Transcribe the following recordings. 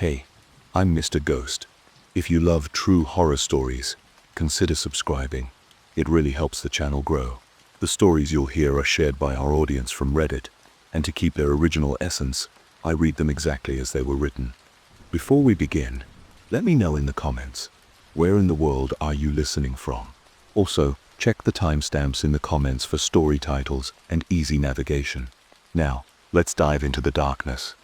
Hey, I'm Mr. Ghost. If you love true horror stories, consider subscribing. It really helps the channel grow. The stories you'll hear are shared by our audience from Reddit, and to keep their original essence, I read them exactly as they were written. Before we begin, let me know in the comments, where in the world are you listening from? Also, check the timestamps in the comments for story titles and easy navigation. Now, let's dive into the darkness.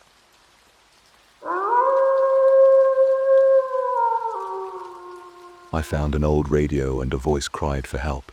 I found an old radio and a voice cried for help.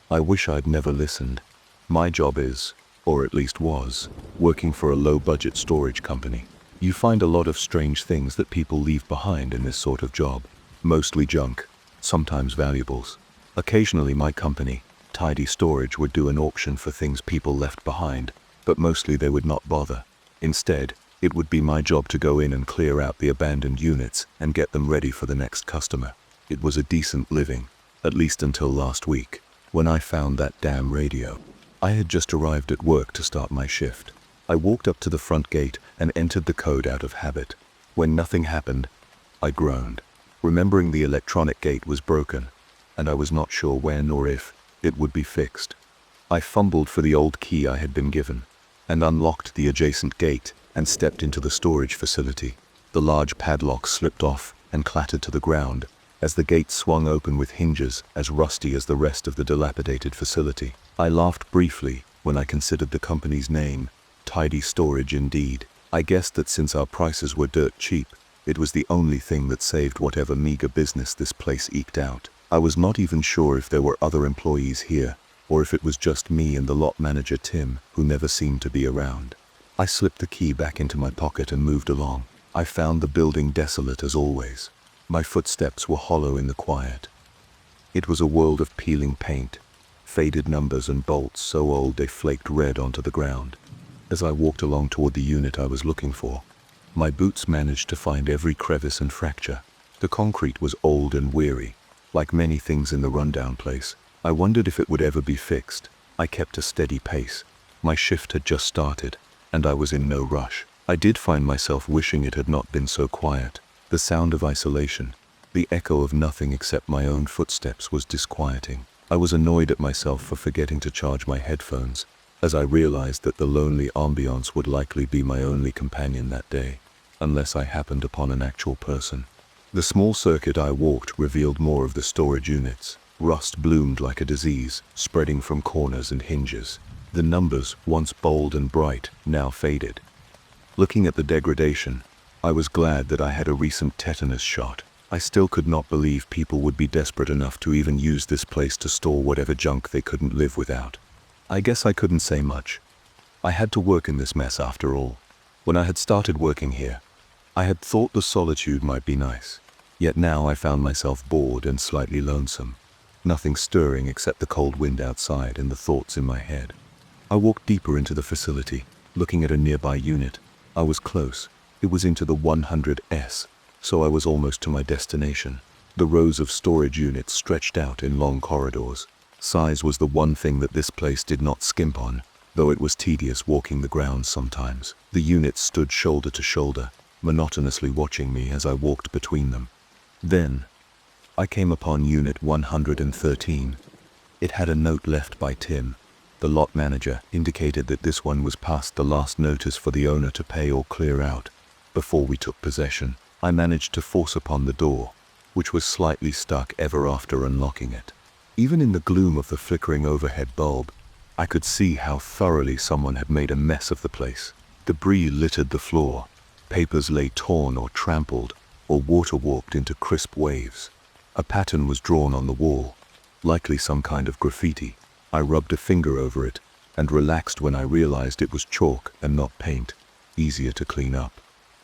I wish I'd never listened. My job is, or at least was, working for a low-budget storage company. You find a lot of strange things that people leave behind in this sort of job. Mostly junk, sometimes valuables. Occasionally my company, Tidy Storage, would do an auction for things people left behind, but mostly they would not bother. Instead, it would be my job to go in and clear out the abandoned units and get them ready for the next customer. It was a decent living, at least until last week, when I found that damn radio. I had just arrived at work to start my shift. I walked up to the front gate and entered the code out of habit. When nothing happened, I groaned, remembering the electronic gate was broken, and I was not sure when or if it would be fixed. I fumbled for the old key I had been given, and unlocked the adjacent gate and stepped into the storage facility. The large padlock slipped off and clattered to the ground, as the gate swung open with hinges as rusty as the rest of the dilapidated facility. I laughed briefly when I considered the company's name, Tidy Storage indeed. I guessed that since our prices were dirt cheap, it was the only thing that saved whatever meager business this place eked out. I was not even sure if there were other employees here, or if it was just me and the lot manager Tim, who never seemed to be around. I slipped the key back into my pocket and moved along. I found the building desolate as always. My footsteps were hollow in the quiet. It was a world of peeling paint, faded numbers and bolts so old they flaked red onto the ground. As I walked along toward the unit I was looking for, my boots managed to find every crevice and fracture. The concrete was old and weary. Like many things in the rundown place, I wondered if it would ever be fixed. I kept a steady pace. My shift had just started, and I was in no rush. I did find myself wishing it had not been so quiet. The sound of isolation, the echo of nothing except my own footsteps, was disquieting. I was annoyed at myself for forgetting to charge my headphones, as I realized that the lonely ambiance would likely be my only companion that day, unless I happened upon an actual person. The small circuit I walked revealed more of the storage units. Rust bloomed like a disease, spreading from corners and hinges. The numbers, once bold and bright, now faded. Looking at the degradation, I was glad that I had a recent tetanus shot. I still could not believe people would be desperate enough to even use this place to store whatever junk they couldn't live without. I guess I couldn't say much. I had to work in this mess after all. When I had started working here, I had thought the solitude might be nice. Yet now I found myself bored and slightly lonesome. Nothing stirring except the cold wind outside and the thoughts in my head. I walked deeper into the facility, looking at a nearby unit. I was close. It was into the 100S, so I was almost to my destination. The rows of storage units stretched out in long corridors. Size was the one thing that this place did not skimp on, though it was tedious walking the grounds sometimes. The units stood shoulder to shoulder, monotonously watching me as I walked between them. Then, I came upon Unit 113. It had a note left by Tim. The lot manager indicated that this one was past the last notice for the owner to pay or clear out. Before we took possession, I managed to force upon the door, which was slightly stuck ever after unlocking it. Even in the gloom of the flickering overhead bulb, I could see how thoroughly someone had made a mess of the place. Debris littered the floor, papers lay torn or trampled, or water-warped into crisp waves. A pattern was drawn on the wall, likely some kind of graffiti. I rubbed a finger over it, and relaxed when I realized it was chalk and not paint, easier to clean up.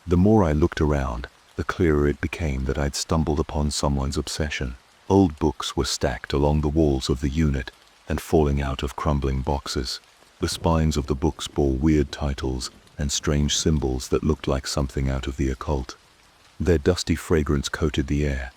The more I looked around, the clearer it became that I'd stumbled upon someone's obsession. Old books were stacked along the walls of the unit and falling out of crumbling boxes. The spines of the books bore weird titles and strange symbols that looked like something out of the occult. Their dusty fragrance coated the air,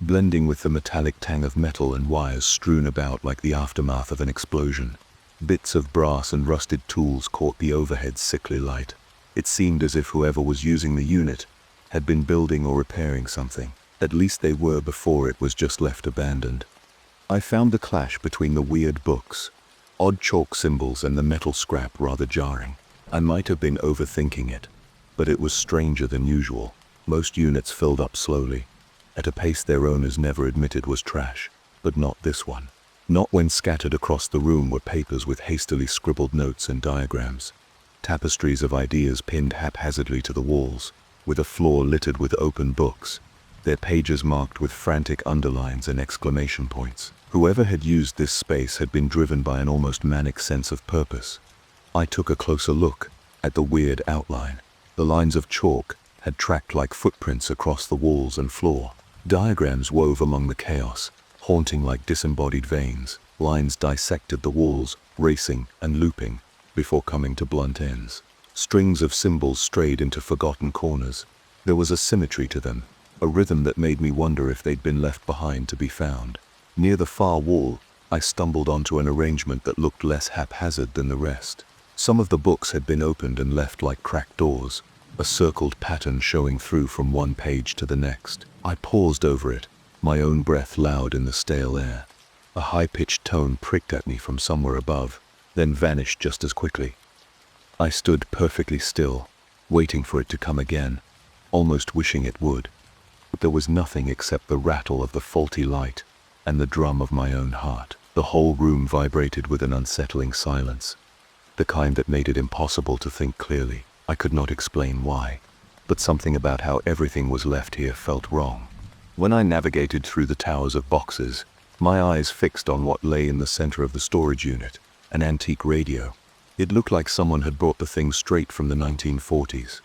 blending with the metallic tang of metal and wires strewn about like the aftermath of an explosion. Bits of brass and rusted tools caught the overhead's sickly light. It seemed as if whoever was using the unit had been building or repairing something. At least they were before it was just left abandoned. I found the clash between the weird books, odd chalk symbols, and the metal scrap rather jarring. I might have been overthinking it, but it was stranger than usual. Most units filled up slowly, at a pace their owners never admitted was trash, but not this one. Not when scattered across the room were papers with hastily scribbled notes and diagrams, tapestries of ideas pinned haphazardly to the walls, with a floor littered with open books, their pages marked with frantic underlines and exclamation points. Whoever had used this space had been driven by an almost manic sense of purpose. I took a closer look at the weird outline. The lines of chalk had tracked like footprints across the walls and floor. Diagrams wove among the chaos, haunting like disembodied veins. Lines dissected the walls, racing and looping, before coming to blunt ends. Strings of symbols strayed into forgotten corners. There was a symmetry to them, a rhythm that made me wonder if they'd been left behind to be found. Near the far wall, I stumbled onto an arrangement that looked less haphazard than the rest. Some of the books had been opened and left like cracked doors, a circled pattern showing through from one page to the next. I paused over it, my own breath loud in the stale air. A high-pitched tone pricked at me from somewhere above, then vanished just as quickly. I stood perfectly still, waiting for it to come again, almost wishing it would. But there was nothing except the rattle of the faulty light and the drum of my own heart. The whole room vibrated with an unsettling silence, the kind that made it impossible to think clearly. I could not explain why, but something about how everything was left here felt wrong. When I navigated through the towers of boxes, my eyes fixed on what lay in the center of the storage unit, an antique radio. It looked like someone had brought the thing straight from the 1940s.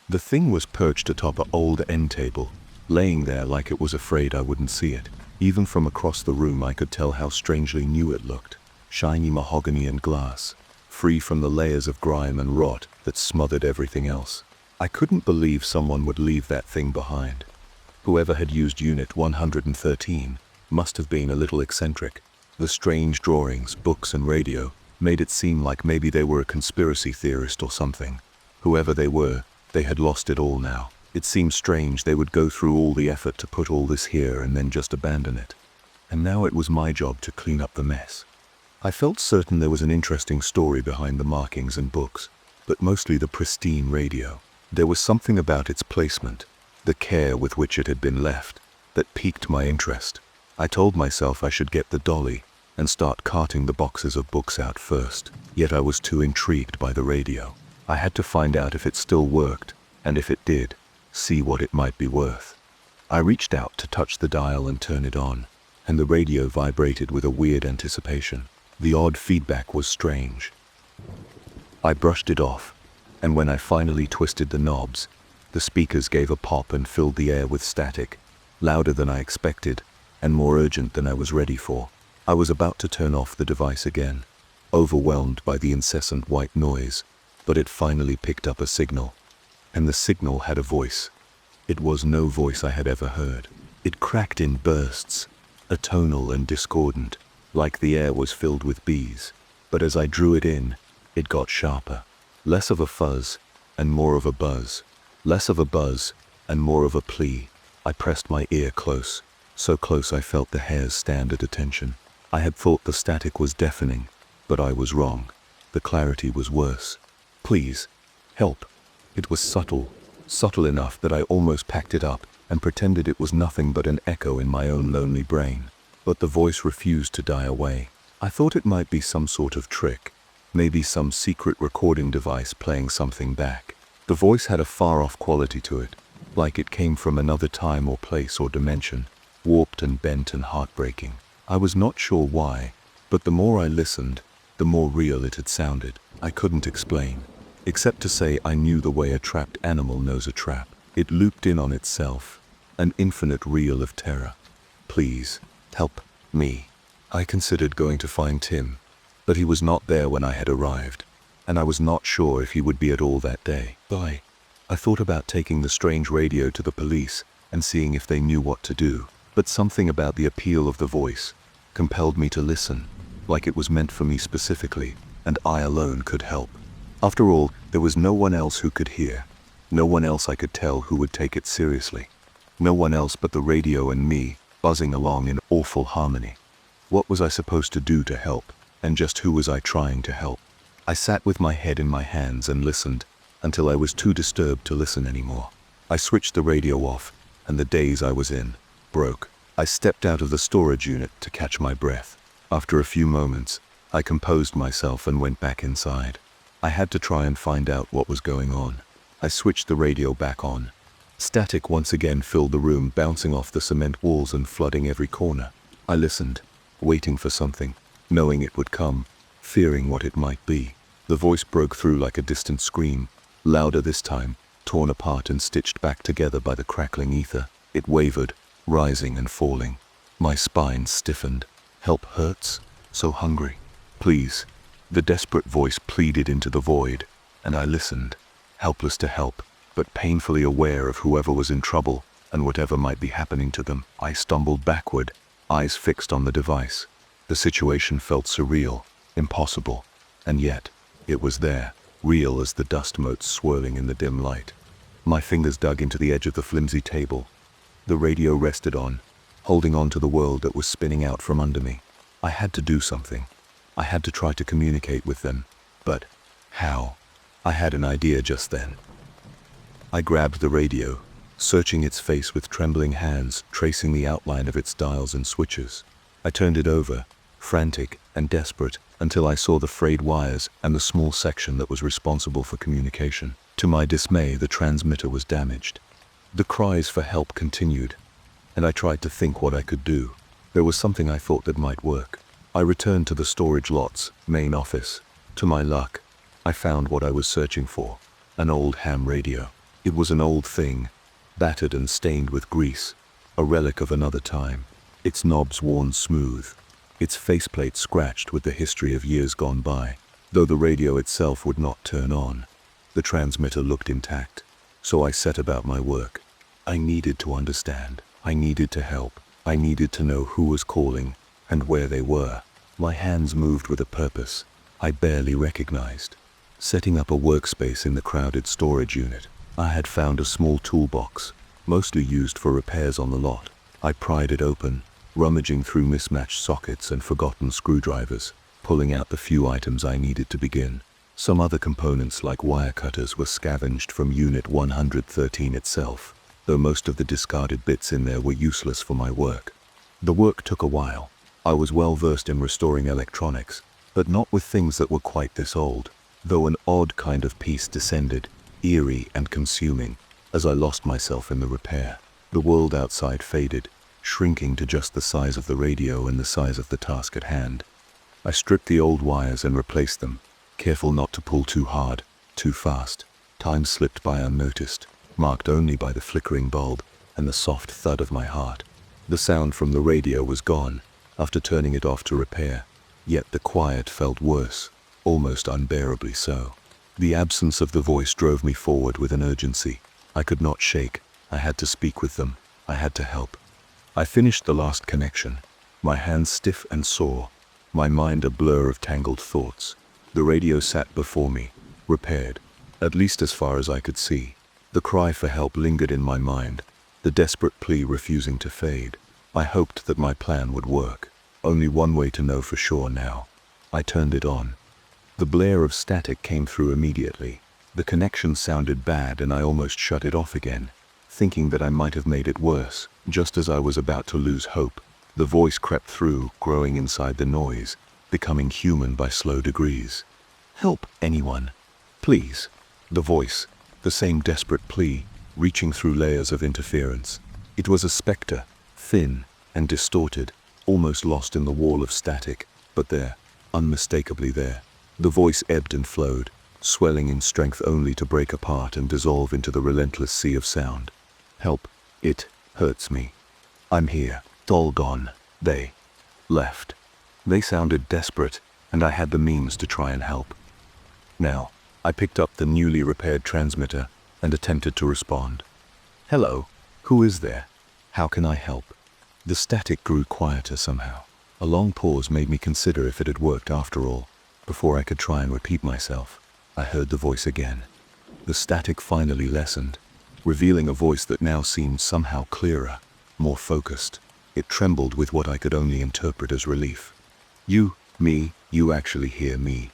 The thing was perched atop an old end table, laying there like it was afraid I wouldn't see it. Even from across the room I could tell how strangely new it looked. Shiny mahogany and glass, free from the layers of grime and rot that smothered everything else. I couldn't believe someone would leave that thing behind. Whoever had used Unit 113 must have been a little eccentric. The strange drawings, books and radio made it seem like maybe they were a conspiracy theorist or something. Whoever they were, they had lost it all now. It seemed strange they would go through all the effort to put all this here and then just abandon it. And now it was my job to clean up the mess. I felt certain there was an interesting story behind the markings and books, but mostly the pristine radio. There was something about its placement, the care with which it had been left, that piqued my interest. I told myself I should get the dolly and start carting the boxes of books out first, yet I was too intrigued by the radio. I had to find out if it still worked, and if it did, see what it might be worth. I reached out to touch the dial and turn it on, and the radio vibrated with a weird anticipation. The odd feedback was strange. I brushed it off, and when I finally twisted the knobs, the speakers gave a pop and filled the air with static, louder than I expected, and more urgent than I was ready for. I was about to turn off the device again, overwhelmed by the incessant white noise, but it finally picked up a signal. And the signal had a voice. It was no voice I had ever heard. It cracked in bursts, atonal and discordant, like the air was filled with bees. But as I drew it in, it got sharper. Less of a fuzz, and more of a buzz. Less of a buzz, and more of a plea. I pressed my ear close, so close I felt the hairs stand at attention. I had thought the static was deafening, but I was wrong. The clarity was worse. Please, help. It was subtle enough that I almost packed it up and pretended it was nothing but an echo in my own lonely brain. But the voice refused to die away. I thought it might be some sort of trick, maybe some secret recording device playing something back. The voice had a far-off quality to it, like it came from another time or place or dimension, warped and bent and heartbreaking. I was not sure why, but the more I listened, the more real it had sounded. I couldn't explain, except to say I knew the way a trapped animal knows a trap. It looped in on itself, an infinite reel of terror. Please, help me. I considered going to find Tim, but he was not there when I had arrived, and I was not sure if he would be at all that day. I thought about taking the strange radio to the police and seeing if they knew what to do, but something about the appeal of the voice compelled me to listen, like it was meant for me specifically, and I alone could help. After all, there was no one else who could hear. No one else I could tell who would take it seriously. No one else but the radio and me, buzzing along in awful harmony. What was I supposed to do to help, and just who was I trying to help? I sat with my head in my hands and listened, until I was too disturbed to listen anymore. I switched the radio off, and the daze I was in broke. I stepped out of the storage unit to catch my breath. After a few moments, I composed myself and went back inside. I had to try and find out what was going on. I switched the radio back on. Static once again filled the room, bouncing off the cement walls and flooding every corner. I listened, waiting for something, knowing it would come, fearing what it might be. The voice broke through like a distant scream, louder this time, torn apart and stitched back together by the crackling ether. It wavered, rising and falling. My spine stiffened. Help hurts. So hungry. Please. The desperate voice pleaded into the void, and I listened, helpless to help, but painfully aware of whoever was in trouble and whatever might be happening to them. I stumbled backward, eyes fixed on the device. The situation felt surreal, impossible, and yet it was there, real as the dust motes swirling in the dim light. My fingers dug into the edge of the flimsy table. The radio rested on, holding on to the world that was spinning out from under me. I had to do something. I had to try to communicate with them. But how? I had an idea just then. I grabbed the radio, searching its face with trembling hands, tracing the outline of its dials and switches. I turned it over, frantic and desperate, until I saw the frayed wires and the small section that was responsible for communication. To my dismay, the transmitter was damaged. The cries for help continued, and I tried to think what I could do. There was something I thought that might work. I returned to the storage lot's main office. To my luck, I found what I was searching for, an old ham radio. It was an old thing, battered and stained with grease, a relic of another time. Its knobs worn smooth, its faceplate scratched with the history of years gone by. Though the radio itself would not turn on, the transmitter looked intact. So I set about my work. I needed to understand. I needed to help. I needed to know who was calling and where they were. My hands moved with a purpose I barely recognized. Setting up a workspace in the crowded storage unit, I had found a small toolbox, mostly used for repairs on the lot. I pried it open, rummaging through mismatched sockets and forgotten screwdrivers, pulling out the few items I needed to begin. Some other components like wire cutters were scavenged from Unit 113 itself, though most of the discarded bits in there were useless for my work. The work took a while. I was well versed in restoring electronics, but not with things that were quite this old, though an odd kind of peace descended, eerie and consuming, as I lost myself in the repair. The world outside faded, shrinking to just the size of the radio and the size of the task at hand. I stripped the old wires and replaced them, careful not to pull too hard, too fast. Time slipped by unnoticed, marked only by the flickering bulb and the soft thud of my heart. The sound from the radio was gone after turning it off to repair, yet the quiet felt worse, almost unbearably so. The absence of the voice drove me forward with an urgency I could not shake. I had to speak with them. I had to help. I finished the last connection, my hands stiff and sore, my mind a blur of tangled thoughts. The radio sat before me, repaired, at least as far as I could see. The cry for help lingered in my mind, the desperate plea refusing to fade. I hoped that my plan would work. Only one way to know for sure now. I turned it on. The blare of static came through immediately. The connection sounded bad and I almost shut it off again, thinking that I might have made it worse. Just as I was about to lose hope, the voice crept through, growing inside the noise, becoming human by slow degrees. Help, anyone. Please. The voice, the same desperate plea, reaching through layers of interference. It was a specter, thin and distorted, almost lost in the wall of static, but there, unmistakably there. The voice ebbed and flowed, swelling in strength only to break apart and dissolve into the relentless sea of sound. Help. It hurts me. I'm here. All gone. They left. They sounded desperate, and I had the means to try and help. Now, I picked up the newly repaired transmitter and attempted to respond. Hello. Who is there? How can I help? The static grew quieter somehow. A long pause made me consider if it had worked after all. Before I could try and repeat myself, I heard the voice again. The static finally lessened, revealing a voice that now seemed somehow clearer, more focused. It trembled with what I could only interpret as relief. You actually hear me.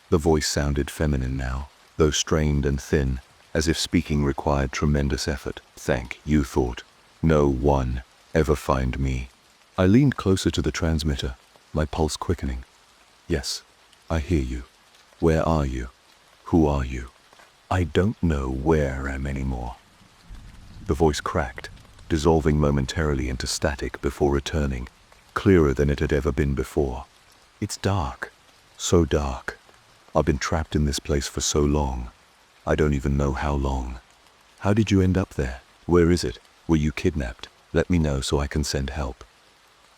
The voice sounded feminine now, though strained and thin, as if speaking required tremendous effort. Thank you, thought. No one ever find me. I leaned closer to the transmitter, my pulse quickening. Yes, I hear you. Where are you? Who are you? I don't know where I am anymore. The voice cracked, dissolving momentarily into static before returning, clearer than it had ever been before. It's dark. So dark. I've been trapped in this place for so long. I don't even know how long. How did you end up there? Where is it? Were you kidnapped? Let me know so I can send help.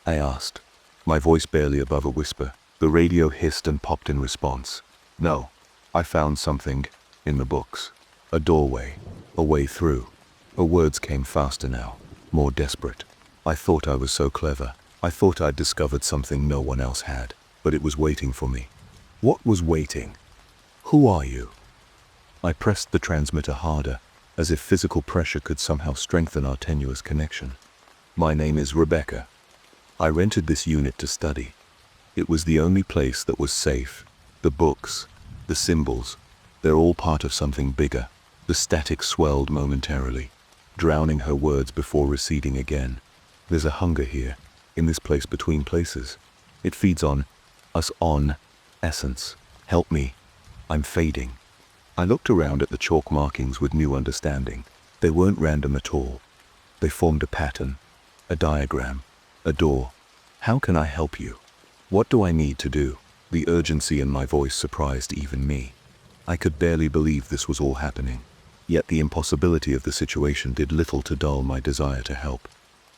I asked, my voice barely above a whisper. The radio hissed and popped in response. No, I found something in the books. A doorway, a way through. Her words came faster now, more desperate. I thought I was so clever. I thought I'd discovered something no one else had, but it was waiting for me. What was waiting? Who are you? I pressed the transmitter harder, as if physical pressure could somehow strengthen our tenuous connection. My name is Rebecca. I rented this unit to study. It was the only place that was safe. The books, the symbols, they're all part of something bigger. The static swelled momentarily, drowning her words before receding again. There's a hunger here, in this place between places. It feeds on us, on essence. Help me. I'm fading. I looked around at the chalk markings with new understanding. They weren't random at all. They formed a pattern, a diagram, a door. How can I help you? What do I need to do? The urgency in my voice surprised even me. I could barely believe this was all happening. Yet the impossibility of the situation did little to dull my desire to help.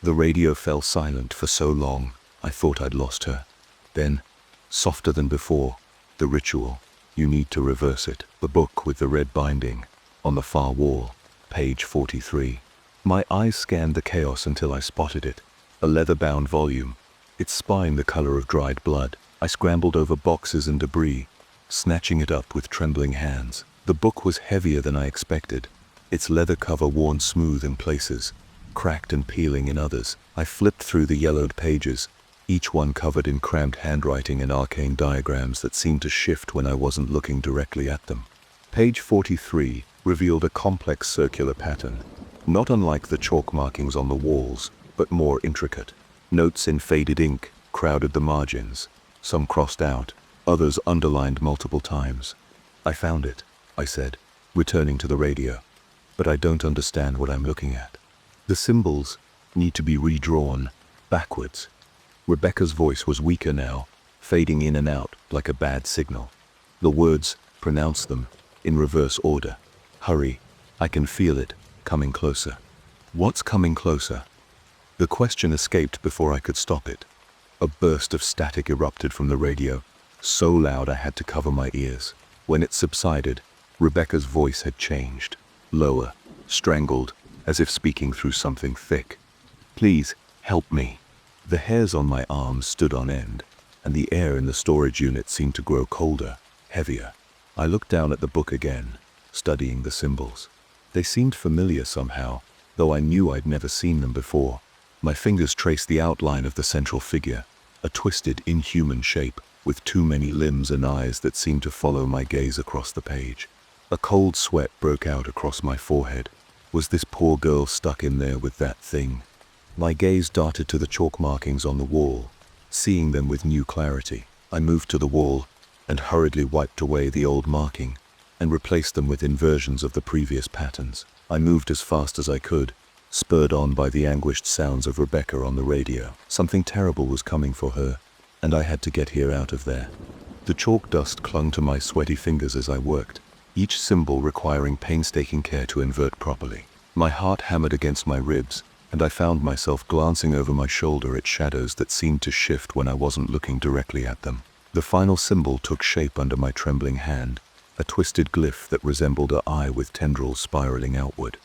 The radio fell silent for so long, I thought I'd lost her. Then, softer than before, the ritual. You need to reverse it. The book with the red binding, on the far wall, page 43. My eyes scanned the chaos until I spotted it. A leather-bound volume, its spine the color of dried blood. I scrambled over boxes and debris, snatching it up with trembling hands. The book was heavier than I expected, its leather cover worn smooth in places, cracked and peeling in others. I flipped through the yellowed pages, each one covered in cramped handwriting and arcane diagrams that seemed to shift when I wasn't looking directly at them. Page 43 revealed a complex circular pattern, not unlike the chalk markings on the walls, but more intricate. Notes in faded ink crowded the margins, some crossed out, others underlined multiple times. I found it, I said, returning to the radio. But I don't understand what I'm looking at. The symbols need to be redrawn, backwards. Rebecca's voice was weaker now, fading in and out like a bad signal. The words, pronounce them, in reverse order. Hurry, I can feel it, coming closer. What's coming closer? The question escaped before I could stop it. A burst of static erupted from the radio, so loud I had to cover my ears. When it subsided, Rebecca's voice had changed. Lower, strangled, as if speaking through something thick. Please, help me. The hairs on my arms stood on end, and the air in the storage unit seemed to grow colder, heavier. I looked down at the book again, studying the symbols. They seemed familiar somehow, though I knew I'd never seen them before. My fingers traced the outline of the central figure, a twisted, inhuman shape, with too many limbs and eyes that seemed to follow my gaze across the page. A cold sweat broke out across my forehead. Was this poor girl stuck in there with that thing? My gaze darted to the chalk markings on the wall, seeing them with new clarity. I moved to the wall and hurriedly wiped away the old marking and replaced them with inversions of the previous patterns. I moved as fast as I could, spurred on by the anguished sounds of Rebecca on the radio. Something terrible was coming for her, and I had to get her out of there. The chalk dust clung to my sweaty fingers as I worked, each symbol requiring painstaking care to invert properly. My heart hammered against my ribs, and I found myself glancing over my shoulder at shadows that seemed to shift when I wasn't looking directly at them. The final symbol took shape under my trembling hand, a twisted glyph that resembled an eye with tendrils spiraling outward.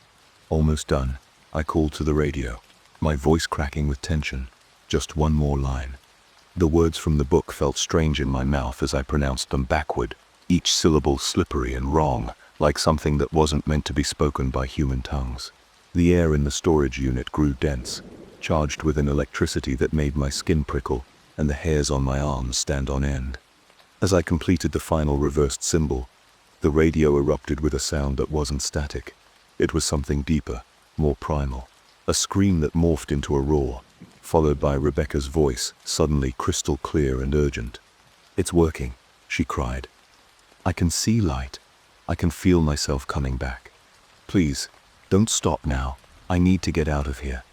Almost done, I called to the radio, my voice cracking with tension. Just one more line. The words from the book felt strange in my mouth as I pronounced them backward, each syllable slippery and wrong, like something that wasn't meant to be spoken by human tongues. The air in the storage unit grew dense, charged with an electricity that made my skin prickle and the hairs on my arms stand on end. As I completed the final reversed symbol, the radio erupted with a sound that wasn't static. It was something deeper, more primal. A scream that morphed into a roar, followed by Rebecca's voice, suddenly crystal clear and urgent. "It's working," she cried. "I can see light. I can feel myself coming back. Please, don't stop now. I need to get out of here."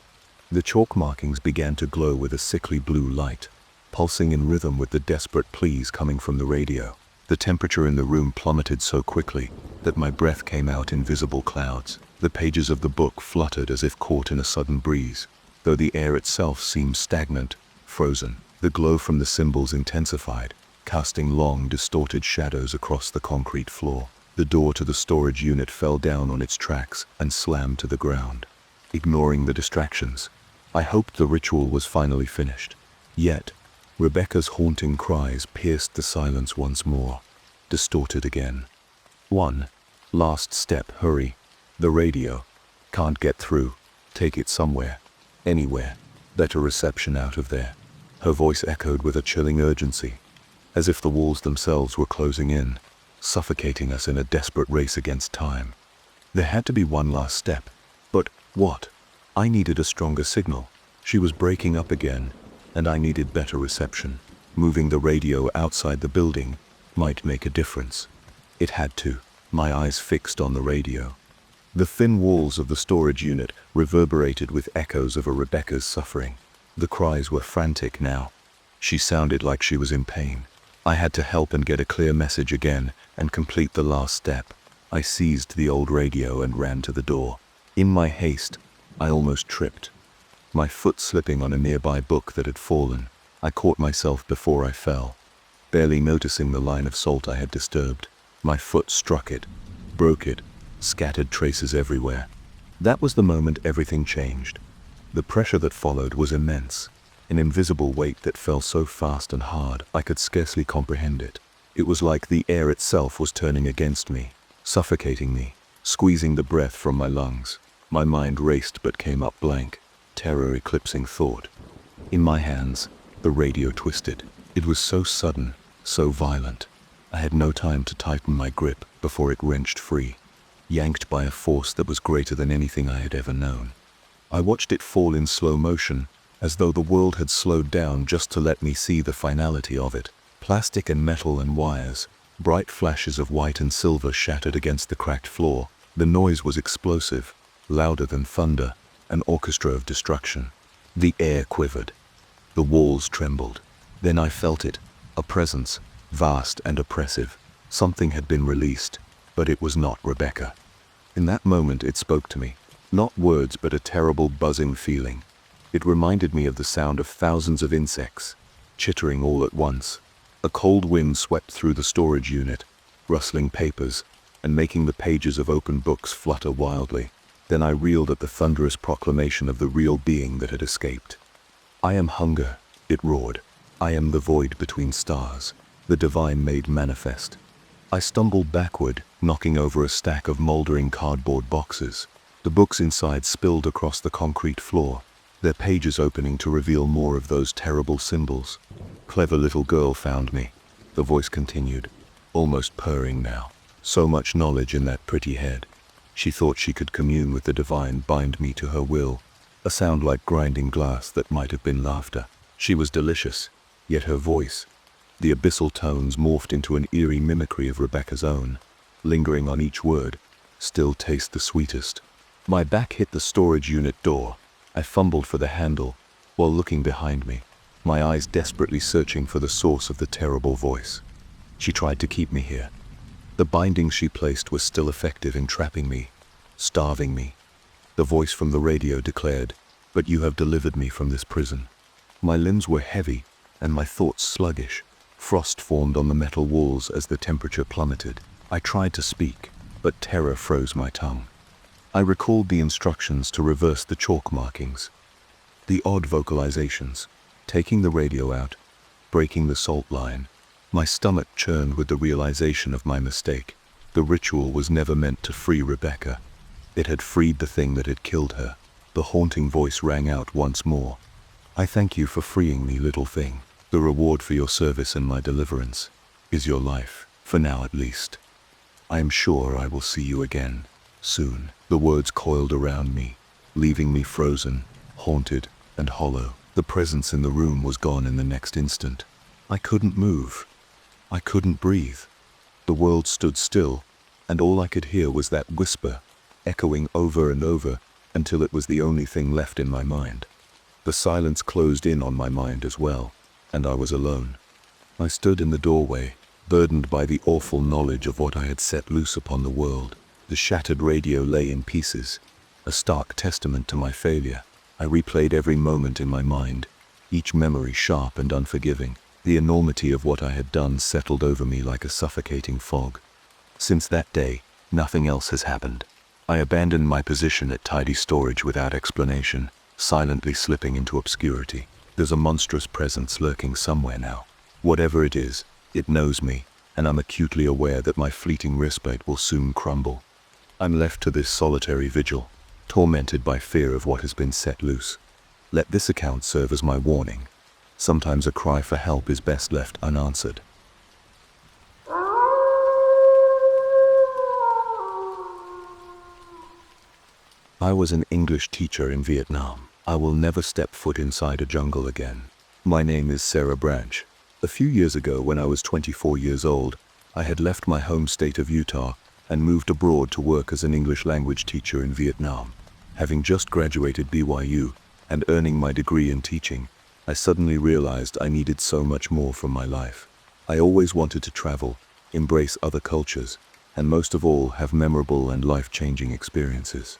The chalk markings began to glow with a sickly blue light, pulsing in rhythm with the desperate pleas coming from the radio. The temperature in the room plummeted so quickly that my breath came out in visible clouds. The pages of the book fluttered as if caught in a sudden breeze, though the air itself seemed stagnant, frozen. The glow from the symbols intensified, casting long, distorted shadows across the concrete floor. The door to the storage unit fell down on its tracks and slammed to the ground. Ignoring the distractions, I hoped the ritual was finally finished. Yet, Rebecca's haunting cries pierced the silence once more, distorted again. "One last step, hurry. The radio. Can't get through. Take it somewhere. Anywhere. Better reception out of there." Her voice echoed with a chilling urgency, as if the walls themselves were closing in, suffocating us in a desperate race against time. There had to be one last step. But what? I needed a stronger signal. She was breaking up again, and I needed better reception. Moving the radio outside the building might make a difference. It had to. My eyes fixed on the radio. The thin walls of the storage unit reverberated with echoes of Rebecca's suffering. The cries were frantic now. She sounded like she was in pain. I had to help and get a clear message again and complete the last step. I seized the old radio and ran to the door. In my haste, I almost tripped, my foot slipping on a nearby book that had fallen. I caught myself before I fell, barely noticing the line of salt I had disturbed. My foot struck it, broke it, scattered traces everywhere. That was the moment everything changed. The pressure that followed was immense, an invisible weight that fell so fast and hard I could scarcely comprehend it. It was like the air itself was turning against me, suffocating me, squeezing the breath from my lungs. My mind raced but came up blank, terror eclipsing thought. In my hands, the radio twisted. It was so sudden, so violent. I had no time to tighten my grip before it wrenched free, yanked by a force that was greater than anything I had ever known. I watched it fall in slow motion, as though the world had slowed down just to let me see the finality of it. Plastic and metal and wires, bright flashes of white and silver shattered against the cracked floor. The noise was explosive, louder than thunder, an orchestra of destruction. The air quivered. The walls trembled. Then I felt it, a presence, vast and oppressive. Something had been released, but it was not Rebecca. In that moment it spoke to me, not words but a terrible buzzing feeling. It reminded me of the sound of thousands of insects, chittering all at once. A cold wind swept through the storage unit, rustling papers, and making the pages of open books flutter wildly. Then I reeled at the thunderous proclamation of the real being that had escaped. "I am hunger," it roared. "I am the void between stars, the divine made manifest." I stumbled backward, knocking over a stack of moldering cardboard boxes. The books inside spilled across the concrete floor, their pages opening to reveal more of those terrible symbols. "Clever little girl found me," the voice continued, almost purring now. So much knowledge in that pretty head. She thought she could commune with the divine, bind me to her will. A sound like grinding glass that might have been laughter. She was delicious, yet her voice, the abyssal tones morphed into an eerie mimicry of Rebecca's own, lingering on each word, "still taste the sweetest." My back hit the storage unit door. I fumbled for the handle, while looking behind me, my eyes desperately searching for the source of the terrible voice. She tried to keep me here. The binding she placed was still effective in trapping me, starving me. The voice from the radio declared, "But you have delivered me from this prison." My limbs were heavy, and my thoughts sluggish. Frost formed on the metal walls as the temperature plummeted. I tried to speak, but terror froze my tongue. I recalled the instructions to reverse the chalk markings, the odd vocalizations, taking the radio out, breaking the salt line. My stomach churned with the realization of my mistake. The ritual was never meant to free Rebecca. It had freed the thing that had killed her. The haunting voice rang out once more. I thank you for freeing me, little thing. The reward for your service and my deliverance is your life, for now at least. I am sure I will see you again, soon. The words coiled around me, leaving me frozen, haunted, and hollow. The presence in the room was gone in the next instant. I couldn't move. I couldn't breathe. The world stood still, and all I could hear was that whisper, echoing over and over, until it was the only thing left in my mind. The silence closed in on my mind as well, and I was alone. I stood in the doorway, burdened by the awful knowledge of what I had set loose upon the world. The shattered radio lay in pieces, a stark testament to my failure. I replayed every moment in my mind, each memory sharp and unforgiving. The enormity of what I had done settled over me like a suffocating fog. Since that day, nothing else has happened. I abandoned my position at tidy storage without explanation, silently slipping into obscurity. There's a monstrous presence lurking somewhere now. Whatever it is, it knows me, and I'm acutely aware that my fleeting respite will soon crumble. I'm left to this solitary vigil, tormented by fear of what has been set loose. Let this account serve as my warning. Sometimes a cry for help is best left unanswered. I was an English teacher in Vietnam. I will never step foot inside a jungle again. My name is Sarah Branch. A few years ago, when I was 24 years old, I had left my home state of Utah and moved abroad to work as an English language teacher in Vietnam. Having just graduated BYU and earning my degree in teaching, I suddenly realized I needed so much more from my life. I always wanted to travel, embrace other cultures, and most of all, have memorable and life-changing experiences.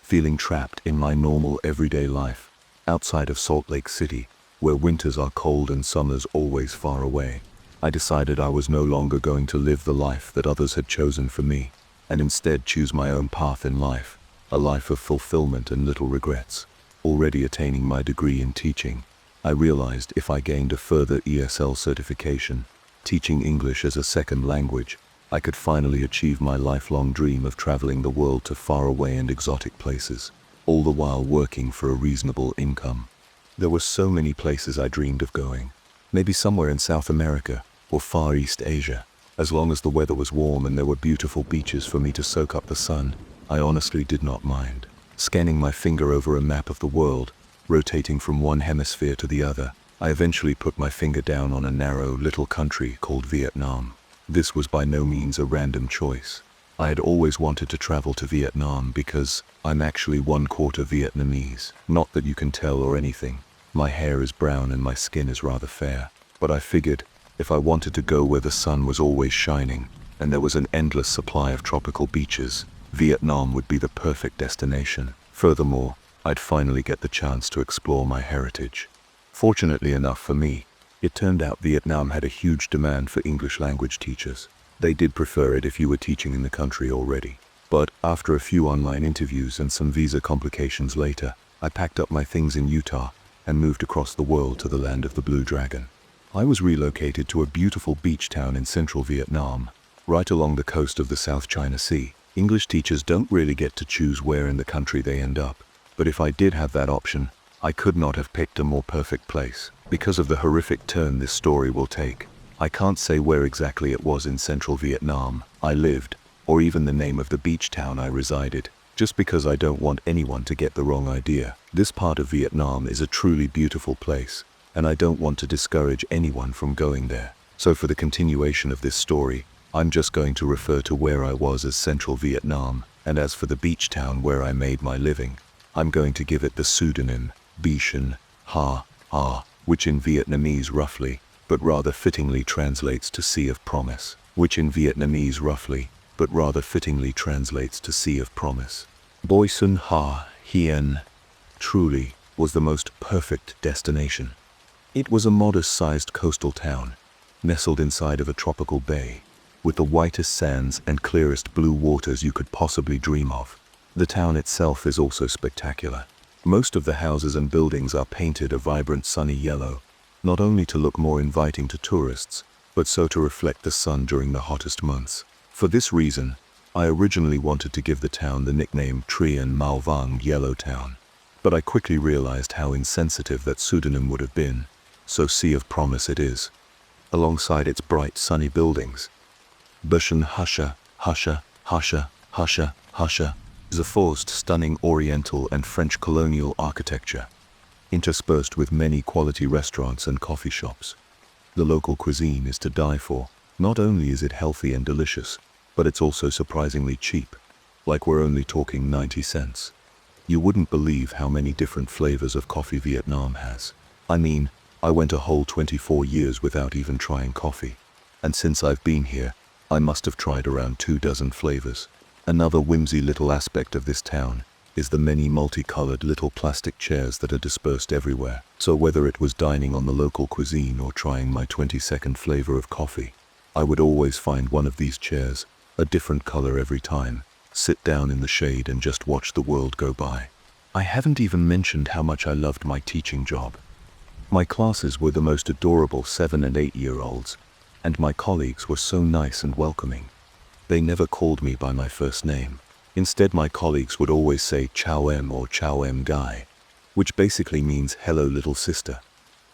Feeling trapped in my normal everyday life, outside of Salt Lake City, where winters are cold and summers always far away, I decided I was no longer going to live the life that others had chosen for me, and instead choose my own path in life, a life of fulfillment and little regrets. Already attaining my degree in teaching, I realized if I gained a further ESL certification, teaching English as a second language, I could finally achieve my lifelong dream of traveling the world to faraway and exotic places, all the while working for a reasonable income. There were so many places I dreamed of going. Maybe somewhere in South America or Far East Asia. As long as the weather was warm and there were beautiful beaches for me to soak up the sun, I honestly did not mind. Scanning my finger over a map of the world, rotating from one hemisphere to the other, I eventually put my finger down on a narrow little country called Vietnam. This was by no means a random choice. I had always wanted to travel to Vietnam because I'm actually 1/4 Vietnamese. Not that you can tell or anything. My hair is brown and my skin is rather fair. But I figured if I wanted to go where the sun was always shining and there was an endless supply of tropical beaches, Vietnam would be the perfect destination. Furthermore, I'd finally get the chance to explore my heritage. Fortunately enough for me, it turned out Vietnam had a huge demand for English language teachers. They did prefer it if you were teaching in the country already. But after a few online interviews and some visa complications later, I packed up my things in Utah and moved across the world to the land of the Blue Dragon. I was relocated to a beautiful beach town in central Vietnam, right along the coast of the South China Sea. English teachers don't really get to choose where in the country they end up, but if I did have that option, I could not have picked a more perfect place. Because of the horrific turn this story will take, I can't say where exactly it was in central Vietnam I lived, or even the name of the beach town I resided, just because I don't want anyone to get the wrong idea. This part of Vietnam is a truly beautiful place, and I don't want to discourage anyone from going there. So for the continuation of this story, I'm just going to refer to where I was as central Vietnam, and as for the beach town where I made my living, I'm going to give it the pseudonym Bichin Ha Ah, which in Vietnamese roughly, but rather fittingly translates to Sea of Promise. Boi Sun Ha Hien truly was the most perfect destination. It was a modest-sized coastal town, nestled inside of a tropical bay, with the whitest sands and clearest blue waters you could possibly dream of. The town itself is also spectacular. Most of the houses and buildings are painted a vibrant sunny yellow, not only to look more inviting to tourists, but so to reflect the sun during the hottest months. For this reason, I originally wanted to give the town the nickname Trian Malvang Yellow Town, but I quickly realized how insensitive that pseudonym would have been, so Sea of Promise it is, alongside its bright sunny buildings. Bushan Husha, Husha, Husha, Husha, Husha is a forced, stunning Oriental and French colonial architecture, interspersed with many quality restaurants and coffee shops. The local cuisine is to die for. Not only is it healthy and delicious, but it's also surprisingly cheap, like we're only talking 90 cents. You wouldn't believe how many different flavors of coffee Vietnam has. I mean, I went a whole 24 years without even trying coffee, and since I've been here, I must have tried around 24 flavors. Another whimsy little aspect of this town is the many multicolored little plastic chairs that are dispersed everywhere. So whether it was dining on the local cuisine or trying my 22nd flavor of coffee, I would always find one of these chairs, a different color every time, sit down in the shade and just watch the world go by. I haven't even mentioned how much I loved my teaching job. My classes were the most adorable 7 and 8-year-olds, and my colleagues were so nice and welcoming. They never called me by my first name. Instead, my colleagues would always say Chow Em or Chow Em Guy, which basically means hello little sister.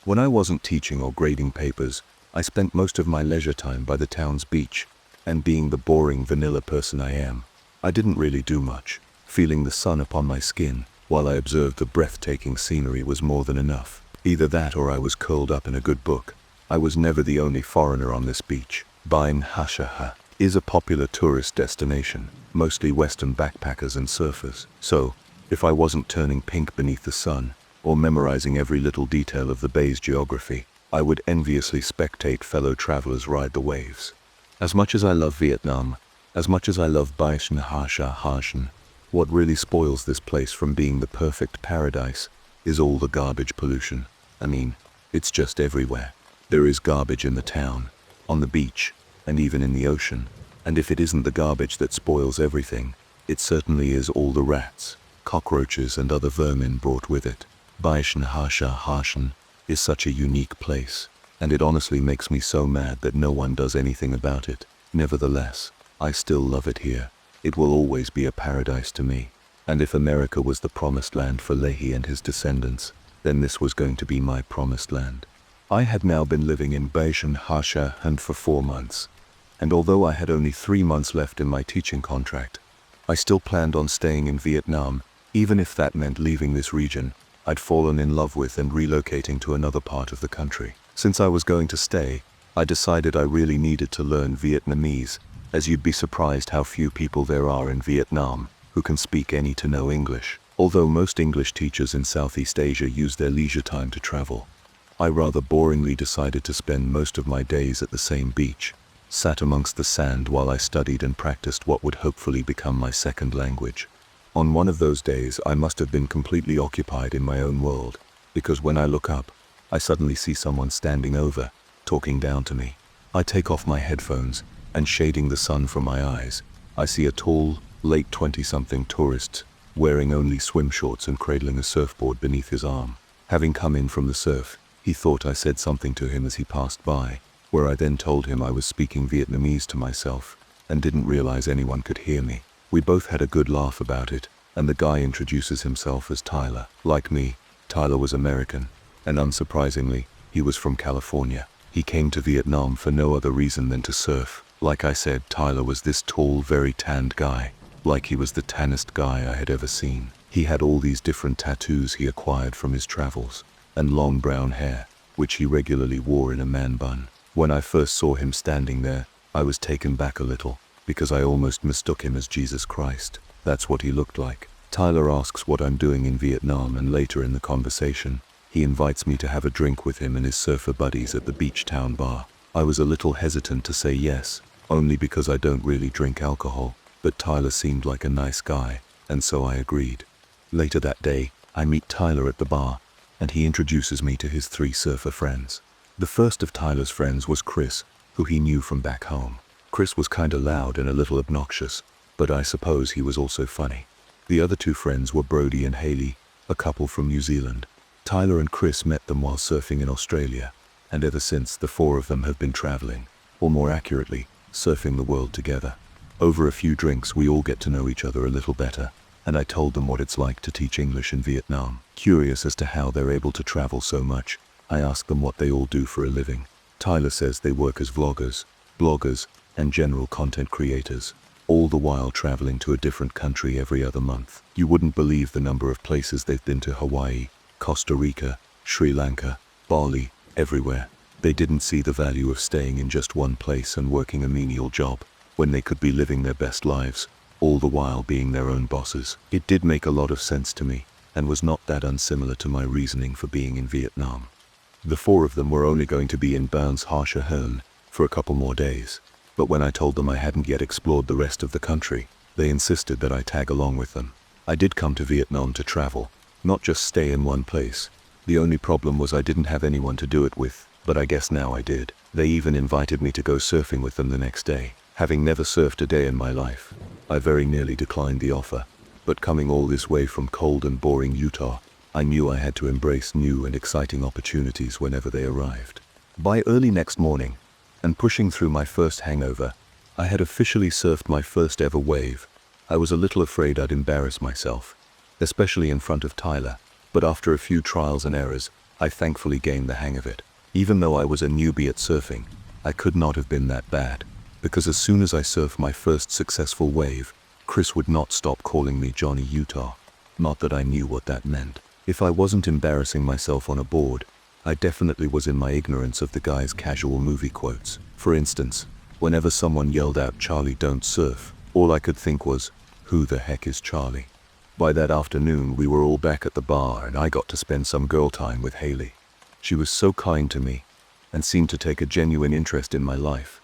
When I wasn't teaching or grading papers, I spent most of my leisure time by the town's beach, and being the boring vanilla person I am, I didn't really do much. Feeling the sun upon my skin while I observed the breathtaking scenery was more than enough. Either that or I was curled up in a good book. I was never the only foreigner on this beach. Bain Hashaha is a popular tourist destination, mostly Western backpackers and surfers. So, if I wasn't turning pink beneath the sun, or memorizing every little detail of the bay's geography, I would enviously spectate fellow travelers ride the waves. As much as I love Vietnam, as much as I love Baishan Hasha Hashan, what really spoils this place from being the perfect paradise is all the garbage pollution. I mean, it's just everywhere. There is garbage in the town, on the beach, and even in the ocean. And if it isn't the garbage that spoils everything, it certainly is all the rats, cockroaches and other vermin brought with it. Baishan Hasha Hashan is such a unique place, and it honestly makes me so mad that no one does anything about it. Nevertheless, I still love it here. It will always be a paradise to me. And if America was the promised land for Leahy and his descendants, then this was going to be my promised land. I had now been living in Baishan Hasha and for 4 months, and although I had only 3 months left in my teaching contract, I still planned on staying in Vietnam, even if that meant leaving this region I'd fallen in love with and relocating to another part of the country. Since I was going to stay, I decided I really needed to learn Vietnamese, as you'd be surprised how few people there are in Vietnam who can speak any to no English. Although most English teachers in Southeast Asia use their leisure time to travel, I rather boringly decided to spend most of my days at the same beach, sat amongst the sand while I studied and practiced what would hopefully become my second language. On one of those days, I must have been completely occupied in my own world, because when I look up, I suddenly see someone standing over, talking down to me. I take off my headphones, and shading the sun from my eyes, I see a tall, late 20-something tourist, wearing only swim shorts and cradling a surfboard beneath his arm. Having come in from the surf, he thought I said something to him as he passed by, where I then told him I was speaking Vietnamese to myself, and didn't realize anyone could hear me. We both had a good laugh about it, and the guy introduces himself as Tyler. Like me, Tyler was American, and unsurprisingly, he was from California. He came to Vietnam for no other reason than to surf. Like I said, Tyler was this tall, very tanned guy, like he was the tannest guy I had ever seen. He had all these different tattoos he acquired from his travels, and long brown hair, which he regularly wore in a man bun. When I first saw him standing there, I was taken back a little, because I almost mistook him as Jesus Christ. That's what he looked like. Tyler asks what I'm doing in Vietnam, and later in the conversation, he invites me to have a drink with him and his surfer buddies at the beach town bar. I was a little hesitant to say yes, only because I don't really drink alcohol, but Tyler seemed like a nice guy, and so I agreed. Later that day, I meet Tyler at the bar, and he introduces me to his 3 surfer friends. The first of Tyler's friends was Chris, who he knew from back home. Chris was kinda loud and a little obnoxious, but I suppose he was also funny. The other 2 friends were Brody and Haley, a couple from New Zealand. Tyler and Chris met them while surfing in Australia, and ever since the 4 of them have been traveling, or more accurately, surfing the world together. Over a few drinks we all get to know each other a little better, and I told them what it's like to teach English in Vietnam. Curious as to how they're able to travel so much, I asked them what they all do for a living. Tyler says they work as vloggers, bloggers, and general content creators, all the while traveling to a different country every other month. You wouldn't believe the number of places they've been to: Hawaii, Costa Rica, Sri Lanka, Bali, everywhere. They didn't see the value of staying in just one place and working a menial job, when they could be living their best lives, all the while being their own bosses. It did make a lot of sense to me, and was not that unsimilar to my reasoning for being in Vietnam. The four of them were only going to be in Bans Ha Sa Hơn for a couple more days, but when I told them I hadn't yet explored the rest of the country, they insisted that I tag along with them. I did come to Vietnam to travel, not just stay in one place. The only problem was I didn't have anyone to do it with, but I guess now I did. They even invited me to go surfing with them the next day. Having never surfed a day in my life, I very nearly declined the offer, but coming all this way from cold and boring Utah, I knew I had to embrace new and exciting opportunities whenever they arrived. By early next morning, and pushing through my first hangover, I had officially surfed my first ever wave. I was a little afraid I'd embarrass myself, especially in front of Tyler, but after a few trials and errors, I thankfully gained the hang of it. Even though I was a newbie at surfing, I could not have been that bad, because as soon as I surfed my first successful wave, Chris would not stop calling me Johnny Utah. Not that I knew what that meant. If I wasn't embarrassing myself on a board, I definitely was in my ignorance of the guy's casual movie quotes. For instance, whenever someone yelled out "Charlie, don't surf," all I could think was, who the heck is Charlie? By that afternoon we were all back at the bar and I got to spend some girl time with Haley. She was so kind to me, and seemed to take a genuine interest in my life.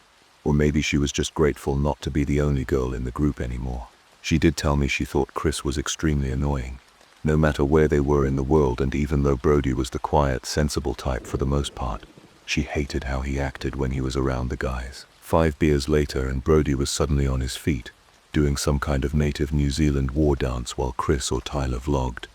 Or maybe she was just grateful not to be the only girl in the group anymore. She did tell me she thought Chris was extremely annoying, no matter where they were in the world, and even though Brody was the quiet, sensible type for the most part, she hated how he acted when he was around the guys. 5 beers later and Brody was suddenly on his feet, doing some kind of native New Zealand war dance while Chris or Tyler vlogged.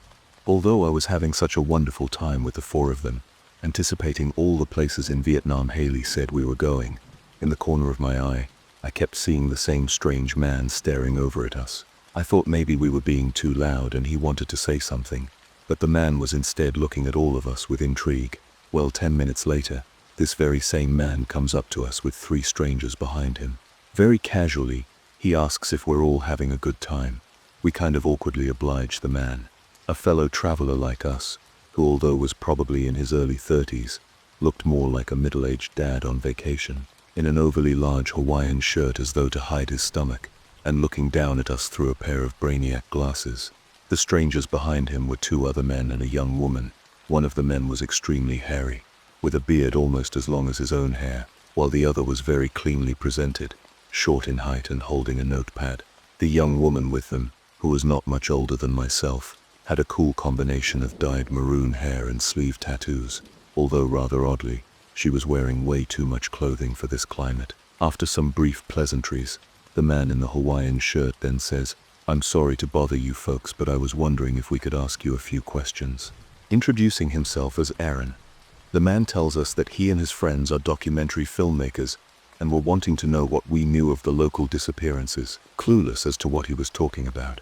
Although I was having such a wonderful time with the four of them, anticipating all the places in Vietnam Haley said we were going, in the corner of my eye, I kept seeing the same strange man staring over at us. I thought maybe we were being too loud and he wanted to say something, but the man was instead looking at all of us with intrigue. Well, 10 minutes later, this very same man comes up to us with 3 strangers behind him. Very casually, he asks if we're all having a good time. We kind of awkwardly oblige the man. A fellow traveler like us, who although was probably in his early 30s, looked more like a middle-aged dad on vacation, in an overly large Hawaiian shirt as though to hide his stomach, and looking down at us through a pair of Brainiac glasses. The strangers behind him were 2 other men and a young woman. One of the men was extremely hairy, with a beard almost as long as his own hair, while the other was very cleanly presented, short in height and holding a notepad. The young woman with them, who was not much older than myself, had a cool combination of dyed maroon hair and sleeve tattoos, although rather oddly, she was wearing way too much clothing for this climate. After some brief pleasantries, the man in the Hawaiian shirt then says, "I'm sorry to bother you folks, but I was wondering if we could ask you a few questions." Introducing himself as Aaron, the man tells us that he and his friends are documentary filmmakers and were wanting to know what we knew of the local disappearances, clueless as to what he was talking about.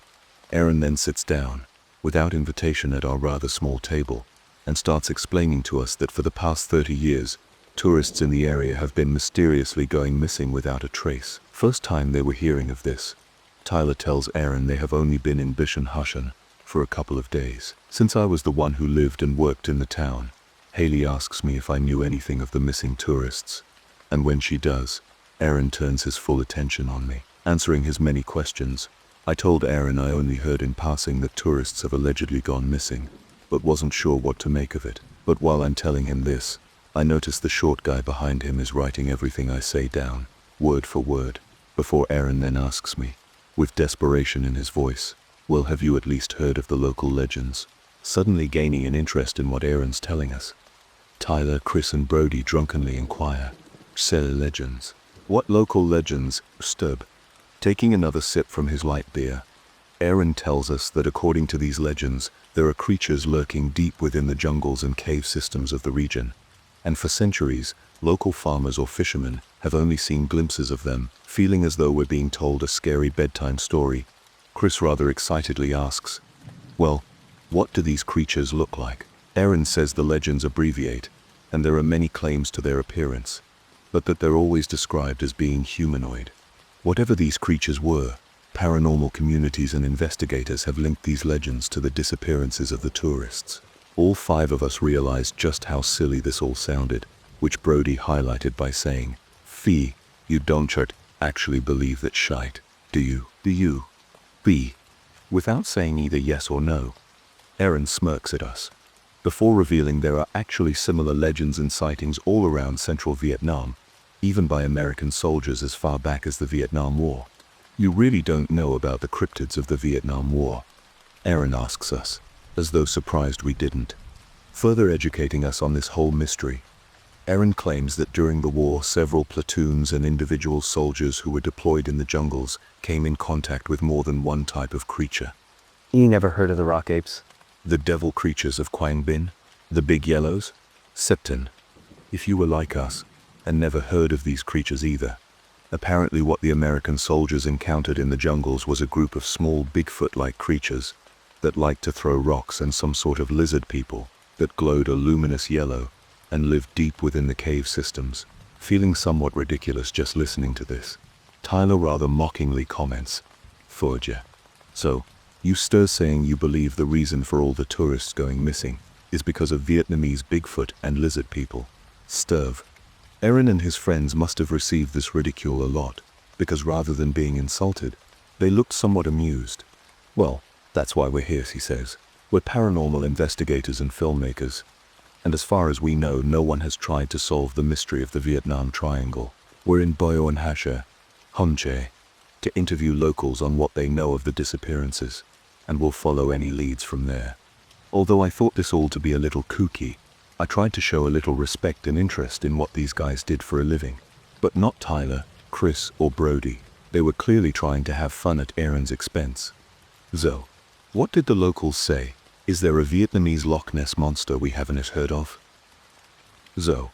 Aaron then sits down, without invitation, at our rather small table, and starts explaining to us that for the past 30 years, tourists in the area have been mysteriously going missing without a trace. First time they were hearing of this, Tyler tells Aaron they have only been in Bishon Hushan for a couple of days. Since I was the one who lived and worked in the town, Haley asks me if I knew anything of the missing tourists, and when she does, Aaron turns his full attention on me, answering his many questions. I told Aaron I only heard in passing that tourists have allegedly gone missing, but wasn't sure what to make of it. But while I'm telling him this, I notice the short guy behind him is writing everything I say down, word for word, before Aaron then asks me, with desperation in his voice, "Well, have you at least heard of the local legends?" Suddenly gaining an interest in what Aaron's telling us, Tyler, Chris and Brody drunkenly inquire, "Sell legends? What local legends, Stub?" Taking another sip from his light beer, Aaron tells us that according to these legends, there are creatures lurking deep within the jungles and cave systems of the region, and for centuries, local farmers or fishermen have only seen glimpses of them, feeling as though we're being told a scary bedtime story. Chris rather excitedly asks, "Well, what do these creatures look like?" Aaron says the legends abbreviate, and there are many claims to their appearance, but that they're always described as being humanoid. Whatever these creatures were, paranormal communities and investigators have linked these legends to the disappearances of the tourists. All five of us realized just how silly this all sounded, which Brody highlighted by saying, "Fee, you don't actually believe that shite, do you? Do you?" B. Without saying either yes or no, Aaron smirks at us, before revealing there are actually similar legends and sightings all around central Vietnam, even by American soldiers as far back as the Vietnam War. "You really don't know about the cryptids of the Vietnam War?" Aaron asks us, as though surprised we didn't. Further educating us on this whole mystery, Aaron claims that during the war several platoons and individual soldiers who were deployed in the jungles came in contact with more than one type of creature. You never heard of the rock apes? The devil creatures of Quang Binh? The big yellows? Septon. If you were like us, and never heard of these creatures either, apparently what the American soldiers encountered in the jungles was a group of small Bigfoot-like creatures that liked to throw rocks and some sort of lizard people that glowed a luminous yellow and lived deep within the cave systems. Feeling somewhat ridiculous just listening to this, Tyler rather mockingly comments, "Forger. So, you stir saying you believe the reason for all the tourists going missing is because of Vietnamese Bigfoot and lizard people." Sturv. Aaron and his friends must have received this ridicule a lot, because rather than being insulted, they looked somewhat amused. "Well, that's why we're here," he says. "We're paranormal investigators and filmmakers, and as far as we know, no one has tried to solve the mystery of the Vietnam Triangle. We're in Boyo and Hasha, Honche, to interview locals on what they know of the disappearances, and we'll follow any leads from there." Although I thought this all to be a little kooky, I tried to show a little respect and interest in what these guys did for a living. But not Tyler, Chris, or Brody. They were clearly trying to have fun at Aaron's expense. "So, what did the locals say? Is there a Vietnamese Loch Ness monster we haven't heard of?" So,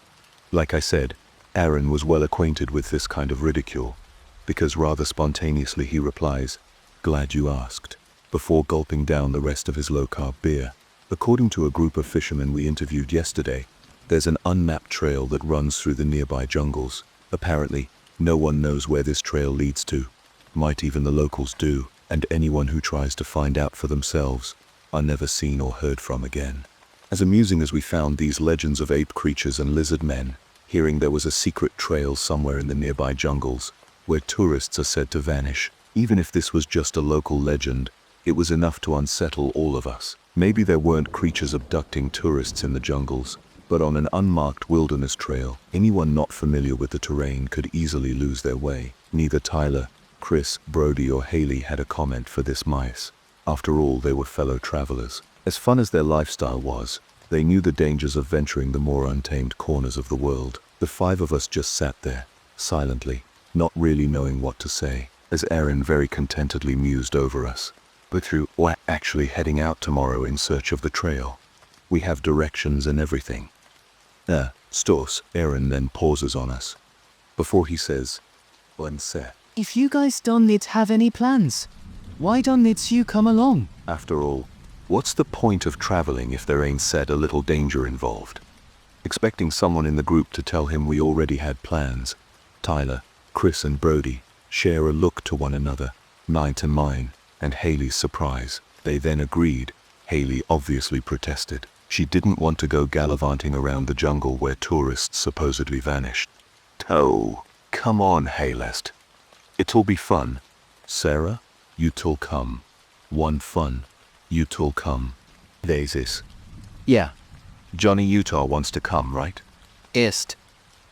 like I said, Aaron was well acquainted with this kind of ridicule, because rather spontaneously he replies, "Glad you asked," before gulping down the rest of his low-carb beer. According to a group of fishermen we interviewed yesterday, there's an unmapped trail that runs through the nearby jungles. Apparently, no one knows where this trail leads to. Might even the locals do, and anyone who tries to find out for themselves are never seen or heard from again. As amusing as we found these legends of ape creatures and lizard men, hearing there was a secret trail somewhere in the nearby jungles where tourists are said to vanish, even if this was just a local legend, it was enough to unsettle all of us. Maybe there weren't creatures abducting tourists in the jungles, but on an unmarked wilderness trail, anyone not familiar with the terrain could easily lose their way. Neither Tyler, Chris, Brody, or Haley had a comment for this mice. After all, they were fellow travelers. As fun as their lifestyle was, they knew the dangers of venturing the more untamed corners of the world. The five of us just sat there, silently, not really knowing what to say, as Aaron very contentedly mused over us. "But we're actually heading out tomorrow in search of the trail. We have directions and everything." Stos, Aaron then pauses on us, before he says, "If you guys don't have any plans, why don't you come along?" After all, what's the point of traveling if there ain't said a little danger involved? Expecting someone in the group to tell him we already had plans, Tyler, Chris, and Brody share a look to one another, mine to mine, and Haley's surprise. They then agreed. Haley obviously protested. She didn't want to go gallivanting around the jungle where tourists supposedly vanished. "Oh, come on, Haylest. It'll be fun. Sarah, you tall come. One fun. You tall come. There's this. Yeah. Johnny Utah wants to come, right?" Ist.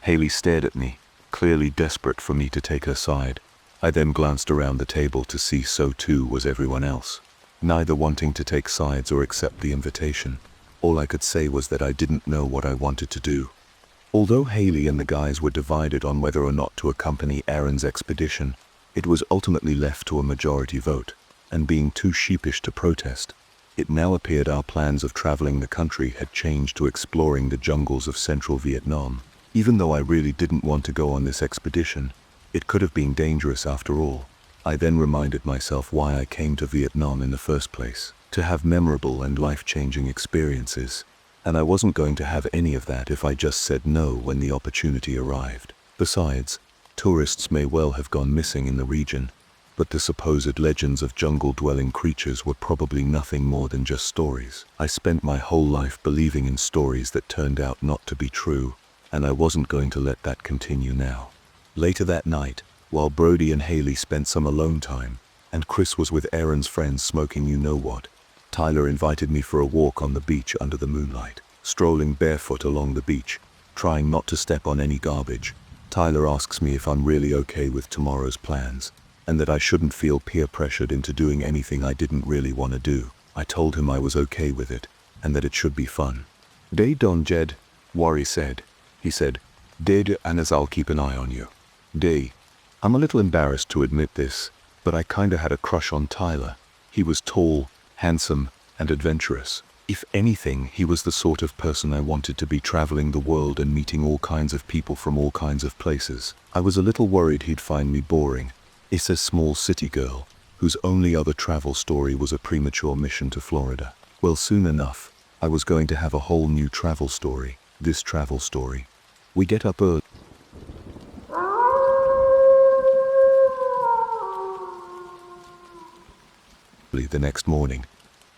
Haley stared at me, clearly desperate for me to take her side. I then glanced around the table to see so too was everyone else, neither wanting to take sides or accept the invitation. All I could say was that I didn't know what I wanted to do. Although Haley and the guys were divided on whether or not to accompany Aaron's expedition, it was ultimately left to a majority vote, and being too sheepish to protest, it now appeared our plans of traveling the country had changed to exploring the jungles of central Vietnam. Even though I really didn't want to go on this expedition, it could have been dangerous after all. I then reminded myself why I came to Vietnam in the first place, to have memorable and life-changing experiences, and I wasn't going to have any of that if I just said no when the opportunity arrived. Besides, tourists may well have gone missing in the region, but the supposed legends of jungle-dwelling creatures were probably nothing more than just stories. I spent my whole life believing in stories that turned out not to be true, and I wasn't going to let that continue now. Later that night, while Brody and Haley spent some alone time, and Chris was with Aaron's friends smoking you-know-what, Tyler invited me for a walk on the beach under the moonlight. Strolling barefoot along the beach, trying not to step on any garbage, Tyler asks me if I'm really okay with tomorrow's plans, and that I shouldn't feel peer-pressured into doing anything I didn't really want to do. I told him I was okay with it, and that it should be fun. "Day Don Jed," Worry said. He said, "Did and as I'll keep an eye on you." Day. I'm a little embarrassed to admit this, but I kinda had a crush on Tyler. He was tall, handsome, and adventurous. If anything, he was the sort of person I wanted to be, traveling the world and meeting all kinds of people from all kinds of places. I was a little worried he'd find me boring. It's a small city girl, whose only other travel story was a premature mission to Florida. Well, soon enough, I was going to have a whole new travel story. This travel story. We get up early the next morning,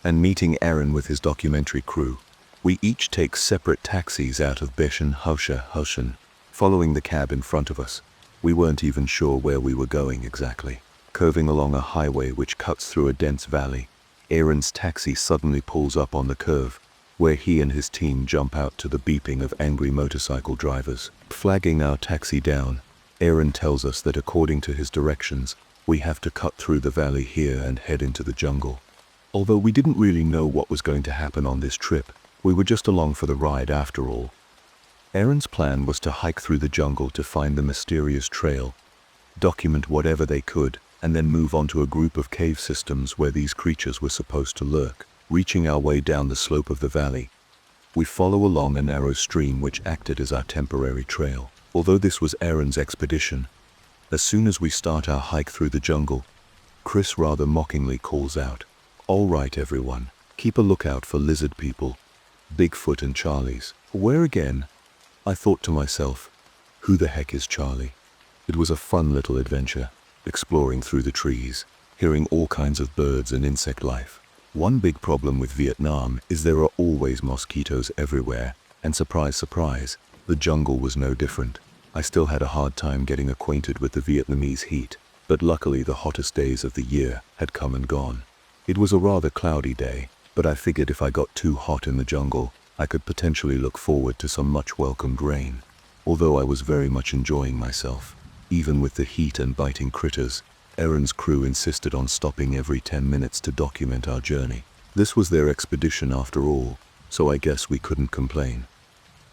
and meeting Aaron with his documentary crew. We each take separate taxis out of Hushen, following the cab in front of us. We weren't even sure where we were going exactly. Curving along a highway which cuts through a dense valley, Aaron's taxi suddenly pulls up on the curve, where he and his team jump out to the beeping of angry motorcycle drivers. Flagging our taxi down, Aaron tells us that according to his directions, we have to cut through the valley here and head into the jungle. Although we didn't really know what was going to happen on this trip, we were just along for the ride after all. Aaron's plan was to hike through the jungle to find the mysterious trail, document whatever they could, and then move on to a group of cave systems where these creatures were supposed to lurk. Reaching our way down the slope of the valley, we follow along a narrow stream which acted as our temporary trail. Although this was Aaron's expedition, as soon as we start our hike through the jungle, Chris rather mockingly calls out, "All right, everyone, keep a lookout for lizard people, Bigfoot and Charlies." Where again? I thought to myself, who the heck is Charlie? It was a fun little adventure, exploring through the trees, hearing all kinds of birds and insect life. One big problem with Vietnam is there are always mosquitoes everywhere, and surprise, surprise, the jungle was no different. I still had a hard time getting acquainted with the Vietnamese heat, but luckily the hottest days of the year had come and gone. It was a rather cloudy day, but I figured if I got too hot in the jungle, I could potentially look forward to some much welcomed rain. Although I was very much enjoying myself, even with the heat and biting critters, Aaron's crew insisted on stopping every 10 minutes to document our journey. This was their expedition after all, so I guess we couldn't complain.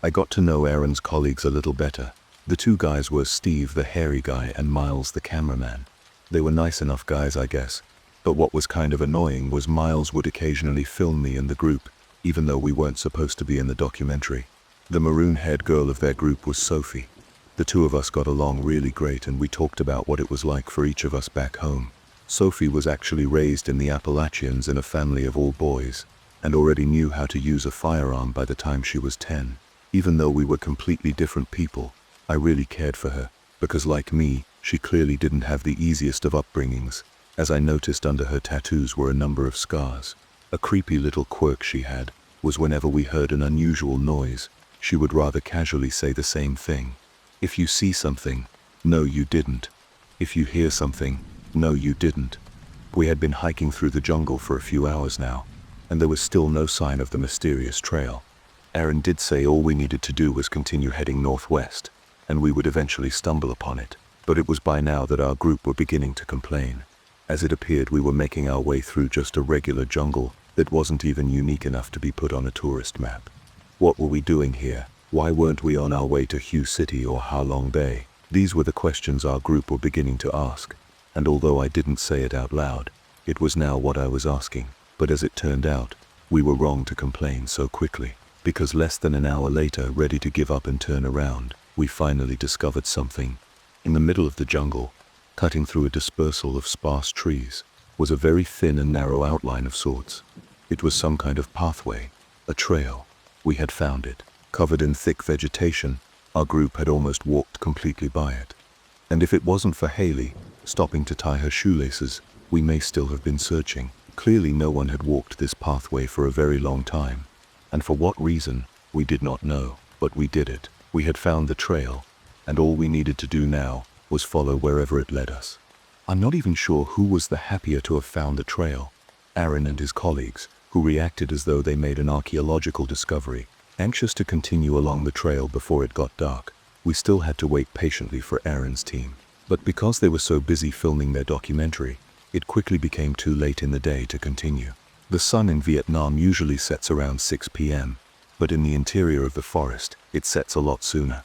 I got to know Aaron's colleagues a little better. The two guys were Steve, the hairy guy, and Miles, the cameraman. They were nice enough guys, I guess, but what was kind of annoying was Miles would occasionally film me and the group, even though we weren't supposed to be in the documentary. The maroon-haired girl of their group was Sophie. The two of us got along really great, and we talked about what it was like for each of us back home. Sophie was actually raised in the Appalachians in a family of all boys, and already knew how to use a firearm by the time she was 10. Even though we were completely different people, I really cared for her, because like me, she clearly didn't have the easiest of upbringings, as I noticed under her tattoos were a number of scars. A creepy little quirk she had was whenever we heard an unusual noise, she would rather casually say the same thing. If you see something, no you didn't. If you hear something, no you didn't. We had been hiking through the jungle for a few hours now, and there was still no sign of the mysterious trail. Aaron did say all we needed to do was continue heading northwest, and we would eventually stumble upon it. But it was by now that our group were beginning to complain, as it appeared we were making our way through just a regular jungle that wasn't even unique enough to be put on a tourist map. What were we doing here? Why weren't we on our way to Hue City or Ha Long Bay? These were the questions our group were beginning to ask, and although I didn't say it out loud, it was now what I was asking. But as it turned out, we were wrong to complain so quickly, because less than an hour later, ready to give up and turn around, We finally discovered something. In the middle of the jungle, cutting through a dispersal of sparse trees, was a very thin and narrow outline of sorts. It was some kind of pathway, a trail. We had found it. Covered in thick vegetation, our group had almost walked completely by it. And if it wasn't for Haley stopping to tie her shoelaces, we may still have been searching. Clearly no one had walked this pathway for a very long time. And for what reason, we did not know, but we did it. We had found the trail, and all we needed to do now was follow wherever it led us. I'm not even sure who was the happier to have found the trail, Aaron and his colleagues, who reacted as though they made an archaeological discovery, anxious to continue along the trail before it got dark. We still had to wait patiently for Aaron's team. But because they were so busy filming their documentary, it quickly became too late in the day to continue. The sun in Vietnam usually sets around 6 p.m., but in the interior of the forest, it sets a lot sooner.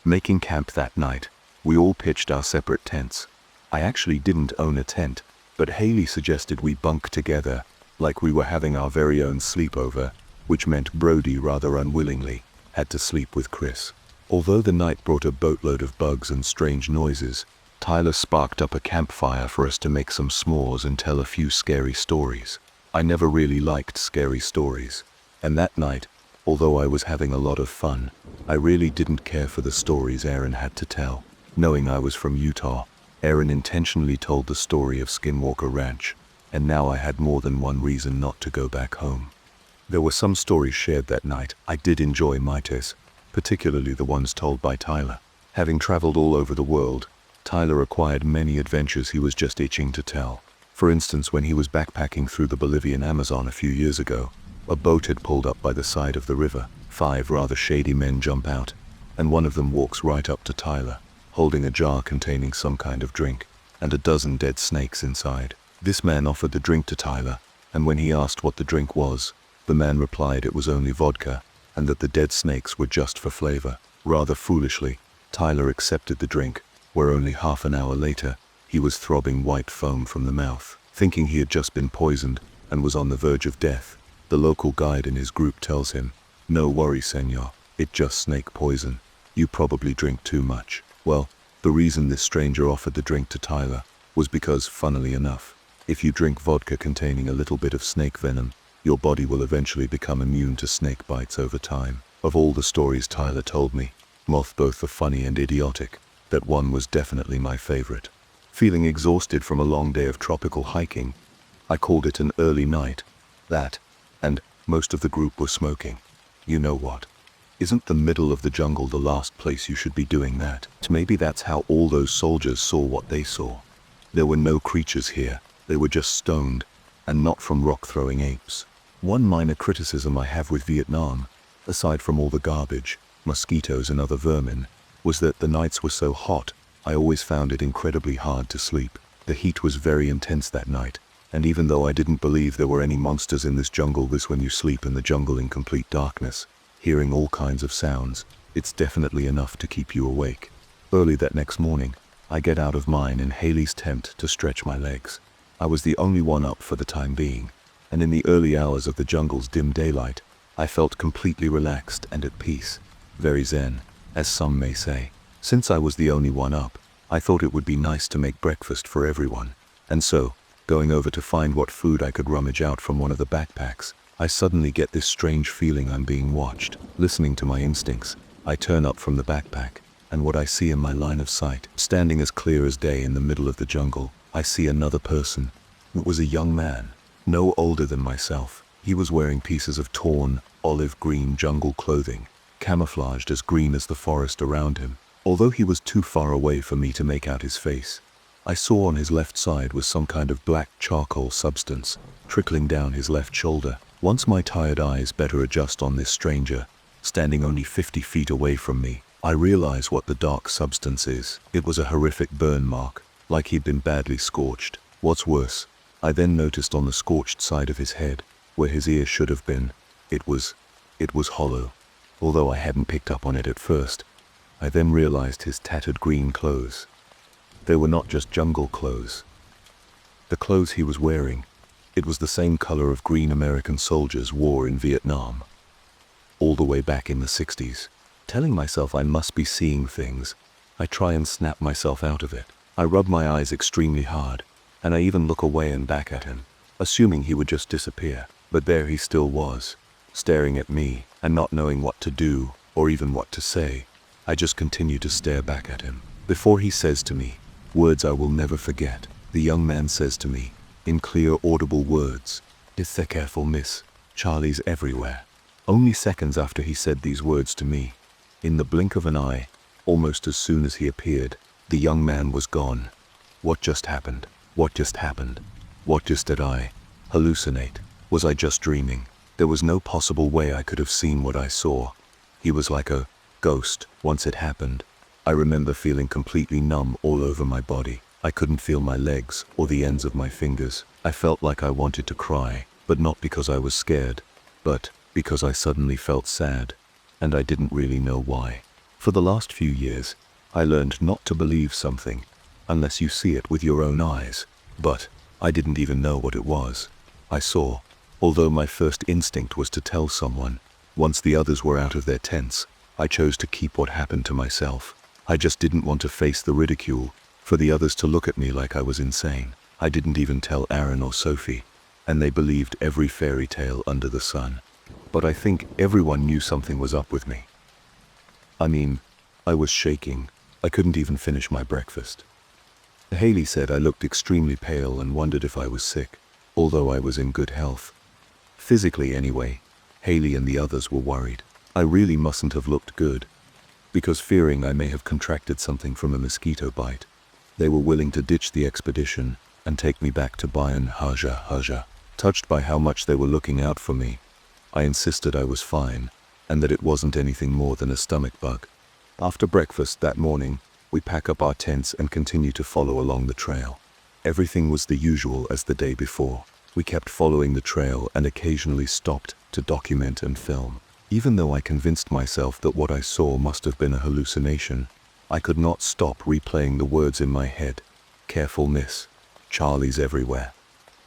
Making camp that night, we all pitched our separate tents. I actually didn't own a tent, but Haley suggested we bunk together, like we were having our very own sleepover, which meant Brody rather unwillingly had to sleep with Chris. Although the night brought a boatload of bugs and strange noises, Tyler sparked up a campfire for us to make some s'mores and tell a few scary stories. I never really liked scary stories, and that night, although I was having a lot of fun, I really didn't care for the stories Aaron had to tell. Knowing I was from Utah, Aaron intentionally told the story of Skinwalker Ranch, and now I had more than one reason not to go back home. There were some stories shared that night I did enjoy Maites, particularly the ones told by Tyler. Having traveled all over the world, Tyler acquired many adventures he was just itching to tell. For instance, when he was backpacking through the Bolivian Amazon a few years ago, a boat had pulled up by the side of the river. 5 rather shady men jump out, and one of them walks right up to Tyler, holding a jar containing some kind of drink, and a dozen dead snakes inside. This man offered the drink to Tyler, and when he asked what the drink was, the man replied it was only vodka, and that the dead snakes were just for flavor. Rather foolishly, Tyler accepted the drink, where only half an hour later, he was throbbing white foam from the mouth. Thinking he had just been poisoned and was on the verge of death, the local guide in his group tells him, "No worry, senor, it's just snake poison. You probably drink too much." Well, the reason this stranger offered the drink to Tyler was because, funnily enough, if you drink vodka containing a little bit of snake venom, your body will eventually become immune to snake bites over time. Of all the stories Tyler told me, both the funny and idiotic, that one was definitely my favorite. Feeling exhausted from a long day of tropical hiking, I called it an early night. And most of the group were smoking. You know what? Isn't the middle of the jungle the last place you should be doing that? Maybe that's how all those soldiers saw what they saw. There were no creatures here, they were just stoned, and not from rock-throwing apes. One minor criticism I have with Vietnam, aside from all the garbage, mosquitoes and other vermin, was that the nights were so hot, I always found it incredibly hard to sleep. The heat was very intense that night, and even though I didn't believe there were any monsters in this jungle, when you sleep in the jungle in complete darkness, hearing all kinds of sounds, it's definitely enough to keep you awake. Early that next morning, I get out of mine in Haley's tent to stretch my legs. I was the only one up for the time being, and in the early hours of the jungle's dim daylight, I felt completely relaxed and at peace. Very zen, as some may say. Since I was the only one up, I thought it would be nice to make breakfast for everyone, and so, going over to find what food I could rummage out from one of the backpacks, I suddenly get this strange feeling I'm being watched. Listening to my instincts, I turn up from the backpack, and what I see in my line of sight, standing as clear as day in the middle of the jungle, I see another person. It was a young man, no older than myself. He was wearing pieces of torn, olive-green jungle clothing, camouflaged as green as the forest around him. Although he was too far away for me to make out his face, I saw on his left side was some kind of black charcoal substance trickling down his left shoulder. Once my tired eyes better adjust on this stranger, standing only 50 feet away from me, I realize what the dark substance is. It was a horrific burn mark, like he'd been badly scorched. What's worse, I then noticed on the scorched side of his head, where his ear should have been, it was hollow. Although I hadn't picked up on it at first, I then realized his tattered green clothes. They were not just jungle clothes. The clothes he was wearing, it was the same color of green American soldiers wore in Vietnam, all the way back in the 60s. Telling myself I must be seeing things, I try and snap myself out of it. I rub my eyes extremely hard, and I even look away and back at him, assuming he would just disappear. But there he still was, staring at me, and not knowing what to do, or even what to say. I just continue to stare back at him. Before he says to me, words I will never forget, the young man says to me, in clear audible words, "It's so careful, miss. Charlie's everywhere." Only seconds after he said these words to me, in the blink of an eye, almost as soon as he appeared, the young man was gone. What just happened? What just happened? What just did I hallucinate? Was I just dreaming? There was no possible way I could have seen what I saw. He was like a ghost. Once it happened, I remember feeling completely numb all over my body. I couldn't feel my legs or the ends of my fingers. I felt like I wanted to cry, but not because I was scared, but because I suddenly felt sad, and I didn't really know why. For the last few years, I learned not to believe something unless you see it with your own eyes. But I didn't even know what it was. I saw, although my first instinct was to tell someone. Once the others were out of their tents, I chose to keep what happened to myself. I just didn't want to face the ridicule, for the others to look at me like I was insane. I didn't even tell Aaron or Sophie, and they believed every fairy tale under the sun. But I think everyone knew something was up with me. I mean, I was shaking. I couldn't even finish my breakfast. Haley said I looked extremely pale and wondered if I was sick, although I was in good health. Physically anyway, Haley and the others were worried. I really mustn't have looked good, because fearing I may have contracted something from a mosquito bite, they were willing to ditch the expedition and take me back to Bayan Haja. Touched by how much they were looking out for me, I insisted I was fine, and that it wasn't anything more than a stomach bug. After breakfast that morning, we pack up our tents and continue to follow along the trail. Everything was the usual as the day before. We kept following the trail and occasionally stopped to document and film. Even though I convinced myself that what I saw must have been a hallucination, I could not stop replaying the words in my head. "Careful, miss. Charlie's everywhere."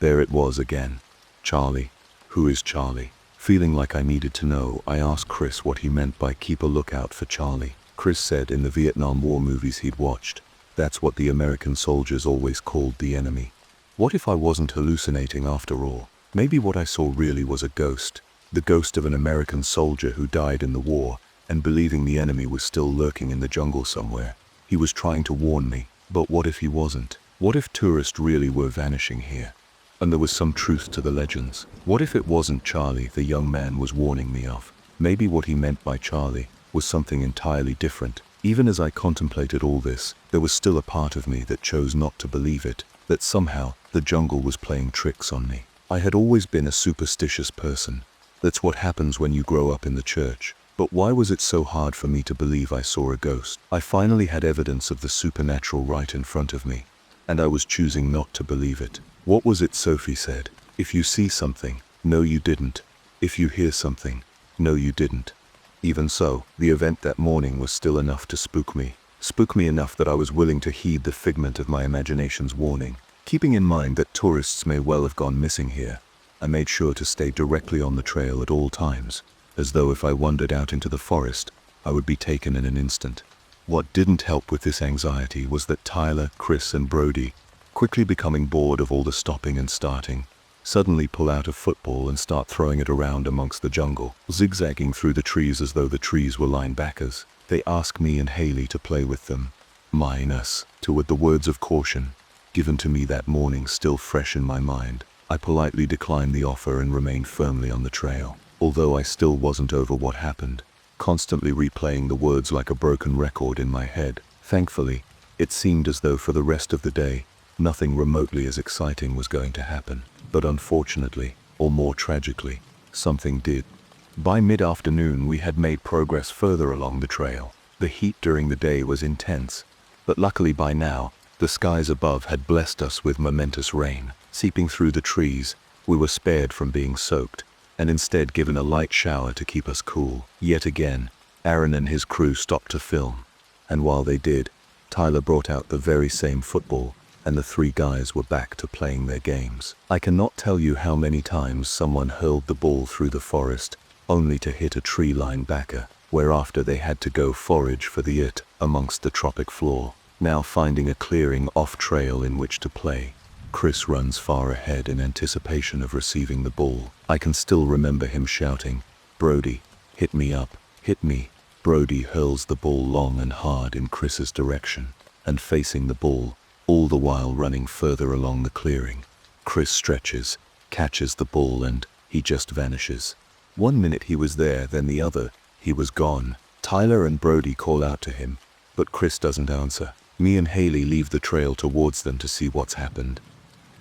There it was again. Charlie. Who is Charlie? Feeling like I needed to know, I asked Chris what he meant by "keep a lookout for Charlie." Chris said in the Vietnam War movies he'd watched, that's what the American soldiers always called the enemy. What if I wasn't hallucinating after all? Maybe what I saw really was a ghost. The ghost of an American soldier who died in the war, and believing the enemy was still lurking in the jungle somewhere. He was trying to warn me, but what if he wasn't? What if tourists really were vanishing here, and there was some truth to the legends? What if it wasn't Charlie the young man was warning me of? Maybe what he meant by Charlie was something entirely different. Even as I contemplated all this, there was still a part of me that chose not to believe it, that somehow the jungle was playing tricks on me. I had always been a superstitious person. That's what happens when you grow up in the church. But why was it so hard for me to believe I saw a ghost? I finally had evidence of the supernatural right in front of me, and I was choosing not to believe it. What was it Sophie said? If you see something, no you didn't. If you hear something, no you didn't. Even so, the event that morning was still enough to spook me. Spook me enough that I was willing to heed the figment of my imagination's warning. Keeping in mind that tourists may well have gone missing here, I made sure to stay directly on the trail at all times, as though if I wandered out into the forest, I would be taken in an instant. What didn't help with this anxiety was that Tyler, Chris, and Brody, quickly becoming bored of all the stopping and starting, suddenly pull out a football and start throwing it around amongst the jungle, zigzagging through the trees as though the trees were linebackers. They ask me and Haley to play with them. Us, with the words of caution, given to me that morning still fresh in my mind. I politely declined the offer and remained firmly on the trail, although I still wasn't over what happened, constantly replaying the words like a broken record in my head. Thankfully, it seemed as though for the rest of the day, nothing remotely as exciting was going to happen. But unfortunately, or more tragically, something did. By mid-afternoon we had made progress further along the trail. The heat during the day was intense, but luckily by now, the skies above had blessed us with momentous rain. Seeping through the trees, we were spared from being soaked, and instead given a light shower to keep us cool. Yet again, Aaron and his crew stopped to film, and while they did, Tyler brought out the very same football, and the three guys were back to playing their games. I cannot tell you how many times someone hurled the ball through the forest, only to hit a tree linebacker. whereafter they had to go forage for the it amongst the tropic floor. Now finding a clearing off trail in which to play, Chris runs far ahead in anticipation of receiving the ball. I can still remember him shouting, "Brody, hit me up, hit me." Brody hurls the ball long and hard in Chris's direction, and facing the ball, all the while running further along the clearing. Chris stretches, catches the ball, and he just vanishes. 1 minute he was there, then the other, he was gone. Tyler and Brody call out to him, but Chris doesn't answer. Me and Haley leave the trail towards them to see what's happened,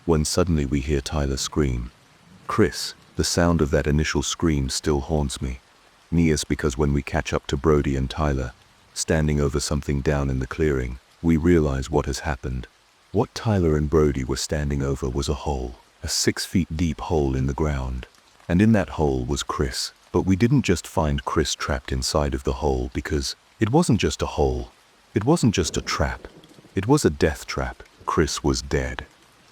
when suddenly we hear Tyler scream. Chris, the sound of that initial scream still haunts me. Neas, because when we catch up to Brody and Tyler, standing over something down in the clearing, we realize what has happened. What Tyler and Brody were standing over was a hole, a 6 feet deep hole in the ground. And in that hole was Chris. But we didn't just find Chris trapped inside of the hole, because it wasn't just a hole. It wasn't just a trap. It was a death trap. Chris was dead.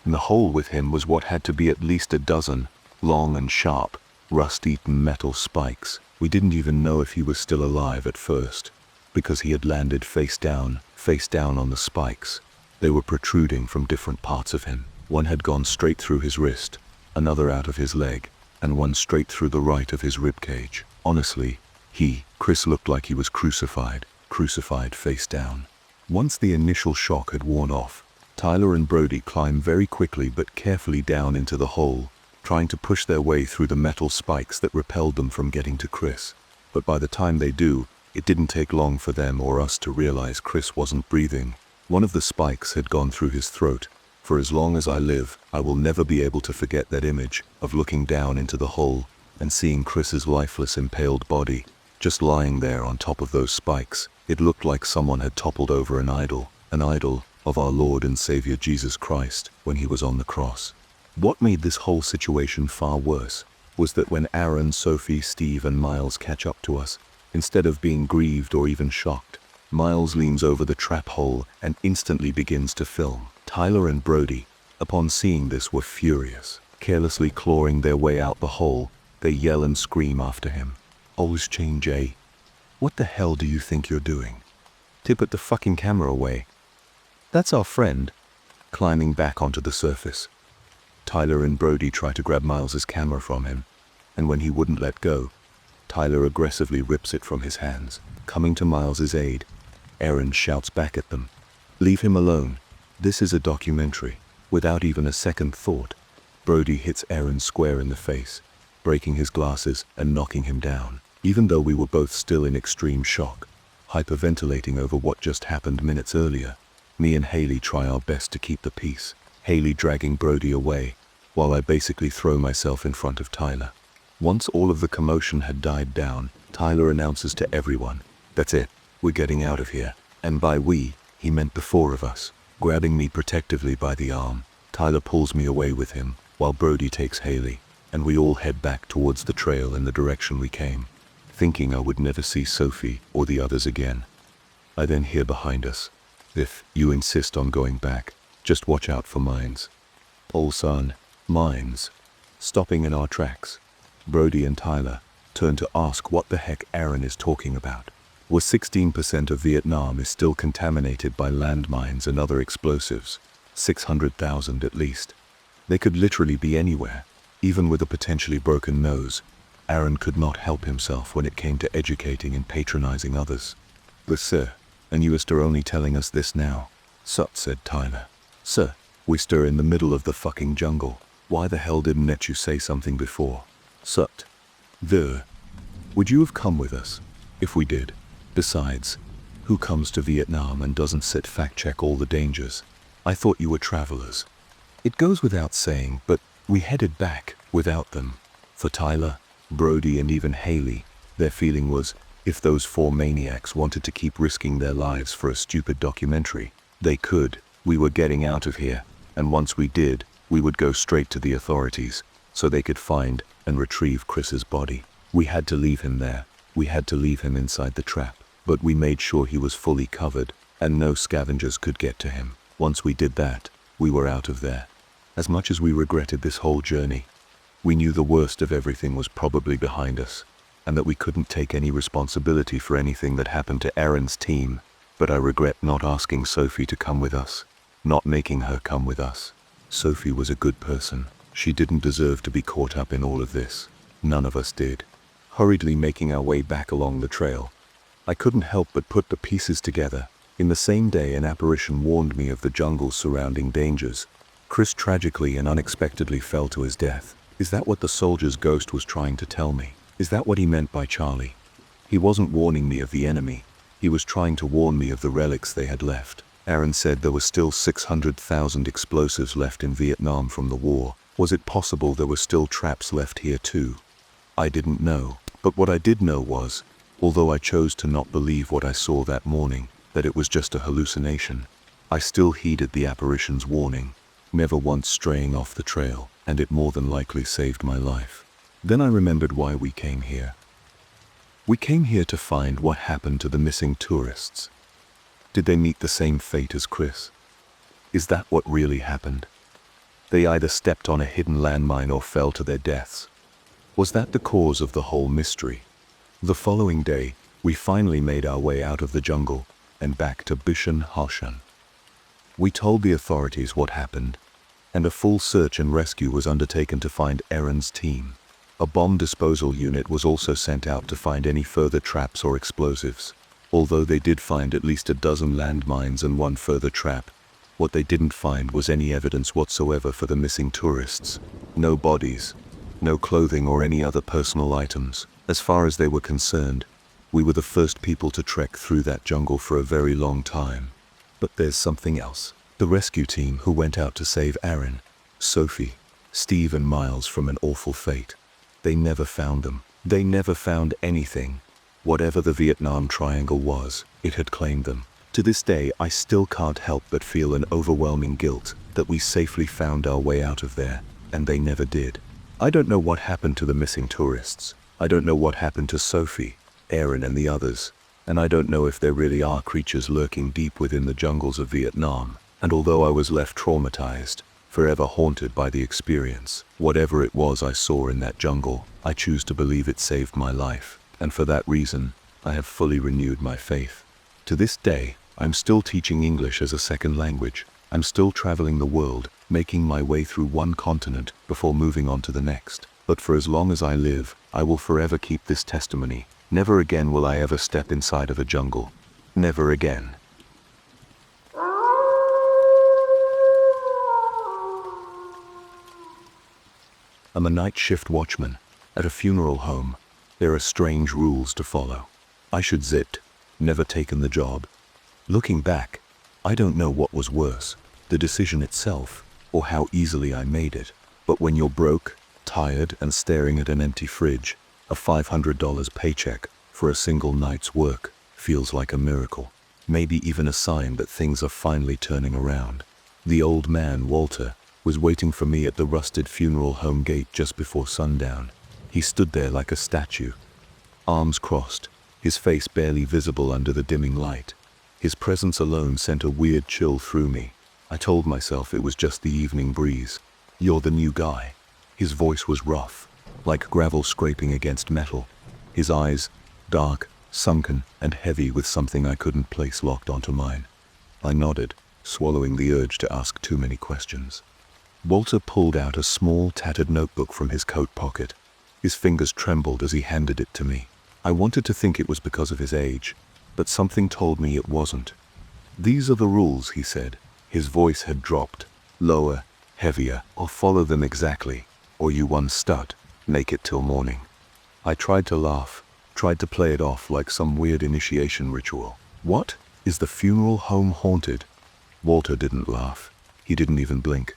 In the hole with him was what had to be at least a dozen long and sharp, rust-eaten metal spikes. We didn't even know if he was still alive at first, because he had landed face down on the spikes. They were protruding from different parts of him. One had gone straight through his wrist, another out of his leg, and one straight through the right of his ribcage. Honestly, Chris looked like he was crucified face down. Once the initial shock had worn off, Tyler and Brody climbed very quickly but carefully down into the hole, trying to push their way through the metal spikes that repelled them from getting to Chris. But by the time they do, it didn't take long for them or us to realize Chris wasn't breathing. One of the spikes had gone through his throat. For as long as I live, I will never be able to forget that image of looking down into the hole and seeing Chris's lifeless, impaled body just lying there on top of those spikes. It looked like someone had toppled over an idol of our Lord and Savior Jesus Christ when he was on the cross. What made this whole situation far worse was that when Aaron, Sophie, Steve, and Miles catch up to us, instead of being grieved or even shocked, Miles leans over the trap hole and instantly begins to film. Tyler and Brody, upon seeing this, were furious. Carelessly clawing their way out the hole, they yell and scream after him. "Always change, eh? What the hell do you think you're doing? Tip at the fucking camera away." That's our friend, climbing back onto the surface. Tyler and Brody try to grab Miles's camera from him, and when he wouldn't let go, Tyler aggressively rips it from his hands. Coming to Miles's aid, Aaron shouts back at them, "Leave him alone. This is a documentary." Without even a second thought, Brody hits Aaron square in the face, breaking his glasses and knocking him down. Even though we were both still in extreme shock, hyperventilating over what just happened minutes earlier, me and Haley try our best to keep the peace, Haley dragging Brody away, while I basically throw myself in front of Tyler. Once all of the commotion had died down, Tyler announces to everyone, "That's it, we're getting out of here." And by we, he meant the four of us. Grabbing me protectively by the arm, Tyler pulls me away with him, while Brody takes Haley, and we all head back towards the trail in the direction we came, thinking I would never see Sophie or the others again. I then hear behind us, "If you insist on going back, just watch out for mines." "Oh son, mines." Stopping in our tracks, Brody and Tyler turn to ask what the heck Aaron is talking about. Well, 16% of Vietnam is still contaminated by landmines and other explosives, 600,000 at least. They could literally be anywhere. Even with a potentially broken nose, Aaron could not help himself when it came to educating and patronizing others. "But sir, and you are only telling us this now?" "Sut," said Tyler. "Sir, we stir in the middle of the fucking jungle. Why the hell didn't let you say something before?" "Sut. Would you have come with us if we did? Besides, who comes to Vietnam and doesn't sit fact-check all the dangers? I thought you were travelers." It goes without saying, but we headed back without them. For Tyler, Brody, and even Haley, their feeling was, if those four maniacs wanted to keep risking their lives for a stupid documentary, they could. We were getting out of here, and once we did, we would go straight to the authorities, so they could find and retrieve Chris's body. We had to leave him there. We had to leave him inside the trap, but we made sure he was fully covered, and no scavengers could get to him. Once we did that, we were out of there. As much as we regretted this whole journey, we knew the worst of everything was probably behind us, and that we couldn't take any responsibility for anything that happened to Aaron's team, but I regret not asking Sophie to come with us, not making her come with us. Sophie was a good person. She didn't deserve to be caught up in all of this. None of us did. Hurriedly making our way back along the trail, I couldn't help but put the pieces together. In the same day, an apparition warned me of the jungle's surrounding dangers. Chris tragically and unexpectedly fell to his death. Is that what the soldier's ghost was trying to tell me? Is that what he meant by Charlie? He wasn't warning me of the enemy. He was trying to warn me of the relics they had left. Aaron said there were still 600,000 explosives left in Vietnam from the war. Was it possible there were still traps left here too? I didn't know. But what I did know was, although I chose to not believe what I saw that morning, that it was just a hallucination, I still heeded the apparition's warning, never once straying off the trail, and it more than likely saved my life. Then I remembered why we came here. We came here to find what happened to the missing tourists. Did they meet the same fate as Chris? Is that what really happened? They either stepped on a hidden landmine or fell to their deaths. Was that the cause of the whole mystery? The following day, we finally made our way out of the jungle and back to Bishan Harshan. We told the authorities what happened, and a full search and rescue was undertaken to find Aaron's team. A bomb disposal unit was also sent out to find any further traps or explosives. Although they did find at least a dozen landmines and one further trap, what they didn't find was any evidence whatsoever for the missing tourists. No bodies, no clothing or any other personal items. As far as they were concerned, we were the first people to trek through that jungle for a very long time. But there's something else. The rescue team who went out to save Aaron, Sophie, Steve and Miles from an awful fate. They never found them. They never found anything. Whatever the Vietnam Triangle was, it had claimed them. To this day, I still can't help but feel an overwhelming guilt that we safely found our way out of there, and they never did. I don't know what happened to the missing tourists. I don't know what happened to Sophie, Aaron and the others, and I don't know if there really are creatures lurking deep within the jungles of Vietnam. And although I was left traumatized, forever haunted by the experience, whatever it was I saw in that jungle, I choose to believe it saved my life, and for that reason, I have fully renewed my faith. To this day, I'm still teaching English as a second language. I'm still traveling the world, making my way through one continent before moving on to the next. But for as long as I live, I will forever keep this testimony. Never again will I ever step inside of a jungle. Never again. I'm a night shift watchman at a funeral home. There are strange rules to follow. I should zit, never taken the job. Looking back, I don't know what was worse, the decision itself, or how easily I made it. But when you're broke, tired, and staring at an empty fridge, a $500 paycheck for a single night's work feels like a miracle. Maybe even a sign that things are finally turning around. The old man, Walter, was waiting for me at the rusted funeral home gate just before sundown. He stood there like a statue, arms crossed, his face barely visible under the dimming light. His presence alone sent a weird chill through me. I told myself it was just the evening breeze. "You're the new guy." His voice was rough, like gravel scraping against metal. His eyes, dark, sunken, and heavy with something I couldn't place locked onto mine. I nodded, swallowing the urge to ask too many questions. Walter pulled out a small, tattered notebook from his coat pocket. His fingers trembled as he handed it to me. I wanted to think it was because of his age, but something told me it wasn't. "These are the rules," he said. His voice had dropped, lower, heavier. "Or follow them exactly, or you one stud, make it till morning." I tried to laugh, tried to play it off like some weird initiation ritual. "What? Is the funeral home haunted?" Walter didn't laugh. He didn't even blink.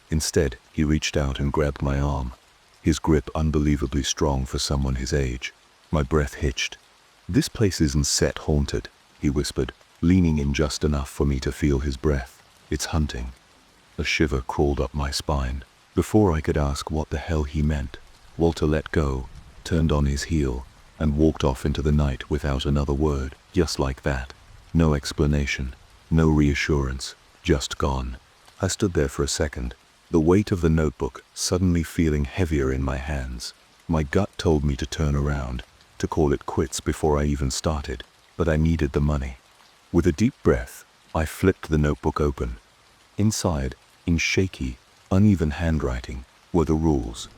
Instead, he reached out and grabbed my arm, his grip unbelievably strong for someone his age. My breath hitched. "This place isn't set haunted," he whispered, leaning in just enough for me to feel his breath. "It's hunting." A shiver crawled up my spine. Before I could ask what the hell he meant, Walter let go, turned on his heel, and walked off into the night without another word, just like that. No explanation, no reassurance, just gone. I stood there for a second, the weight of the notebook suddenly feeling heavier in my hands. My gut told me to turn around, to call it quits before I even started, but I needed the money. With a deep breath, I flipped the notebook open. Inside, in shaky, uneven handwriting, were the rules.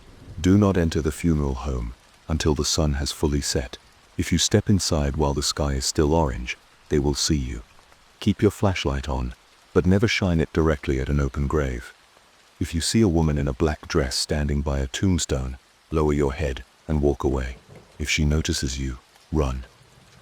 Do not enter the funeral home until the sun has fully set. If you step inside while the sky is still orange, they will see you. Keep your flashlight on, but never shine it directly at an open grave. If you see a woman in a black dress standing by a tombstone, lower your head and walk away. If she notices you, run.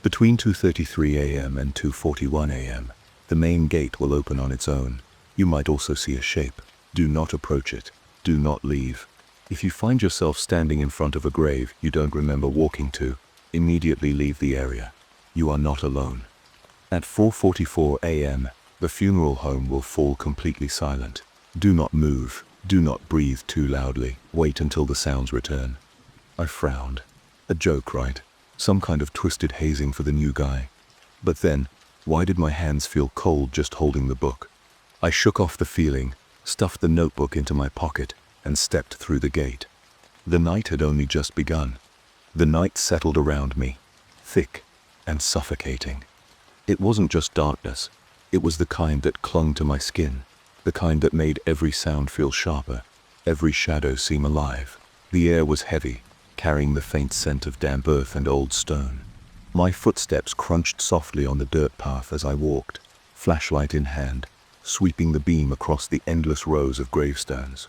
Between 2:33 a.m. and 2:41 a.m., the main gate will open on its own. You might also see a shape. Do not approach it. Do not leave. If you find yourself standing in front of a grave you don't remember walking to, immediately leave the area. You are not alone. At 4:44 a.m., the funeral home will fall completely silent. Do not move. Do not breathe too loudly. Wait until the sounds return. I frowned. A joke, right? Some kind of twisted hazing for the new guy. But then, why did my hands feel cold just holding the book? I shook off the feeling, stuffed the notebook into my pocket, and stepped through the gate. The night had only just begun. The night settled around me, thick and suffocating. It wasn't just darkness. It was the kind that clung to my skin, the kind that made every sound feel sharper, every shadow seem alive. The air was heavy, carrying the faint scent of damp earth and old stone. My footsteps crunched softly on the dirt path as I walked, flashlight in hand, sweeping the beam across the endless rows of gravestones.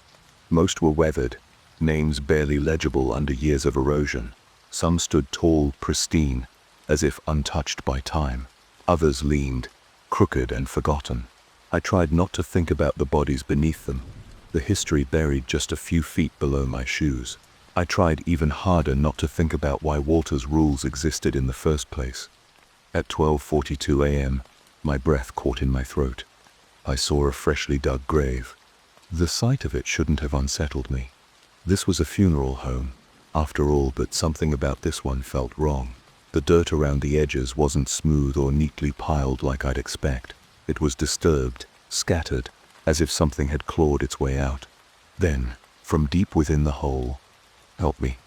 Most were weathered, names barely legible under years of erosion. Some stood tall, pristine, as if untouched by time. Others leaned, crooked and forgotten. I tried not to think about the bodies beneath them, the history buried just a few feet below my shoes. I tried even harder not to think about why Walter's rules existed in the first place. At 12:42 a.m., my breath caught in my throat. I saw a freshly dug grave. The sight of it shouldn't have unsettled me. This was a funeral home, after all, but something about this one felt wrong. The dirt around the edges wasn't smooth or neatly piled like I'd expect. It was disturbed, scattered, as if something had clawed its way out. Then, from deep within the hole, "Help me."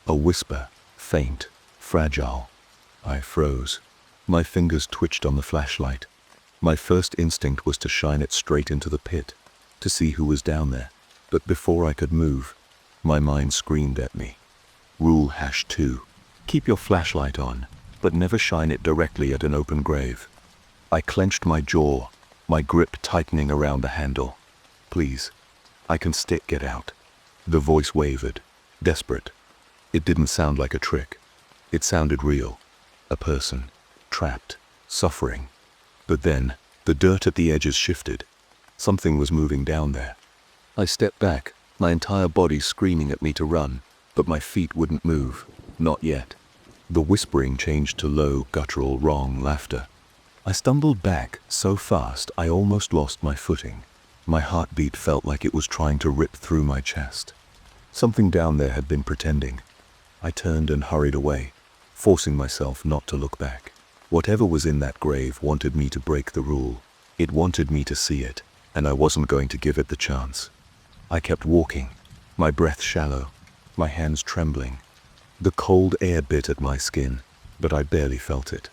A whisper, faint, fragile. I froze. My fingers twitched on the flashlight. My first instinct was to shine it straight into the pit, to see who was down there. But before I could move, my mind screamed at me. Rule #2. Keep your flashlight on, but never shine it directly at an open grave. I clenched my jaw, my grip tightening around the handle. Please, I can get out. The voice wavered, desperate. It didn't sound like a trick. It sounded real. A person, trapped, suffering. But then, the dirt at the edges shifted. Something was moving down there. I stepped back, my entire body screaming at me to run, but my feet wouldn't move. Not yet. The whispering changed to low, guttural, wrong laughter. I stumbled back so fast I almost lost my footing. My heartbeat felt like it was trying to rip through my chest. Something down there had been pretending. I turned and hurried away, forcing myself not to look back. Whatever was in that grave wanted me to break the rule. It wanted me to see it, and I wasn't going to give it the chance. I kept walking, my breath shallow, my hands trembling. The cold air bit at my skin, but I barely felt it.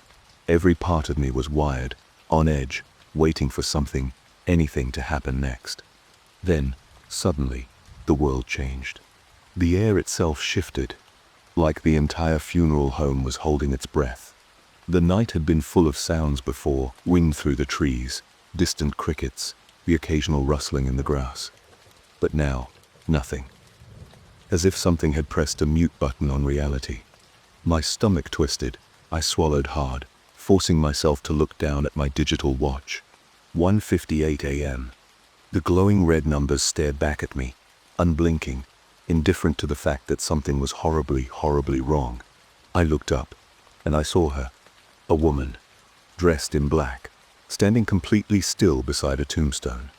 Every part of me was wired, on edge, waiting for something, anything to happen next. Then, suddenly, the world changed. The air itself shifted, like the entire funeral home was holding its breath. The night had been full of sounds before, wind through the trees, distant crickets, the occasional rustling in the grass. But now, nothing. As if something had pressed a mute button on reality. My stomach twisted. I swallowed hard, forcing myself to look down at my digital watch. 1:58 a.m. The glowing red numbers stared back at me, unblinking, indifferent to the fact that something was horribly, horribly wrong. I looked up, and I saw her. A woman, dressed in black, standing completely still beside a tombstone.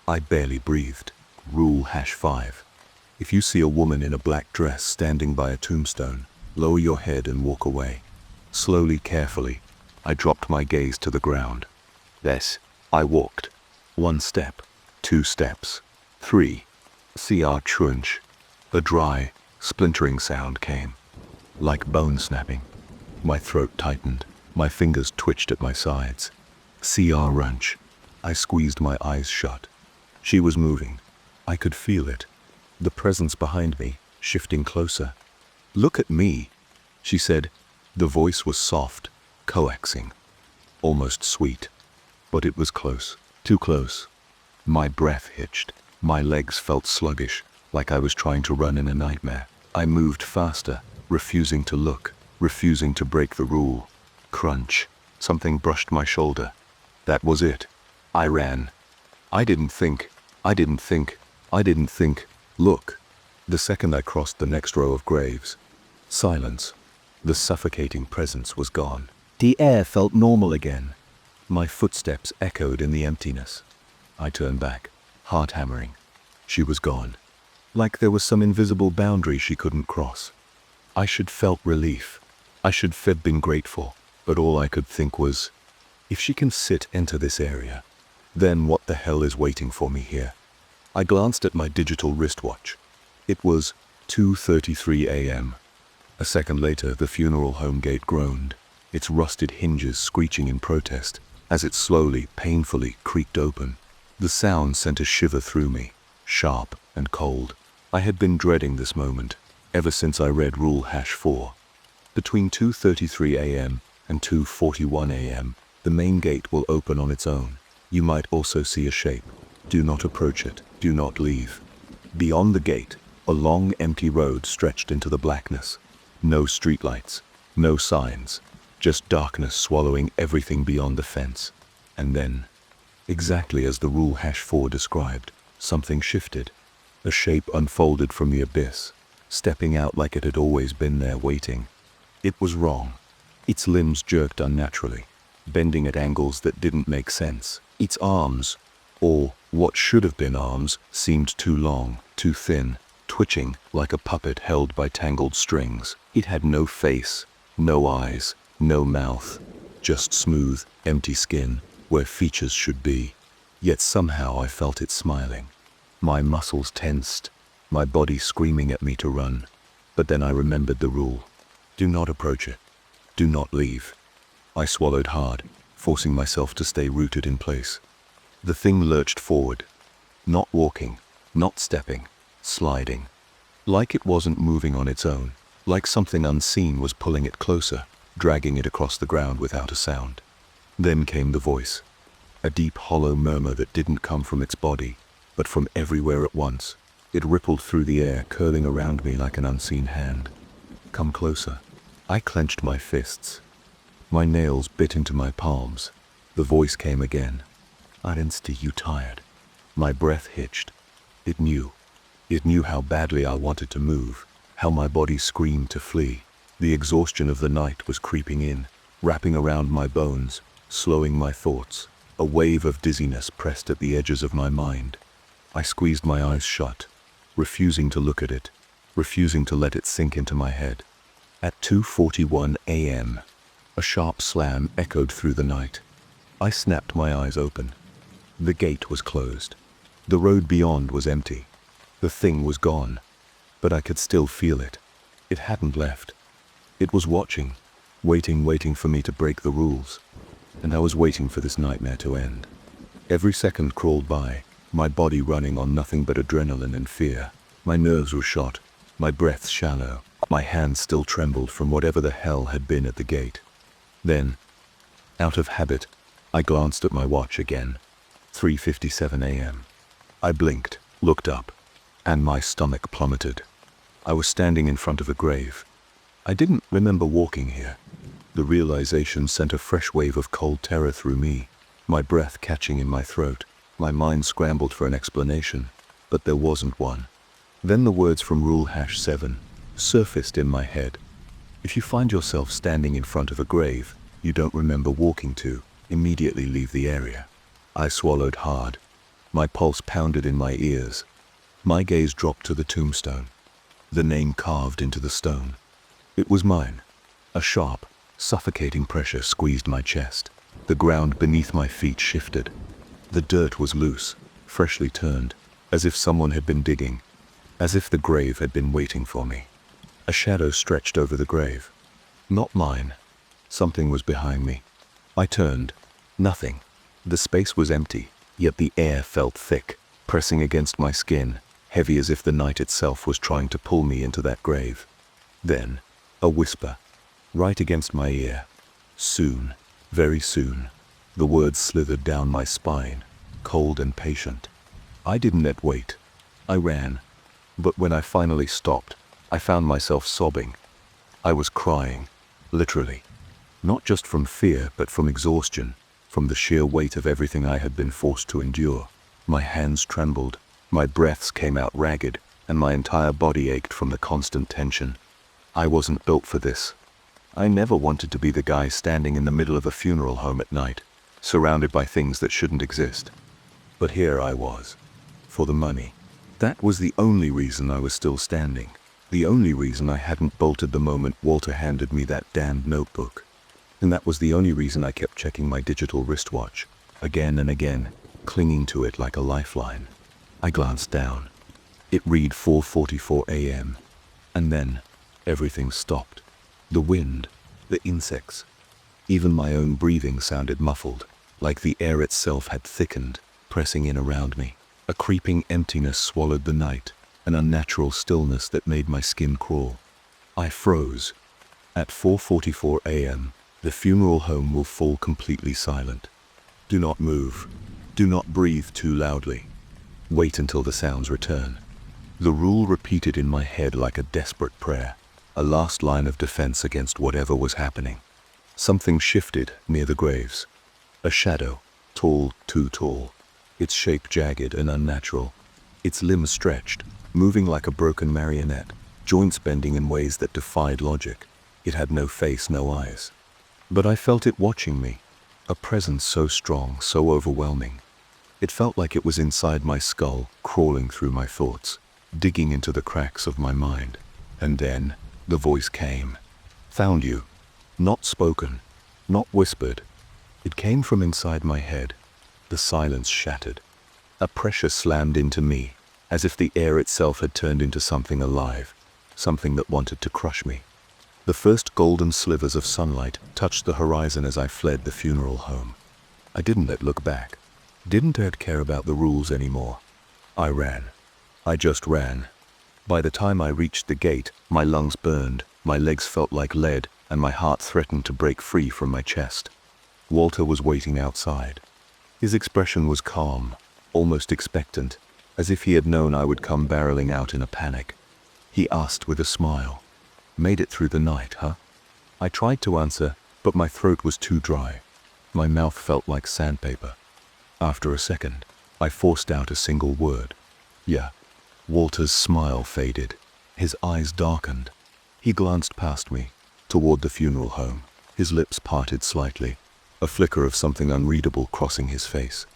I barely breathed. Rule #5. If you see a woman in a black dress standing by a tombstone, lower your head and walk away. Slowly, carefully, I dropped my gaze to the ground. Yes, I walked. 1 step, 2 steps, 3. Crunch. A dry, splintering sound came, like bone snapping. My throat tightened. My fingers twitched at my sides. CR wrench. I squeezed my eyes shut. She was moving. I could feel it. The presence behind me, shifting closer. "Look at me," she said. The voice was soft, coaxing, almost sweet. But it was close, too close. My breath hitched. My legs felt sluggish, like I was trying to run in a nightmare. I moved faster, refusing to look, refusing to break the rule. Crunch. Something brushed my shoulder. That was it. I ran. I didn't think. Look. The second I crossed the next row of graves. Silence. The suffocating presence was gone. The air felt normal again. My footsteps echoed in the emptiness. I turned back, heart hammering. She was gone. Like there was some invisible boundary she couldn't cross. I should felt relief. I should have been grateful. But all I could think was, if she can enter this area, then what the hell is waiting for me here? I glanced at my digital wristwatch. It was 2:33 a.m. A second later, the funeral home gate groaned, its rusted hinges screeching in protest as it slowly, painfully creaked open. The sound sent a shiver through me, sharp and cold. I had been dreading this moment ever since I read Rule #4. Between 2:33 a.m. and 2:41 a.m., the main gate will open on its own. You might also see a shape. Do not approach it. Do not leave. Beyond the gate, a long, empty road stretched into the blackness. No streetlights, no signs, just darkness swallowing everything beyond the fence. And then, exactly as the Rule #4 described, something shifted. A shape unfolded from the abyss, stepping out like it had always been there waiting. It was wrong. Its limbs jerked unnaturally, bending at angles that didn't make sense. Its arms, or what should have been arms, seemed too long, too thin, twitching like a puppet held by tangled strings. It had no face, no eyes, no mouth, just smooth, empty skin where features should be. Yet somehow I felt it smiling. My muscles tensed, my body screaming at me to run. But then I remembered the rule. Do not approach it. Do not leave. I swallowed hard, forcing myself to stay rooted in place. The thing lurched forward, not walking, not stepping, sliding. Like it wasn't moving on its own, like something unseen was pulling it closer, dragging it across the ground without a sound. Then came the voice, a deep hollow murmur that didn't come from its body, but from everywhere at once. It rippled through the air, curling around me like an unseen hand. Come closer. I clenched my fists. My nails bit into my palms. The voice came again. Aren't you tired? My breath hitched. It knew. It knew how badly I wanted to move, how my body screamed to flee. The exhaustion of the night was creeping in, wrapping around my bones, slowing my thoughts. A wave of dizziness pressed at the edges of my mind. I squeezed my eyes shut, refusing to look at it, refusing to let it sink into my head. At 2:41 a.m., a sharp slam echoed through the night. I snapped my eyes open. The gate was closed. The road beyond was empty. The thing was gone, but I could still feel it. It hadn't left. It was watching, waiting for me to break the rules. And I was waiting for this nightmare to end. Every second crawled by, my body running on nothing but adrenaline and fear. My nerves were shot, my breath shallow. My hands still trembled from whatever the hell had been at the gate. Then, out of habit, I glanced at my watch again. 3:57 a.m. I blinked, looked up, and my stomach plummeted. I was standing in front of a grave. I didn't remember walking here. The realization sent a fresh wave of cold terror through me, my breath catching in my throat. My mind scrambled for an explanation, but there wasn't one. Then the words from Rule #7 surfaced in my head. If you find yourself standing in front of a grave you don't remember walking to, immediately leave the area. I swallowed hard. My pulse pounded in my ears. My gaze dropped to the tombstone, the name carved into the stone. It was mine. A sharp, suffocating pressure squeezed my chest. The ground beneath my feet shifted. The dirt was loose, freshly turned, as if someone had been digging, as if the grave had been waiting for me. A shadow stretched over the grave. Not mine, Something was behind me. I turned. Nothing. The space was empty, yet the air felt thick, pressing against my skin, heavy as if the night itself was trying to pull me into that grave. Then, a whisper, right against my ear. Soon, very soon. The words slithered down my spine, cold and patient. I didn't let wait. I ran. But when I finally stopped, I found myself sobbing. I was crying, literally. Not just from fear, but from exhaustion, from the sheer weight of everything I had been forced to endure. My hands trembled, my breaths came out ragged, and my entire body ached from the constant tension. I wasn't built for this. I never wanted to be the guy standing in the middle of a funeral home at night, surrounded by things that shouldn't exist. But here I was, for the money. That was the only reason I was still standing. The only reason I hadn't bolted the moment Walter handed me that damned notebook. And that was the only reason I kept checking my digital wristwatch, again and again, clinging to it like a lifeline. I glanced down. It read 4:44 a.m. And then, everything stopped. The wind, the insects, even my own breathing sounded muffled, like the air itself had thickened, pressing in around me. A creeping emptiness swallowed the night, an unnatural stillness that made my skin crawl. I froze. At 4:44 a.m., the funeral home will fall completely silent. Do not move. Do not breathe too loudly. Wait until the sounds return. The rule repeated in my head like a desperate prayer, a last line of defense against whatever was happening. Something shifted near the graves. A shadow, tall, too tall. Its shape jagged and unnatural. Its limbs stretched, moving like a broken marionette, joints bending in ways that defied logic. It had no face, no eyes. But I felt it watching me, a presence so strong, so overwhelming. It felt like it was inside my skull, crawling through my thoughts, digging into the cracks of my mind. And then, the voice came. Found you. Not spoken, not whispered. It came from inside my head. The silence shattered. A pressure slammed into me, as if the air itself had turned into something alive, something that wanted to crush me. The first golden slivers of sunlight touched the horizon as I fled the funeral home. I didn't look back. Didn't care about the rules anymore. I ran. I just ran. By the time I reached the gate, my lungs burned, my legs felt like lead, and my heart threatened to break free from my chest. Walter was waiting outside. His expression was calm, almost expectant, as if he had known I would come barreling out in a panic. He asked with a smile, "Made it through the night, huh?" I tried to answer, but my throat was too dry. My mouth felt like sandpaper. After a second, I forced out a single word. "Yeah." Walter's smile faded. His eyes darkened. He glanced past me, toward the funeral home, his lips parted slightly, a flicker of something unreadable crossing his face.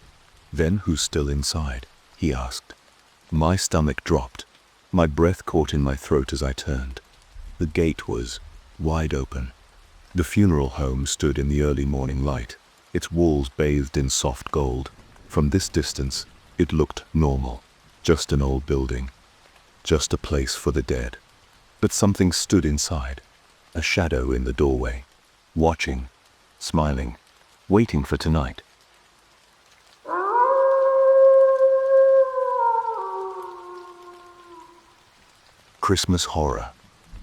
"Then who's still inside?" he asked. My stomach dropped. My breath caught in my throat as I turned. The gate was wide open. The funeral home stood in the early morning light, its walls bathed in soft gold. From this distance, it looked normal. Just an old building. Just a place for the dead. But something stood inside. A shadow in the doorway. Watching. Smiling. Waiting for tonight. Christmas horror.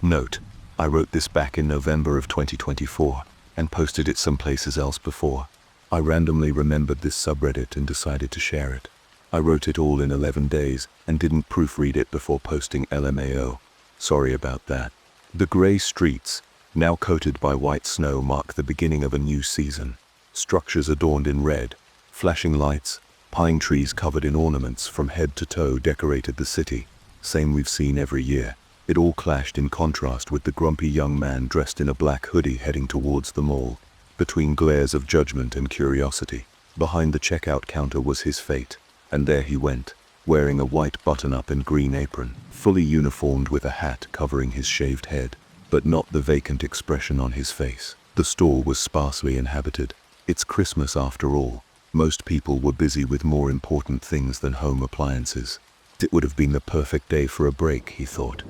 Note, I wrote this back in November of 2024 and posted it some places else before. I randomly remembered this subreddit and decided to share it. I wrote it all in 11 days and didn't proofread it before posting LMAO. Sorry about that. The grey streets, now coated by white snow, mark the beginning of a new season. Structures adorned in red, flashing lights, pine trees covered in ornaments from head to toe decorated the city. Same we've seen every year. It all clashed in contrast with the grumpy young man dressed in a black hoodie heading towards the mall. Between glares of judgment and curiosity, behind the checkout counter was his fate. And there he went, wearing a white button-up and green apron, fully uniformed with a hat covering his shaved head, but not the vacant expression on his face. The store was sparsely inhabited. It's Christmas after all. Most people were busy with more important things than home appliances. It would have been the perfect day for a break, he thought.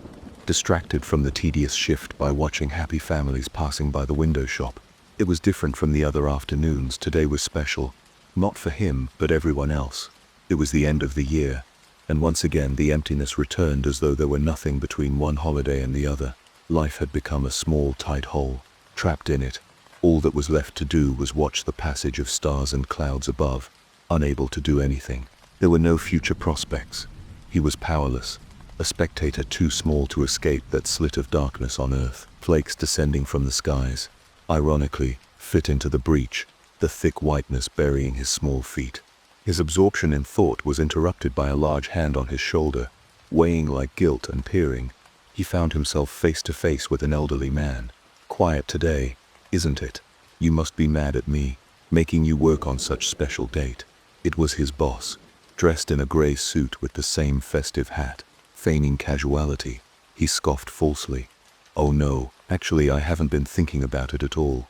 Distracted from the tedious shift by watching happy families passing by the window shop. It was different from the other afternoons. Today was special. Not for him, but everyone else. It was the end of the year, and once again the emptiness returned as though there were nothing between one holiday and the other. Life had become a small, tight hole. Trapped in it, all that was left to do was watch the passage of stars and clouds above, unable to do anything. There were no future prospects. He was powerless, a spectator too small to escape that slit of darkness on earth. Flakes descending from the skies, ironically, fit into the breach, the thick whiteness burying his small feet. His absorption in thought was interrupted by a large hand on his shoulder, weighing like guilt and peering. He found himself face to face with an elderly man. Quiet today, isn't it? You must be mad at me, making you work on such special date. It was his boss, dressed in a gray suit with the same festive hat. Feigning casuality, he scoffed falsely. Oh no, actually I haven't been thinking about it at all.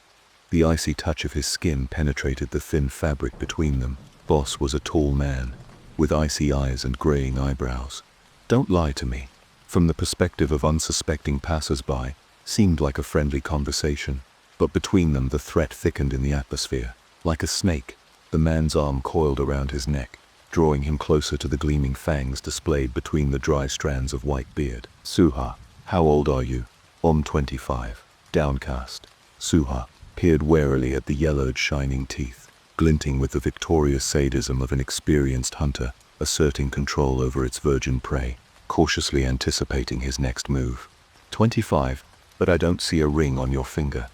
The icy touch of his skin penetrated the thin fabric between them. Boss was a tall man, with icy eyes and graying eyebrows. Don't lie to me. From the perspective of unsuspecting passers-by, seemed like a friendly conversation. But between them the threat thickened in the atmosphere. Like a snake, the man's arm coiled around his neck, drawing him closer to the gleaming fangs displayed between the dry strands of white beard. Suha, how old are you? 25. Downcast, Suha peered warily at the yellowed shining teeth, glinting with the victorious sadism of an experienced hunter, asserting control over its virgin prey, cautiously anticipating his next move. 25, but I don't see a ring on your finger.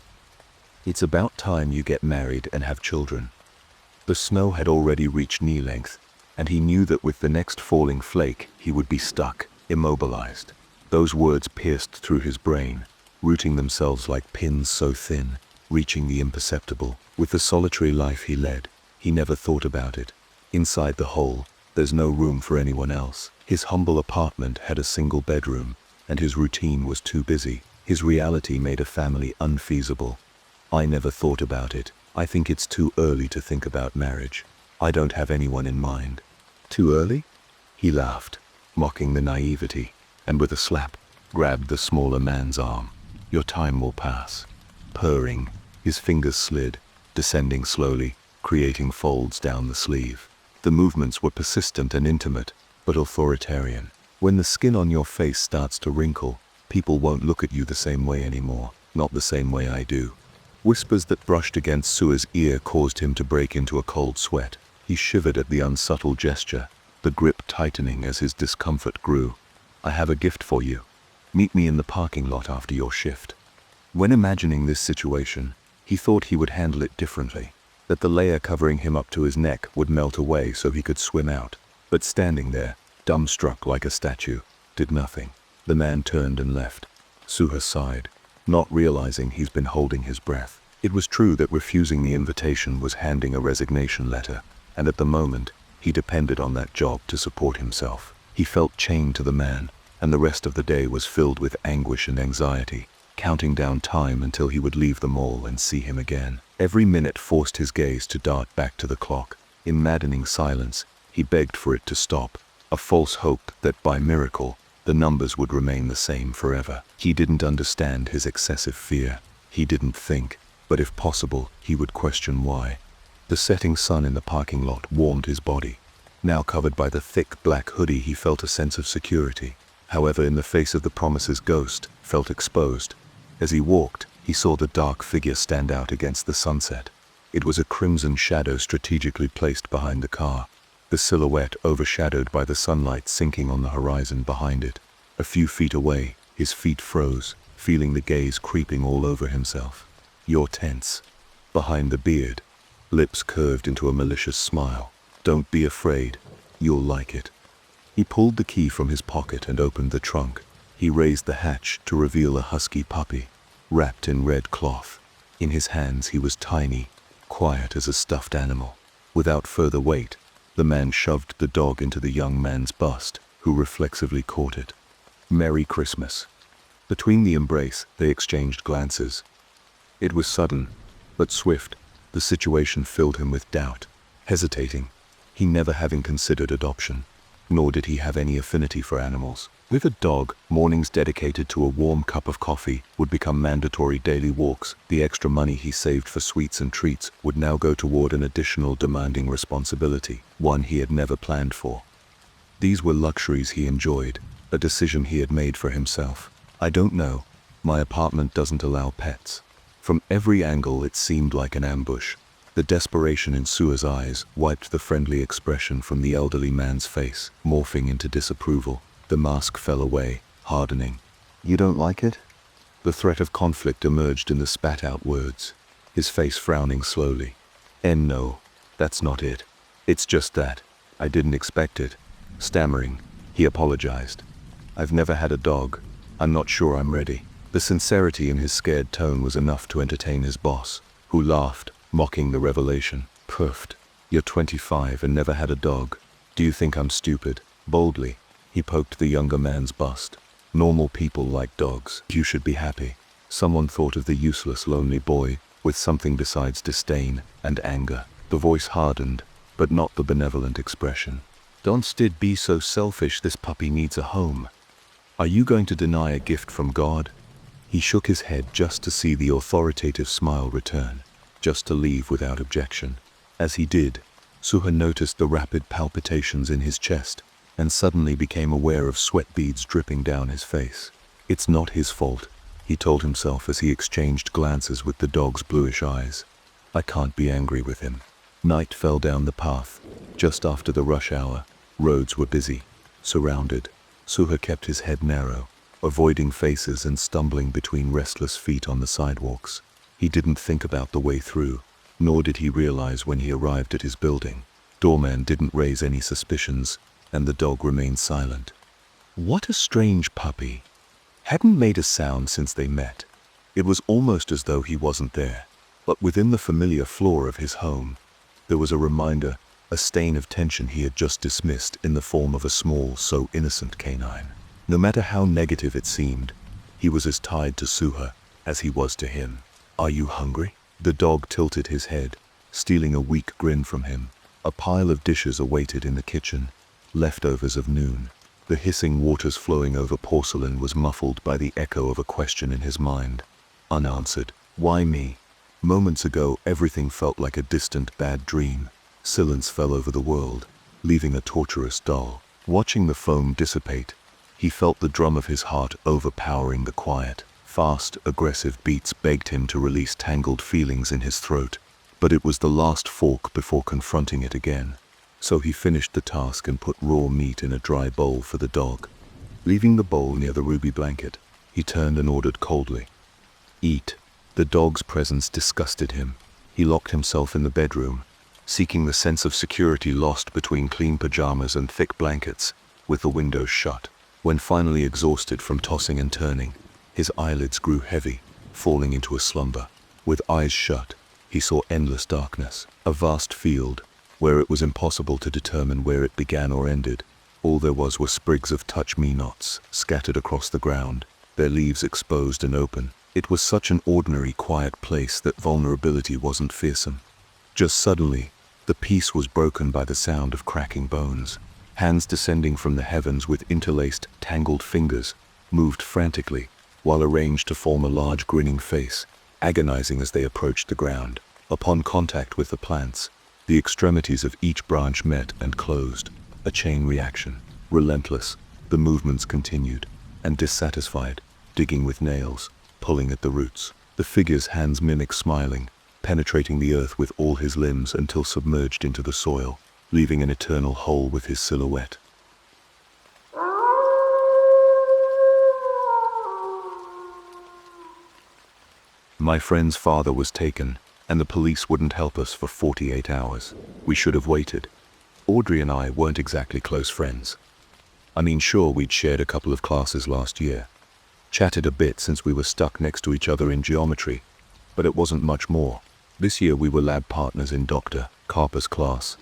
It's about time you get married and have children. The snow had already reached knee length, and he knew that with the next falling flake, he would be stuck, immobilized. Those words pierced through his brain, rooting themselves like pins so thin, reaching the imperceptible. With the solitary life he led, he never thought about it. Inside the hole, there's no room for anyone else. His humble apartment had a single bedroom, and his routine was too busy. His reality made a family unfeasible. I never thought about it. I think it's too early to think about marriage. I don't have anyone in mind. Too early? He laughed, mocking the naivety, and with a slap, grabbed the smaller man's arm. Your time will pass. Purring, his fingers slid, descending slowly, creating folds down the sleeve. The movements were persistent and intimate, but authoritarian. When the skin on your face starts to wrinkle, people won't look at you the same way anymore, not the same way I do. Whispers that brushed against Sua's ear caused him to break into a cold sweat. He shivered at the unsubtle gesture, the grip tightening as his discomfort grew. I have a gift for you. Meet me in the parking lot after your shift. When imagining this situation, he thought he would handle it differently, that the layer covering him up to his neck would melt away so he could swim out. But standing there, dumbstruck like a statue, did nothing. The man turned and left. Suha sighed, not realizing he's been holding his breath. It was true that refusing the invitation was handing a resignation letter, and at the moment, he depended on that job to support himself. He felt chained to the man, and the rest of the day was filled with anguish and anxiety, counting down time until he would leave the mall and see him again. Every minute forced his gaze to dart back to the clock. In maddening silence, he begged for it to stop, a false hope that by miracle, the numbers would remain the same forever. He didn't understand his excessive fear. He didn't think, but if possible, he would question why. The setting sun in the parking lot warmed his body. Now covered by the thick black hoodie, he felt a sense of security. However, in the face of the promise's ghost, felt exposed. As he walked, he saw the dark figure stand out against the sunset. It was a crimson shadow strategically placed behind the car, the silhouette overshadowed by the sunlight sinking on the horizon behind it. A few feet away, his feet froze, feeling the gaze creeping all over himself. You're tense. Behind the beard, lips curved into a malicious smile. Don't be afraid. You'll like it. He pulled the key from his pocket and opened the trunk. He raised the hatch to reveal a husky puppy, wrapped in red cloth. In his hands he was tiny, quiet as a stuffed animal. Without further wait, the man shoved the dog into the young man's bust, who reflexively caught it. Merry Christmas. Between the embrace, they exchanged glances. It was sudden, but swift. The situation filled him with doubt, hesitating. He never having considered adoption, nor did he have any affinity for animals. With a dog, mornings dedicated to a warm cup of coffee would become mandatory daily walks. The extra money he saved for sweets and treats would now go toward an additional demanding responsibility, one he had never planned for. These were luxuries he enjoyed, a decision he had made for himself. I don't know. My apartment doesn't allow pets. From every angle it seemed like an ambush. The desperation in Suha's eyes wiped the friendly expression from the elderly man's face, morphing into disapproval. The mask fell away, hardening. "You don't like it?" The threat of conflict emerged in the spat-out words, his face frowning slowly. No, that's not it. It's just that. I didn't expect it." Stammering, he apologized. "I've never had a dog. I'm not sure I'm ready." The sincerity in his scared tone was enough to entertain his boss, who laughed, mocking the revelation. "Puffed. You're 25 and never had a dog. Do you think I'm stupid?" Boldly, he poked the younger man's bust. "Normal people like dogs. You should be happy." Someone thought of the useless, lonely boy, with something besides disdain and anger. The voice hardened, but not the benevolent expression. "Don't be so selfish. This puppy needs a home. Are you going to deny a gift from God?" He shook his head just to see the authoritative smile return, just to leave without objection. As he did, Suha noticed the rapid palpitations in his chest, and suddenly became aware of sweat beads dripping down his face. "It's not his fault," he told himself as he exchanged glances with the dog's bluish eyes. "I can't be angry with him." Night fell down the path. Just after the rush hour, roads were busy, surrounded. Suha kept his head narrow, avoiding faces and stumbling between restless feet on the sidewalks. He didn't think about the way through, nor did he realize when he arrived at his building. Doorman didn't raise any suspicions, and the dog remained silent. What a strange puppy. Hadn't made a sound since they met. It was almost as though he wasn't there. But within the familiar floor of his home, there was a reminder, a stain of tension he had just dismissed in the form of a small, so innocent canine. No matter how negative it seemed, he was as tied to Suha as he was to him. "Are you hungry?" The dog tilted his head, stealing a weak grin from him. A pile of dishes awaited in the kitchen, leftovers of noon. The hissing waters flowing over porcelain was muffled by the echo of a question in his mind. Unanswered. Why me? Moments ago, everything felt like a distant bad dream. Silence fell over the world, leaving a torturous dull. Watching the foam dissipate, he felt the drum of his heart overpowering the quiet. Fast, aggressive beats begged him to release tangled feelings in his throat, but it was the last fork before confronting it again. So he finished the task and put raw meat in a dry bowl for the dog. Leaving the bowl near the ruby blanket, he turned and ordered coldly, "Eat." The dog's presence disgusted him. He locked himself in the bedroom, seeking the sense of security lost between clean pajamas and thick blankets, with the windows shut. When finally exhausted from tossing and turning, his eyelids grew heavy, falling into a slumber. With eyes shut, he saw endless darkness, a vast field, where it was impossible to determine where it began or ended. All there was were sprigs of touch-me-nots scattered across the ground, their leaves exposed and open. It was such an ordinary, quiet place that vulnerability wasn't fearsome. Just suddenly, the peace was broken by the sound of cracking bones. Hands descending from the heavens with interlaced, tangled fingers moved frantically, while arranged to form a large grinning face, agonizing as they approached the ground. Upon contact with the plants, the extremities of each branch met and closed. A chain reaction. Relentless, the movements continued, and dissatisfied, digging with nails, pulling at the roots. The figure's hands mimicked smiling, penetrating the earth with all his limbs until submerged into the soil, leaving an eternal hole with his silhouette. My friend's father was taken, and the police wouldn't help us for 48 hours. We should have waited. Audrey and I weren't exactly close friends. I mean, sure, we'd shared a couple of classes last year, chatted a bit since we were stuck next to each other in geometry, but it wasn't much more. This year we were lab partners in Dr. Carper's class,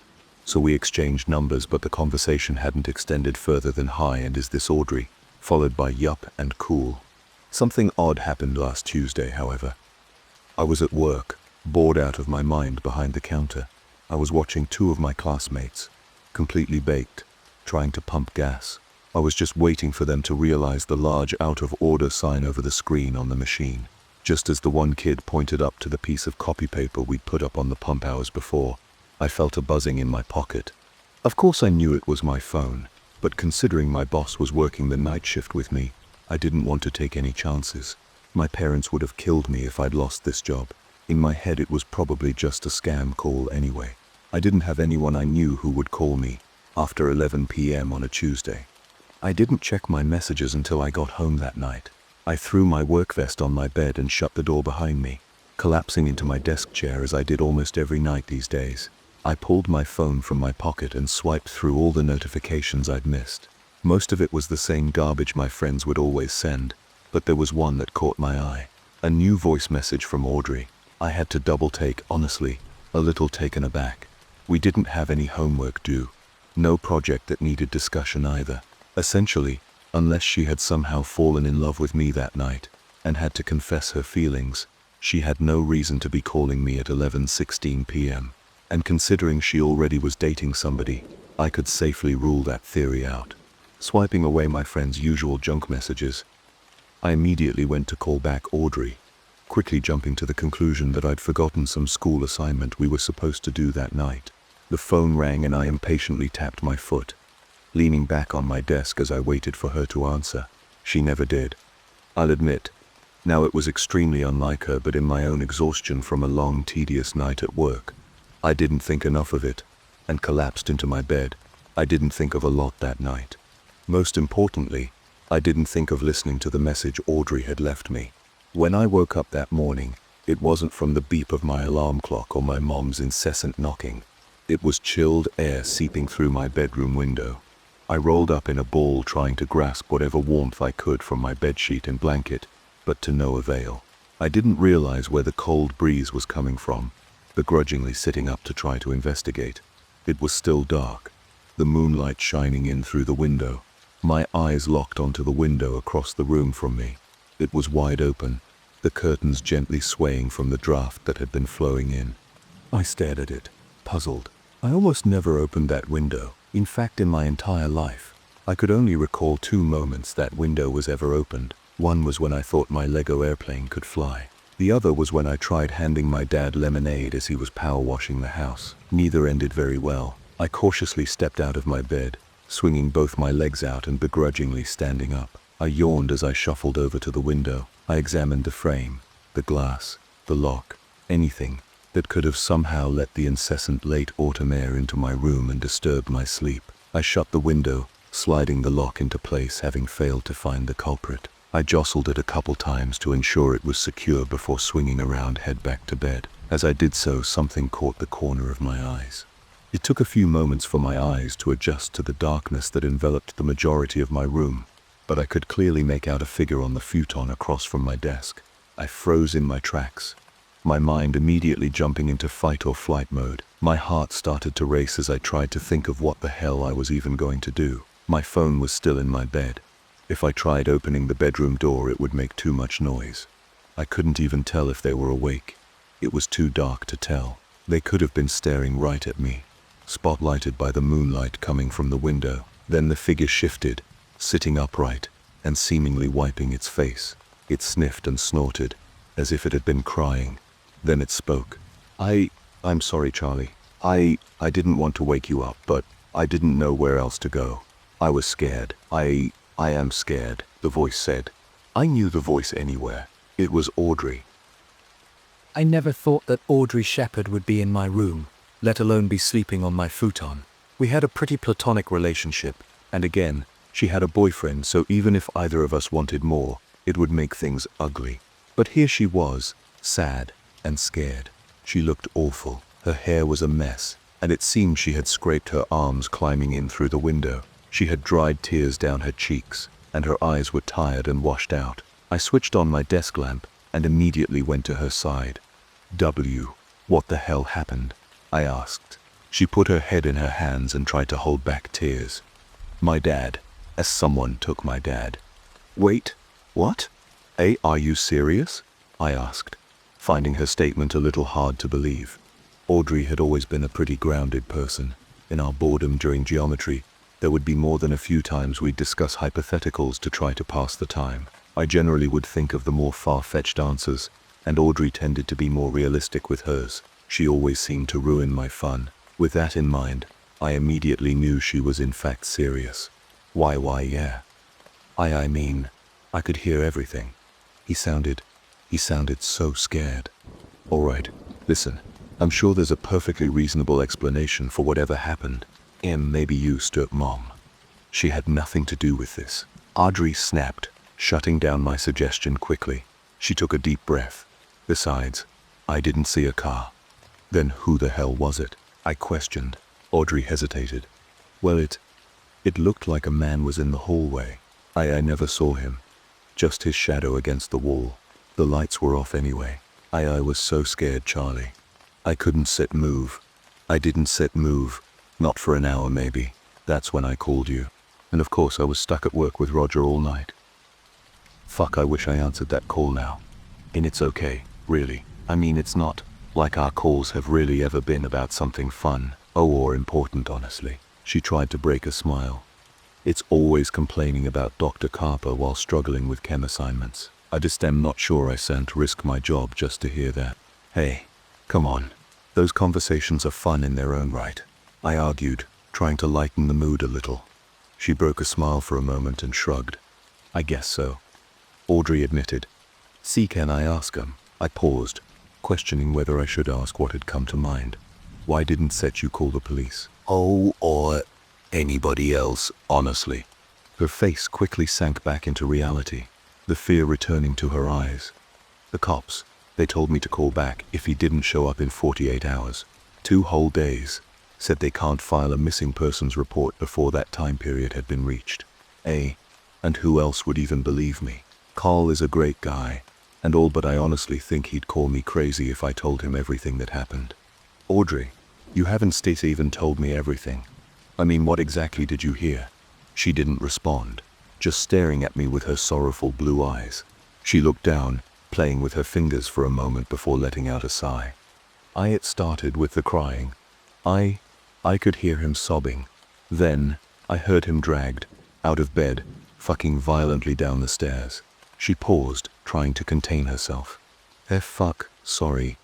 so we exchanged numbers, but the conversation hadn't extended further than "Hi, and is this Audrey?" followed by "Yup" and "Cool." Something odd happened last Tuesday, however. I was at work, bored out of my mind behind the counter. I was watching two of my classmates, completely baked, trying to pump gas. I was just waiting for them to realize the large out-of-order sign over the screen on the machine. Just as the one kid pointed up to the piece of copy paper we'd put up on the pump hours before, I felt a buzzing in my pocket. Of course I knew it was my phone, but considering my boss was working the night shift with me, I didn't want to take any chances. My parents would have killed me if I'd lost this job. In my head it was probably just a scam call anyway. I didn't have anyone I knew who would call me after 11 p.m. on a Tuesday. I didn't check my messages until I got home that night. I threw my work vest on my bed and shut the door behind me, collapsing into my desk chair as I did almost every night these days. I pulled my phone from my pocket and swiped through all the notifications I'd missed. Most of it was the same garbage my friends would always send, but there was one that caught my eye. A new voice message from Audrey. I had to double take, honestly, a little taken aback. We didn't have any homework due. No project that needed discussion either. Essentially, unless she had somehow fallen in love with me that night and had to confess her feelings, she had no reason to be calling me at 11:16 p.m. And considering she already was dating somebody, I could safely rule that theory out. Swiping away my friend's usual junk messages, I immediately went to call back Audrey, quickly jumping to the conclusion that I'd forgotten some school assignment we were supposed to do that night. The phone rang and I impatiently tapped my foot, leaning back on my desk as I waited for her to answer. She never did. I'll admit, now it was extremely unlike her, but in my own exhaustion from a long, tedious night at work, I didn't think enough of it, and collapsed into my bed. I didn't think of a lot that night. Most importantly, I didn't think of listening to the message Audrey had left me. When I woke up that morning, it wasn't from the beep of my alarm clock or my mom's incessant knocking. It was chilled air seeping through my bedroom window. I rolled up in a ball trying to grasp whatever warmth I could from my bedsheet and blanket, but to no avail. I didn't realize where the cold breeze was coming from, begrudgingly sitting up to try to investigate. It was still dark, the moonlight shining in through the window. My eyes locked onto the window across the room from me. It was wide open, the curtains gently swaying from the draft that had been flowing in. I stared at it, puzzled. I almost never opened that window. In fact, in my entire life, I could only recall 2 moments that window was ever opened. One was when I thought my Lego airplane could fly. The other was when I tried handing my dad lemonade as he was power washing the house. Neither ended very well. I cautiously stepped out of my bed, swinging both my legs out and begrudgingly standing up. I yawned as I shuffled over to the window. I examined the frame, the glass, the lock, anything that could have somehow let the incessant late autumn air into my room and disturbed my sleep. I shut the window, sliding the lock into place, having failed to find the culprit. I jostled it a couple times to ensure it was secure before swinging around head back to bed. As I did so, something caught the corner of my eyes. It took a few moments for my eyes to adjust to the darkness that enveloped the majority of my room, but I could clearly make out a figure on the futon across from my desk. I froze in my tracks, my mind immediately jumping into fight or flight mode. My heart started to race as I tried to think of what the hell I was even going to do. My phone was still in my bed. If I tried opening the bedroom door, it would make too much noise. I couldn't even tell if they were awake. It was too dark to tell. They could have been staring right at me, spotlighted by the moonlight coming from the window. Then the figure shifted, sitting upright, and seemingly wiping its face. It sniffed and snorted, as if it had been crying. Then it spoke. I'm sorry, Charlie. I didn't want to wake you up, but I didn't know where else to go. I was scared. I am scared, the voice said. I knew the voice anywhere. It was Audrey. I never thought that Audrey Shepherd would be in my room, let alone be sleeping on my futon. We had a pretty platonic relationship, and again, she had a boyfriend, so even if either of us wanted more, it would make things ugly. But here she was, sad and scared. She looked awful. Her hair was a mess, and it seemed she had scraped her arms climbing in through the window. She had dried tears down her cheeks, and her eyes were tired and washed out. I switched on my desk lamp and immediately went to her side. What the hell happened? I asked. She put her head in her hands and tried to hold back tears. My dad, as someone took my dad. Wait, what? Are you serious? I asked, finding her statement a little hard to believe. Audrey had always been a pretty grounded person. In our boredom during geometry, There would be more than a few times we'd discuss hypotheticals to try to pass the time. I generally would think of the more far-fetched answers, and Audrey tended to be more realistic with hers. She always seemed to ruin my fun. With that in mind, I immediately knew she was in fact serious. Yeah. I mean, I could hear everything. He sounded so scared. Alright, listen, I'm sure there's a perfectly reasonable explanation for whatever happened. Maybe you sturt Mom. She had nothing to do with this. Audrey snapped, shutting down my suggestion quickly. She took a deep breath. Besides, I didn't see a car. Then who the hell was it? I questioned. Audrey hesitated. Well, it looked like a man was in the hallway. I never saw him. Just his shadow against the wall. The lights were off anyway. I was so scared, Charlie. I couldn't move. I didn't move. Not for an hour maybe. That's when I called you. And of course I was stuck at work with Roger all night. Fuck, I wish I answered that call now. And it's okay, really. I mean, it's not like our calls have really ever been about something fun, or important, honestly. She tried to break a smile. It's always complaining about Dr. Carper while struggling with chem assignments. I just am not sure I shan't risk my job just to hear that. Hey, come on. Those conversations are fun in their own right, I argued, trying to lighten the mood a little. She broke a smile for a moment and shrugged. I guess so. Audrey admitted. See, can I ask him? I paused, questioning whether I should ask what had come to mind. Why didn't Set you call the police? Oh, or anybody else, honestly. Her face quickly sank back into reality, the fear returning to her eyes. The cops, they told me to call back if he didn't show up in 48 hours. 2 whole days. Said they can't file a missing persons report before that time period had been reached. And who else would even believe me? Carl is a great guy, and all, but I honestly think he'd call me crazy if I told him everything that happened. Audrey, you haven't even told me everything. I mean, what exactly did you hear? She didn't respond, just staring at me with her sorrowful blue eyes. She looked down, playing with her fingers for a moment before letting out a sigh. It started with the crying. I could hear him sobbing. Then, I heard him dragged, out of bed, fucking violently down the stairs. She paused, trying to contain herself. Sorry,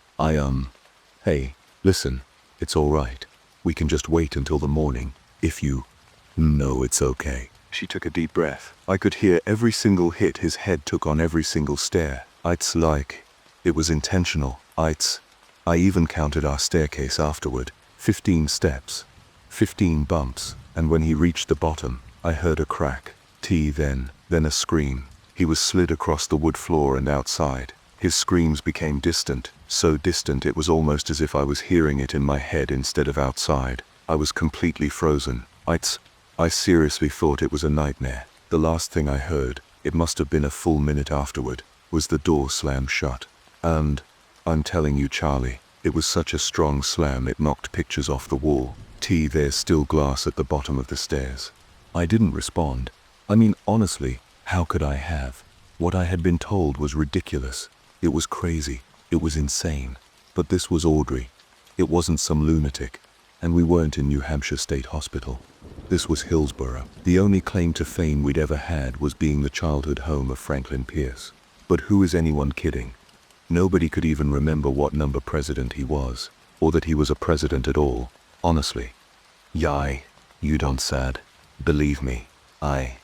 Hey, listen, it's alright. We can just wait until the morning, if you... No, it's okay. She took a deep breath. I could hear every single hit his head took on every single stair. It's like it was intentional. I even counted our staircase afterward. 15 steps, 15 bumps, and when he reached the bottom, I heard a crack. Then a scream. He was slid across the wood floor and outside. His screams became distant, so distant it was almost as if I was hearing it in my head instead of outside. I was completely frozen. I seriously thought it was a nightmare. The last thing I heard, it must have been a full minute afterward, was the door slam shut. And, I'm telling you, Charlie, it was such a strong slam it knocked pictures off the wall. There's still glass at the bottom of the stairs. I didn't respond. I mean, honestly, how could I have? What I had been told was ridiculous. It was crazy. It was insane. But this was Audrey. It wasn't some lunatic. And we weren't in New Hampshire State Hospital. This was Hillsborough. The only claim to fame we'd ever had was being the childhood home of Franklin Pierce. But who is anyone kidding? Nobody could even remember what number president he was, or that he was a president at all, honestly. You don't sad. Believe me, I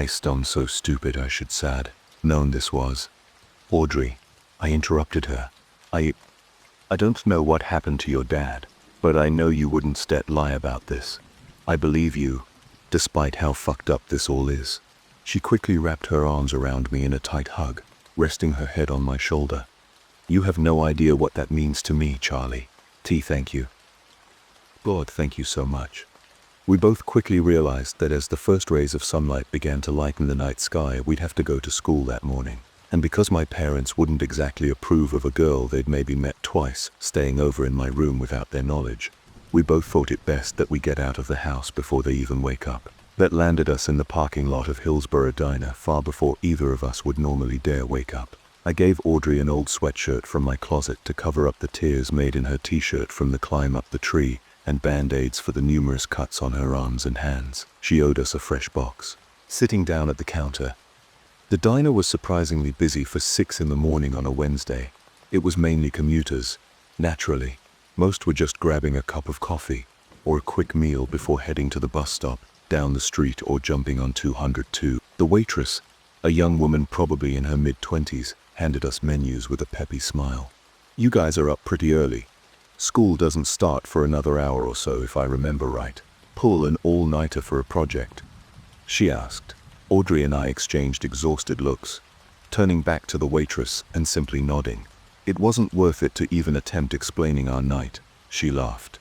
stoned so stupid I should sad. Known this was. Audrey, I interrupted her. I don't know what happened to your dad, but I know you wouldn't lie about this. I believe you, despite how fucked up this all is. She quickly wrapped her arms around me in a tight hug, resting her head on my shoulder. You have no idea what that means to me, Charlie. Thank you. God, thank you so much. We both quickly realized that as the first rays of sunlight began to lighten the night sky, we'd have to go to school that morning. And because my parents wouldn't exactly approve of a girl they'd maybe met twice staying over in my room without their knowledge, we both thought it best that we get out of the house before they even wake up. That landed us in the parking lot of Hillsborough Diner far before either of us would normally dare wake up. I gave Audrey an old sweatshirt from my closet to cover up the tears made in her t-shirt from the climb up the tree, and band-aids for the numerous cuts on her arms and hands. She owed us a fresh box. Sitting down at the counter, the diner was surprisingly busy for 6 in the morning on a Wednesday. It was mainly commuters. Naturally, most were just grabbing a cup of coffee or a quick meal before heading to the bus stop, down the street, or jumping on 202. The waitress, a young woman probably in her mid-20s, handed us menus with a peppy smile. "You guys are up pretty early. School doesn't start for another hour or so, if I remember right. Pull an all-nighter for a project?" she asked. Audrey and I exchanged exhausted looks, turning back to the waitress and simply nodding. "It wasn't worth it to even attempt explaining our night," she laughed.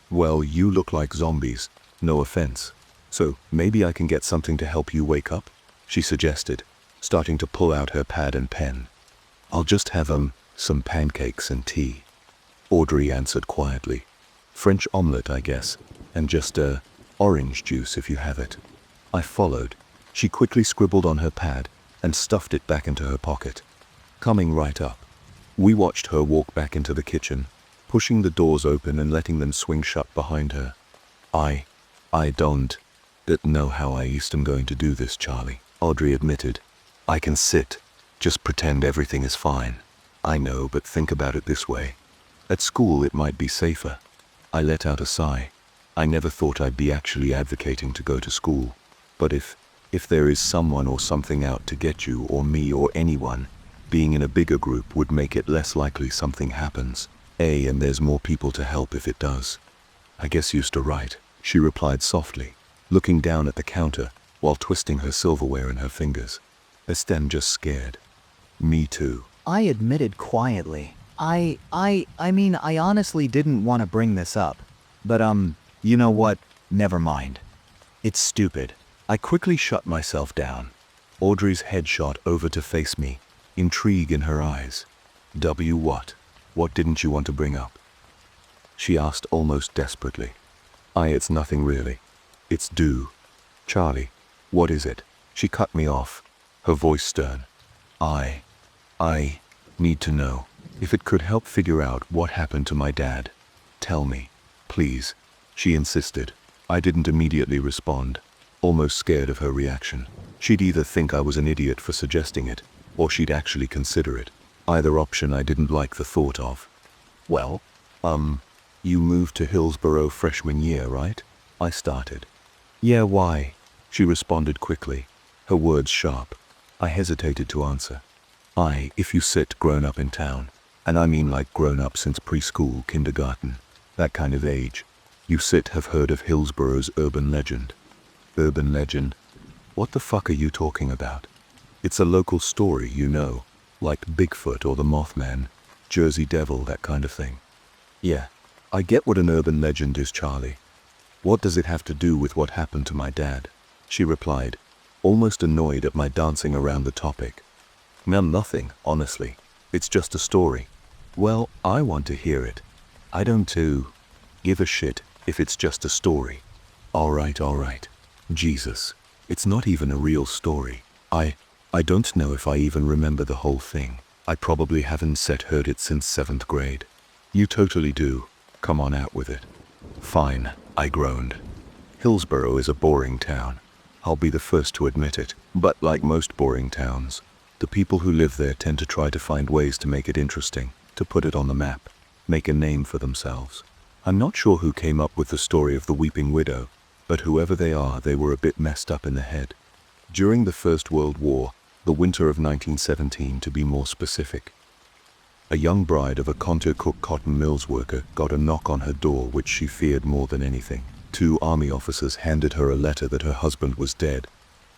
"Well, you look like zombies, no offense. So maybe I can get something to help you wake up?" she suggested, starting to pull out her pad and pen. "I'll just have some pancakes and tea," Audrey answered quietly. "French omelette, I guess, and just orange juice if you have it." I followed. She quickly scribbled on her pad and stuffed it back into her pocket. Coming right up, we watched her walk back into the kitchen, pushing the doors open and letting them swing shut behind her. I don't know how I am going to do this, Charlie," Audrey admitted. "I can sit, just pretend everything is fine. I know, but think about it this way. At school it might be safer." I let out a sigh. I never thought I'd be actually advocating to go to school. But if there is someone or something out to get you or me or anyone, being in a bigger group would make it less likely something happens. And there's more people to help if it does. "I guess you're right," she replied softly, looking down at the counter while twisting her silverware in her fingers. "Estelle just scared." "Me too," I admitted quietly. I mean, I honestly didn't want to bring this up. But, you know what? Never mind. It's stupid. I quickly shut myself down. Audrey's head shot over to face me, intrigue in her eyes. What? What didn't you want to bring up?" she asked almost desperately. It's nothing really. It's Charlie, what is it?" She cut me off, her voice stern. I need to know. If it could help figure out what happened to my dad. Tell me, please," she insisted. I didn't immediately respond, almost scared of her reaction. She'd either think I was an idiot for suggesting it, or she'd actually consider it. Either option I didn't like the thought of. "Well, you moved to Hillsborough freshman year, right?" I started. "Yeah, why?" she responded quickly, her words sharp. I hesitated to answer. If you sit grown up in town, and I mean like grown up since preschool, kindergarten, that kind of age, you have heard of Hillsborough's urban legend." "Urban legend? What the fuck are you talking about?" "It's a local story, like Bigfoot or the Mothman, Jersey Devil, that kind of thing." "Yeah, I get what an urban legend is, Charlie. What does it have to do with what happened to my dad?" she replied, almost annoyed at my dancing around the topic. Nothing, honestly. It's just a story." "Well, I want to hear it." "I don't give a shit if it's just a story." All right. Jesus, it's not even a real story. I don't know if I even remember the whole thing. I probably haven't heard it since 7th grade. "You totally do. Come on, out with it." "Fine," I groaned. "Hillsborough is a boring town. I'll be the first to admit it. But like most boring towns, the people who live there tend to try to find ways to make it interesting, to put it on the map, make a name for themselves. I'm not sure who came up with the story of the Weeping Widow, but whoever they are, they were a bit messed up in the head. During the First World War, the winter of 1917 to be more specific, a young bride of a Contrecook cotton mills worker got a knock on her door which she feared more than anything. 2 army officers handed her a letter that her husband was dead,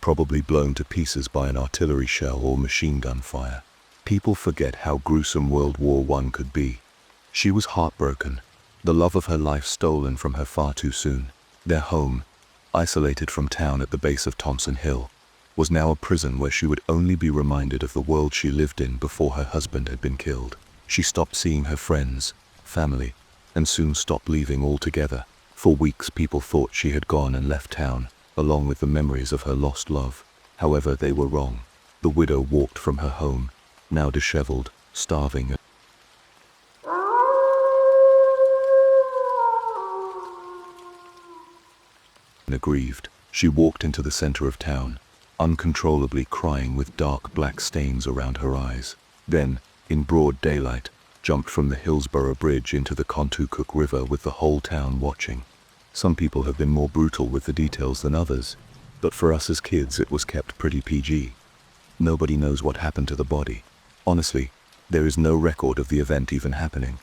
probably blown to pieces by an artillery shell or machine gun fire. People forget how gruesome World War I could be. She was heartbroken, the love of her life stolen from her far too soon. Their home, isolated from town at the base of Thompson Hill, was now a prison where she would only be reminded of the world she lived in before her husband had been killed. She stopped seeing her friends, family, and soon stopped leaving altogether. For weeks people thought she had gone and left town, along with the memories of her lost love. However, they were wrong. The widow walked from her home, now disheveled, starving. Aggrieved, she walked into the center of town, uncontrollably crying with dark black stains around her eyes. Then, in broad daylight, jumped from the Hillsborough Bridge into the Contoocook River with the whole town watching. Some people have been more brutal with the details than others, but for us as kids it was kept pretty PG. Nobody knows what happened to the body. Honestly, there is no record of the event even happening.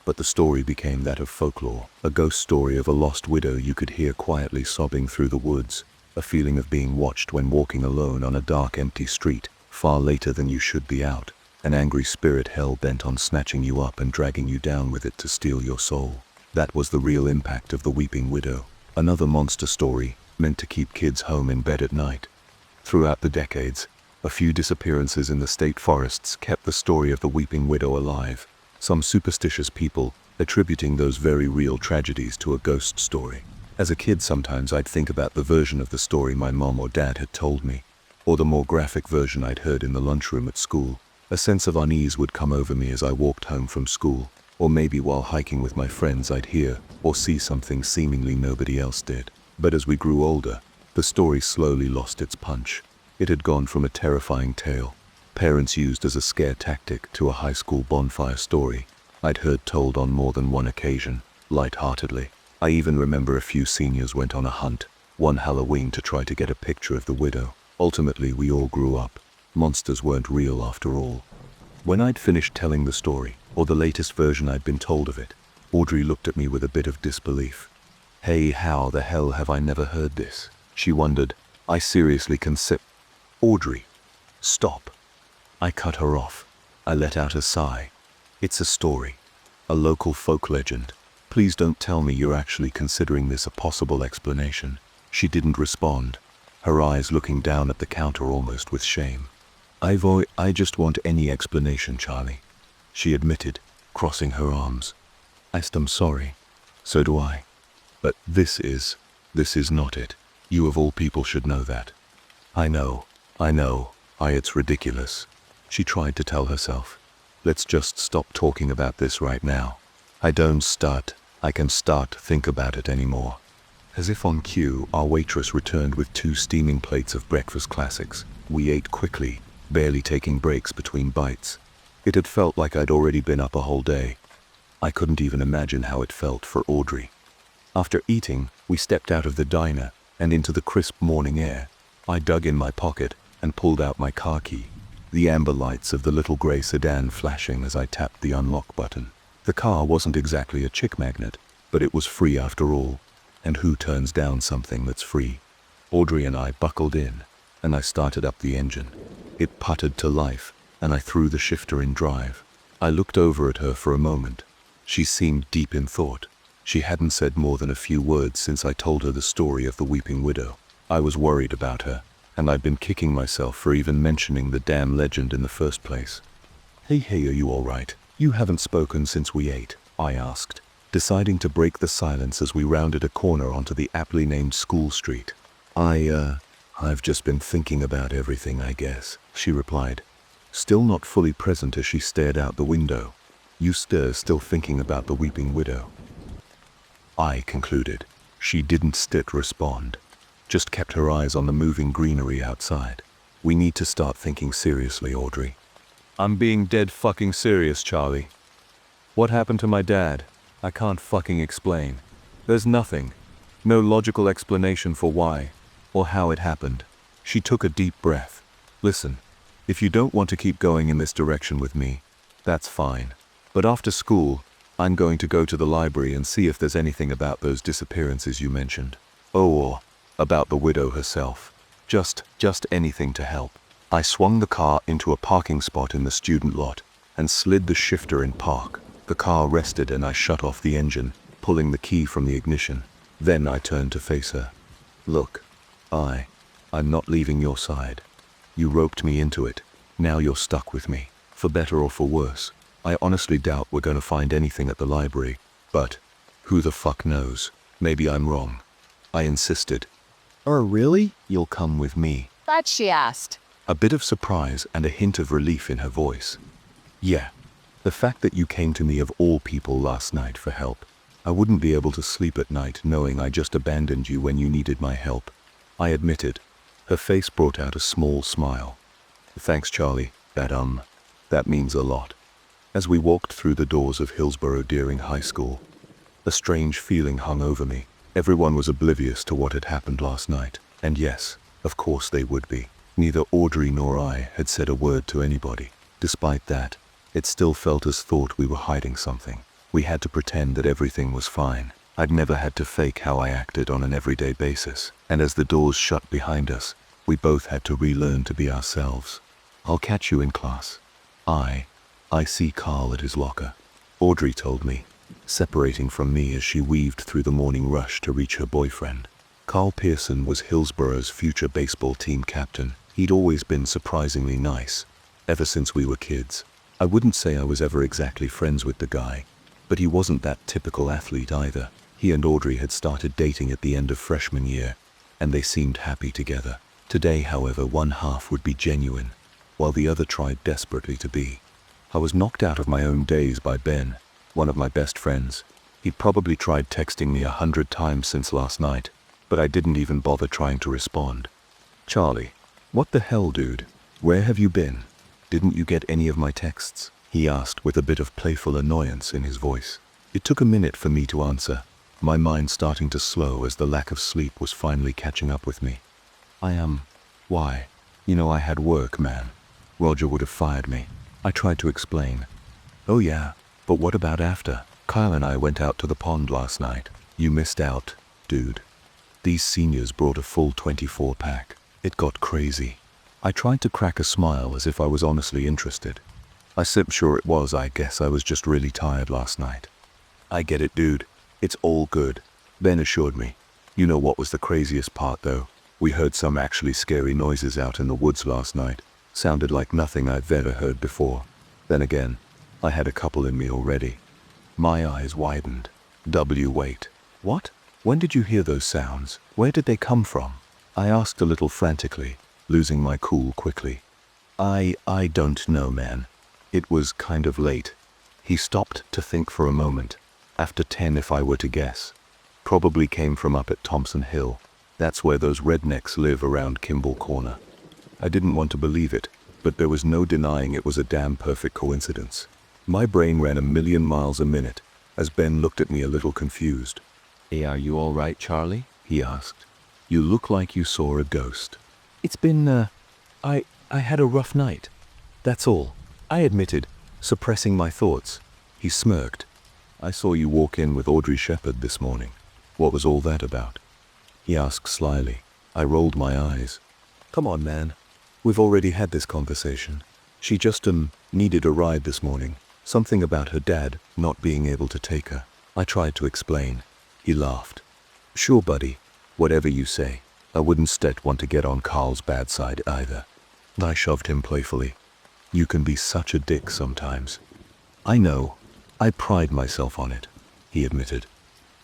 But the story became that of folklore, a ghost story of a lost widow you could hear quietly sobbing through the woods, a feeling of being watched when walking alone on a dark empty street, far later than you should be out, an angry spirit hell-bent on snatching you up and dragging you down with it to steal your soul. That was the real impact of the Weeping Widow, another monster story meant to keep kids home in bed at night. Throughout the decades, a few disappearances in the state forests kept the story of the Weeping Widow alive, some superstitious people attributing those very real tragedies to a ghost story. As a kid, sometimes I'd think about the version of the story my mom or dad had told me, or the more graphic version I'd heard in the lunchroom at school. A sense of unease would come over me as I walked home from school, or maybe while hiking with my friends I'd hear or see something seemingly nobody else did. But as we grew older, the story slowly lost its punch. It had gone from a terrifying tale parents used as a scare tactic to a high school bonfire story I'd heard told on more than one occasion, light-heartedly. I even remember a few seniors went on a hunt, one Halloween, to try to get a picture of the widow. Ultimately, we all grew up. Monsters weren't real after all. When I'd finished telling the story, or the latest version I'd been told of it, Audrey looked at me with a bit of disbelief. "Hey, how the hell have I never heard this?" she wondered. I seriously considered. "Audrey, stop." I cut her off. I let out a sigh. "It's a story. A local folk legend. Please don't tell me you're actually considering this a possible explanation." She didn't respond, her eyes looking down at the counter almost with shame. I just want any explanation, Charlie," she admitted, crossing her arms. "I'm sorry. So do I. But this is not it. You of all people should know that." I know. It's ridiculous," she tried to tell herself. "Let's just stop talking about this right now. I can think about it anymore." As if on cue, our waitress returned with 2 steaming plates of breakfast classics. We ate quickly, barely taking breaks between bites. It had felt like I'd already been up a whole day. I couldn't even imagine how it felt for Audrey. After eating, we stepped out of the diner and into the crisp morning air. I dug in my pocket and pulled out my car key, the amber lights of the little gray sedan flashing as I tapped the unlock button. The car wasn't exactly a chick magnet, but it was free after all. And who turns down something that's free? Audrey and I buckled in, and I started up the engine. It puttered to life, and I threw the shifter in drive. I looked over at her for a moment. She seemed deep in thought. She hadn't said more than a few words since I told her the story of the Weeping Widow. I was worried about her, and I'd been kicking myself for even mentioning the damn legend in the first place. Hey, are you all right? You haven't spoken since we ate," I asked, deciding to break the silence as we rounded a corner onto the aptly named School Street. I've just been thinking about everything, I guess," she replied, still not fully present as she stared out the window. "You still thinking about the Weeping Widow?" I concluded. She didn't respond, just kept her eyes on the moving greenery outside. "We need to start thinking seriously, Audrey." "I'm being dead fucking serious, Charlie. What happened to my dad? I can't fucking explain. There's nothing. No logical explanation for why, or how it happened." She took a deep breath. "Listen, if you don't want to keep going in this direction with me, that's fine. But after school, I'm going to go to the library and see if there's anything about those disappearances you mentioned. Or about the widow herself. Just anything to help." I swung the car into a parking spot in the student lot and slid the shifter in park. The car rested and I shut off the engine, pulling the key from the ignition. Then I turned to face her. "Look, I'm not leaving your side. You roped me into it. Now you're stuck with me, for better or for worse. I honestly doubt we're going to find anything at the library, but who the fuck knows? Maybe I'm wrong." I insisted. Really? You'll come with me?" That she asked. A bit of surprise and a hint of relief in her voice. "Yeah. The fact that you came to me of all people last night for help. I wouldn't be able to sleep at night knowing I just abandoned you when you needed my help. I admitted. Her face brought out a small smile. Thanks, Charlie. That means a lot. As we walked through the doors of Hillsborough Deering High School, a strange feeling hung over me. Everyone was oblivious to what had happened last night. And yes, of course they would be. Neither Audrey nor I had said a word to anybody. Despite that, it still felt as thought we were hiding something. We had to pretend that everything was fine. I'd never had to fake how I acted on an everyday basis. And as the doors shut behind us, we both had to relearn to be ourselves. I'll catch you in class. I see Carl at his locker, Audrey told me, separating from me as she weaved through the morning rush to reach her boyfriend. Carl Pearson was Hillsborough's future baseball team captain. He'd always been surprisingly nice, ever since we were kids. I wouldn't say I was ever exactly friends with the guy, but he wasn't that typical athlete either. He and Audrey had started dating at the end of freshman year, and they seemed happy together. Today, however, one half would be genuine, while the other tried desperately to be. I was knocked out of my own daze by Ben, one of my best friends. He'd probably tried texting me 100 times since last night, but I didn't even bother trying to respond. Charlie, what the hell, dude? Where have you been? Didn't you get any of my texts? He asked with a bit of playful annoyance in his voice. It took a minute for me to answer, my mind starting to slow as the lack of sleep was finally catching up with me. Why? I had work, man. Roger would have fired me. I tried to explain. Oh yeah, but what about after? Kyle and I went out to the pond last night. You missed out, dude. These seniors brought a full 24-pack. It got crazy. I tried to crack a smile as if I was honestly interested. Sure it was. I guess I was just really tired last night. I get it, dude. It's all good, Ben assured me. You know what was the craziest part, though? We heard some actually scary noises out in the woods last night. Sounded like nothing I've ever heard before. Then again, I had a couple in me already. My eyes widened. Wait. What? When did you hear those sounds? Where did they come from? I asked a little frantically, losing my cool quickly. I don't know, man. It was kind of late. He stopped to think for a moment. After 10 if I were to guess. Probably came from up at Thompson Hill. That's where those rednecks live around Kimball Corner. I didn't want to believe it, but there was no denying it was a damn perfect coincidence. My brain ran 1,000,000 miles a minute as Ben looked at me a little confused. Hey, are you all right, Charlie? He asked. You look like you saw a ghost. It's been, I had a rough night. That's all, I admitted, suppressing my thoughts. He smirked. I saw you walk in with Audrey Shepherd this morning. What was all that about? He asked slyly. I rolled my eyes. Come on, man. We've already had this conversation. She just, needed a ride this morning. Something about her dad not being able to take her. I tried to explain. He laughed. Sure, buddy. Whatever you say. I wouldn't want to get on Carl's bad side either. I shoved him playfully. You can be such a dick sometimes. I know. I pride myself on it, he admitted.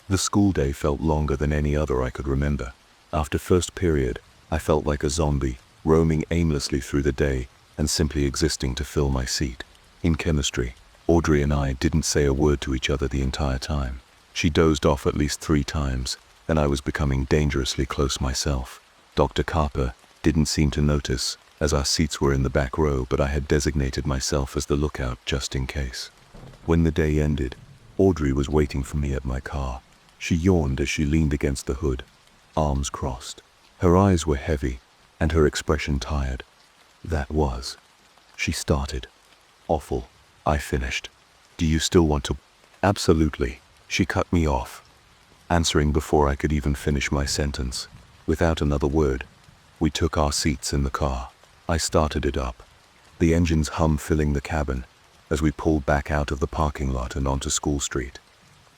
The school day felt longer than any other I could remember. After first period, I felt like a zombie, roaming aimlessly through the day and simply existing to fill my seat. In chemistry, Audrey and I didn't say a word to each other the entire time. She dozed off at least 3 times, and I was becoming dangerously close myself. Dr. Carper didn't seem to notice, as our seats were in the back row, but I had designated myself as the lookout just in case. When the day ended, Audrey was waiting for me at my car. She yawned as she leaned against the hood, arms crossed. Her eyes were heavy, and her expression tired. That was. She started. Awful. I finished. Do you still want to? Absolutely. She cut me off, answering before I could even finish my sentence. Without another word, we took our seats in the car. I started it up, the engine's hum filling the cabin, as we pulled back out of the parking lot and onto School Street.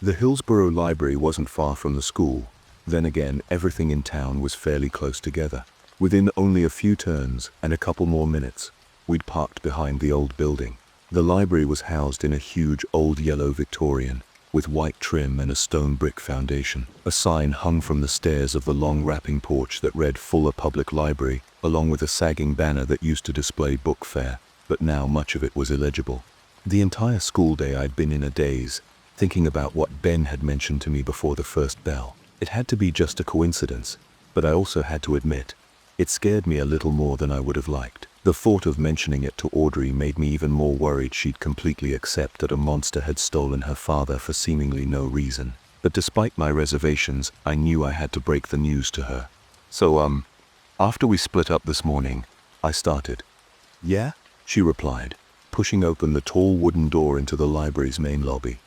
The Hillsborough Library wasn't far from the school. Then again, everything in town was fairly close together. Within only a few turns and a couple more minutes, we'd parked behind the old building. The library was housed in a huge old yellow Victorian, with white trim and a stone brick foundation. A sign hung from the stairs of the long wrapping porch that read Fuller Public Library, along with a sagging banner that used to display book fair, but now much of it was illegible. The entire school day I'd been in a daze, thinking about what Ben had mentioned to me before the first bell. It had to be just a coincidence, but I also had to admit, it scared me a little more than I would have liked. The thought of mentioning it to Audrey made me even more worried she'd completely accept that a monster had stolen her father for seemingly no reason. But despite my reservations, I knew I had to break the news to her. So, after we split up this morning, I started. Yeah? She replied, pushing open the tall wooden door into the library's main lobby.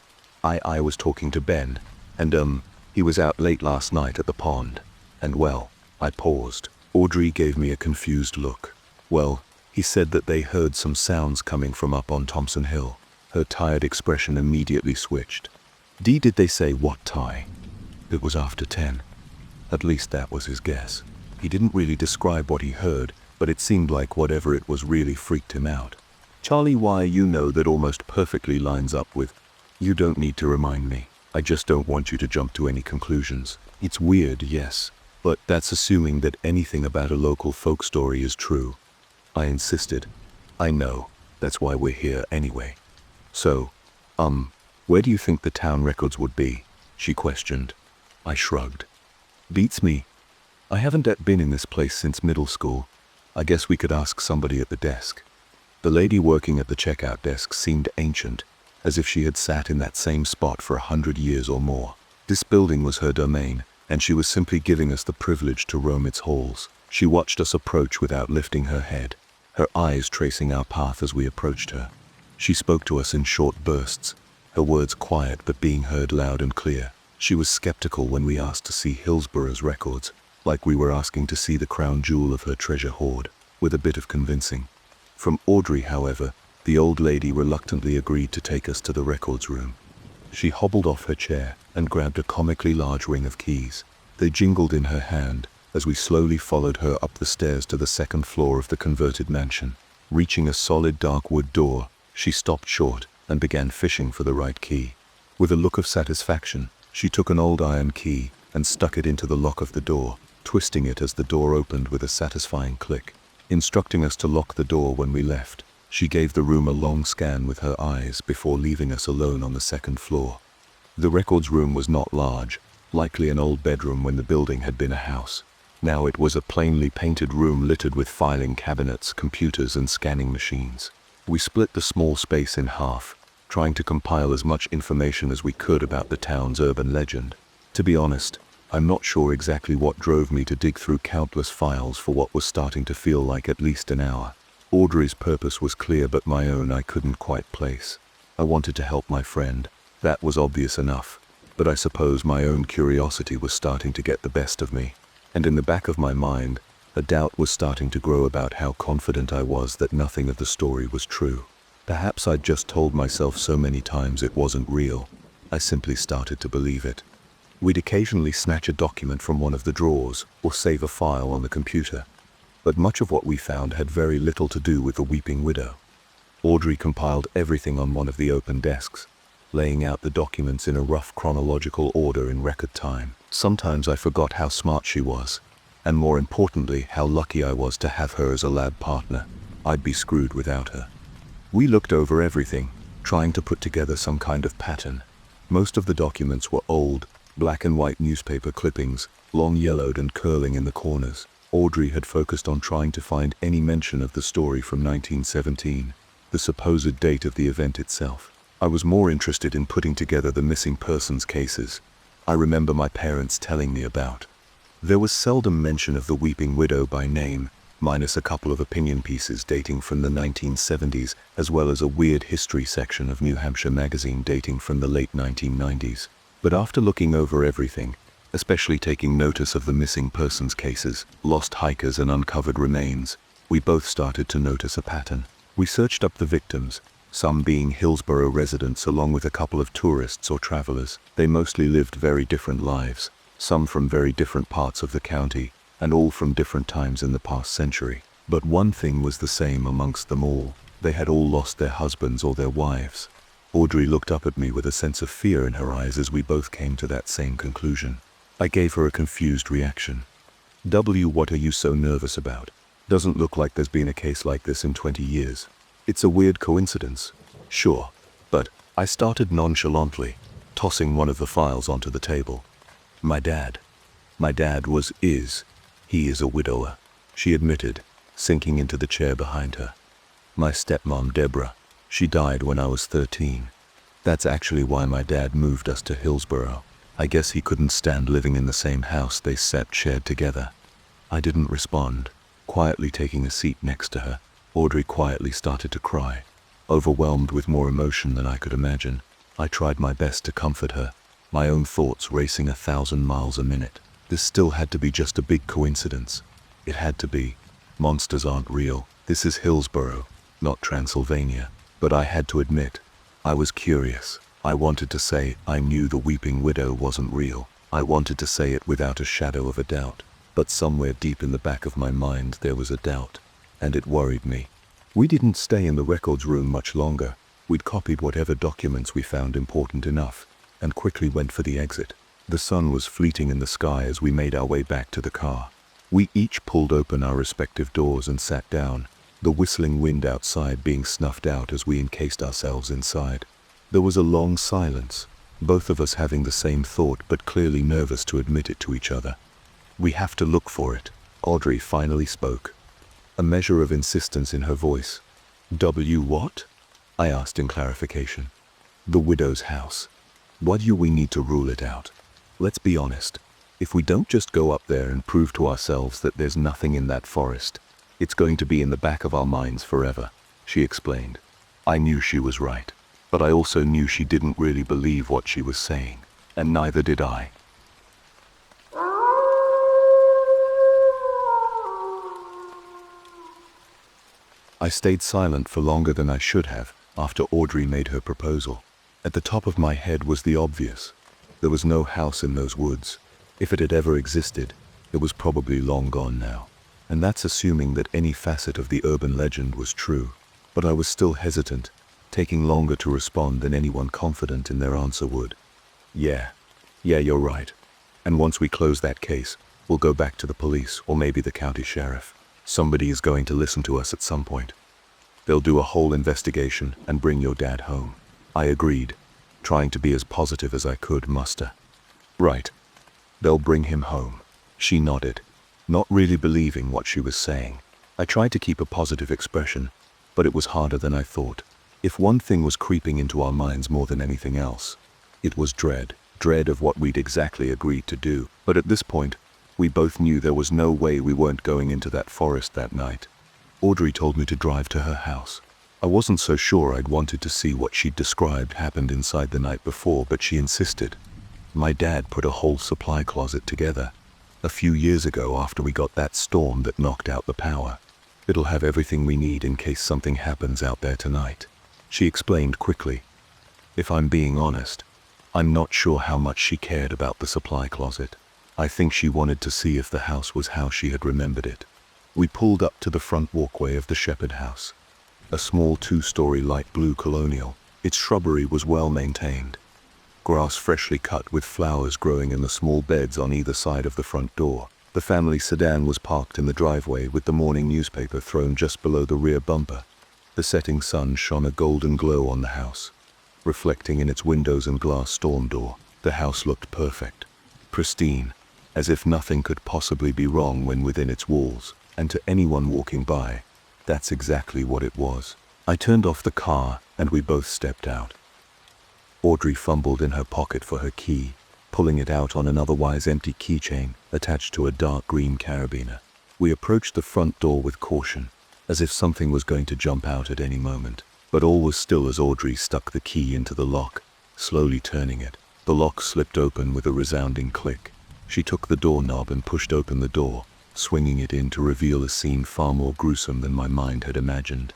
I was talking to Ben, and he was out late last night at the pond. And well, I paused. Audrey gave me a confused look. Well, he said that they heard some sounds coming from up on Thompson Hill. Her tired expression immediately switched. Did they say what time? It was after 10. At least that was his guess. He didn't really describe what he heard, but it seemed like whatever it was really freaked him out. Charlie, why, you know, that almost perfectly lines up with, you don't need to remind me. I just don't want you to jump to any conclusions. It's weird, yes, but that's assuming that anything about a local folk story is true. I insisted. I know, that's why we're here anyway. So, where do you think the town records would be? She questioned. I shrugged. Beats me. I haven't been in this place since middle school. I guess we could ask somebody at the desk. The lady working at the checkout desk seemed ancient, as if she had sat in that same spot for 100 years or more. This building was her domain, and she was simply giving us the privilege to roam its halls. She watched us approach without lifting her head, her eyes tracing our path as we approached her. She spoke to us in short bursts, her words quiet but being heard loud and clear. She was skeptical when we asked to see Hillsborough's records, like we were asking to see the crown jewel of her treasure hoard, with a bit of convincing. From Audrey, however, the old lady reluctantly agreed to take us to the records room. She hobbled off her chair and grabbed a comically large ring of keys. They jingled in her hand as we slowly followed her up the stairs to the second floor of the converted mansion. Reaching a solid dark wood door, she stopped short and began fishing for the right key. With a look of satisfaction, she took an old iron key and stuck it into the lock of the door, twisting it as the door opened with a satisfying click. Instructing us to lock the door when we left, she gave the room a long scan with her eyes before leaving us alone on the second floor. The records room was not large, likely an old bedroom when the building had been a house. Now it was a plainly painted room littered with filing cabinets, computers, and scanning machines. We split the small space in half, trying to compile as much information as we could about the town's urban legend. To be honest, I'm not sure exactly what drove me to dig through countless files for what was starting to feel like at least an hour. Audrey's purpose was clear, but my own I couldn't quite place. I wanted to help my friend. That was obvious enough, but I suppose my own curiosity was starting to get the best of me. And in the back of my mind, a doubt was starting to grow about how confident I was that nothing of the story was true. Perhaps I'd just told myself so many times it wasn't real, I simply started to believe it. We'd occasionally snatch a document from one of the drawers or save a file on the computer, but much of what we found had very little to do with the Weeping Widow. Audrey compiled everything on one of the open desks, laying out the documents in a rough chronological order in record time. Sometimes I forgot how smart she was, and more importantly, how lucky I was to have her as a lab partner. I'd be screwed without her. We looked over everything, trying to put together some kind of pattern. Most of the documents were old, black and white newspaper clippings, long yellowed and curling in the corners. Audrey had focused on trying to find any mention of the story from 1917, the supposed date of the event itself. I was more interested in putting together the missing persons cases I remember my parents telling me about. There was seldom mention of the Weeping Widow by name, minus a couple of opinion pieces dating from the 1970s, as well as a weird history section of New Hampshire magazine dating from the late 1990s. But after looking over everything, especially taking notice of the missing persons cases, lost hikers and uncovered remains, we both started to notice a pattern. We searched up the victims, some being Hillsborough residents along with a couple of tourists or travelers. They mostly lived very different lives, some from very different parts of the county, and all from different times in the past century. But one thing was the same amongst them all. They had all lost their husbands or their wives. Audrey looked up at me with a sense of fear in her eyes as we both came to that same conclusion. I gave her a confused reaction. What are you so nervous about? Doesn't look like there's been a case like this in 20 years. It's a weird coincidence. Sure, but I started nonchalantly. tossing one of the files onto the table. My dad. My dad is. He is a widower, she admitted, sinking into the chair behind her. My stepmom, Deborah. She died when I was 13. That's actually why my dad moved us to Hillsborough. I guess he couldn't stand living in the same house they shared together. I didn't respond. Quietly taking a seat next to her, Audrey quietly started to cry. Overwhelmed with more emotion than I could imagine, I tried my best to comfort her, my own thoughts racing 1,000 miles a minute. This still had to be just a big coincidence. It had to be. Monsters aren't real. This is Hillsborough, not Transylvania. But I had to admit, I was curious. I wanted to say I knew the weeping widow wasn't real. I wanted to say it without a shadow of a doubt. But somewhere deep in the back of my mind there was a doubt, and it worried me. We didn't stay in the records room much longer. We'd copied whatever documents we found important enough, and quickly went for the exit. The sun was fleeting in the sky as we made our way back to the car. We each pulled open our respective doors and sat down, the whistling wind outside being snuffed out as we encased ourselves inside. There was a long silence, both of us having the same thought but clearly nervous to admit it to each other. We have to look for it, Audrey finally spoke, a measure of insistence in her voice. What? I asked in clarification. The widow's house. Why do we need to rule it out? Let's be honest. If we don't just go up there and prove to ourselves that there's nothing in that forest, it's going to be in the back of our minds forever, she explained. I knew she was right, but I also knew she didn't really believe what she was saying, and neither did I. I stayed silent for longer than I should have after Audrey made her proposal. At the top of my head was the obvious. There was no house in those woods. If it had ever existed, it was probably long gone now. And that's assuming that any facet of the urban legend was true. But I was still hesitant, taking longer to respond than anyone confident in their answer would. Yeah, you're right. And once we close that case, we'll go back to the police or maybe the county sheriff. Somebody is going to listen to us at some point. They'll do a whole investigation and bring your dad home. I agreed, trying to be as positive as I could muster. Right. They'll bring him home. She nodded, not really believing what she was saying. I tried to keep a positive expression, but it was harder than I thought. If one thing was creeping into our minds more than anything else, it was dread of what we'd exactly agreed to do. But at this point, we both knew there was no way we weren't going into that forest that night. Audrey told me to drive to her house. I wasn't so sure I'd wanted to see what she'd described happened inside the night before, but she insisted. My dad put a whole supply closet together a few years ago after we got that storm that knocked out the power. It'll have everything we need in case something happens out there tonight, she explained quickly. If I'm being honest, I'm not sure how much she cared about the supply closet. I think she wanted to see if the house was how she had remembered it. We pulled up to the front walkway of the Shepherd house. A small 2-story light blue colonial. Its shrubbery was well maintained. Grass freshly cut with flowers growing in the small beds on either side of the front door. The family sedan was parked in the driveway with the morning newspaper thrown just below the rear bumper. The setting sun shone a golden glow on the house, reflecting in its windows and glass storm door. The house looked perfect, pristine, as if nothing could possibly be wrong when within its walls. And to anyone walking by, that's exactly what it was. I turned off the car and we both stepped out. Audrey fumbled in her pocket for her key, pulling it out on an otherwise empty keychain attached to a dark green carabiner. We approached the front door with caution, as if something was going to jump out at any moment. But all was still as Audrey stuck the key into the lock, slowly turning it. The lock slipped open with a resounding click. She took the doorknob and pushed open the door, swinging it in to reveal a scene far more gruesome than my mind had imagined.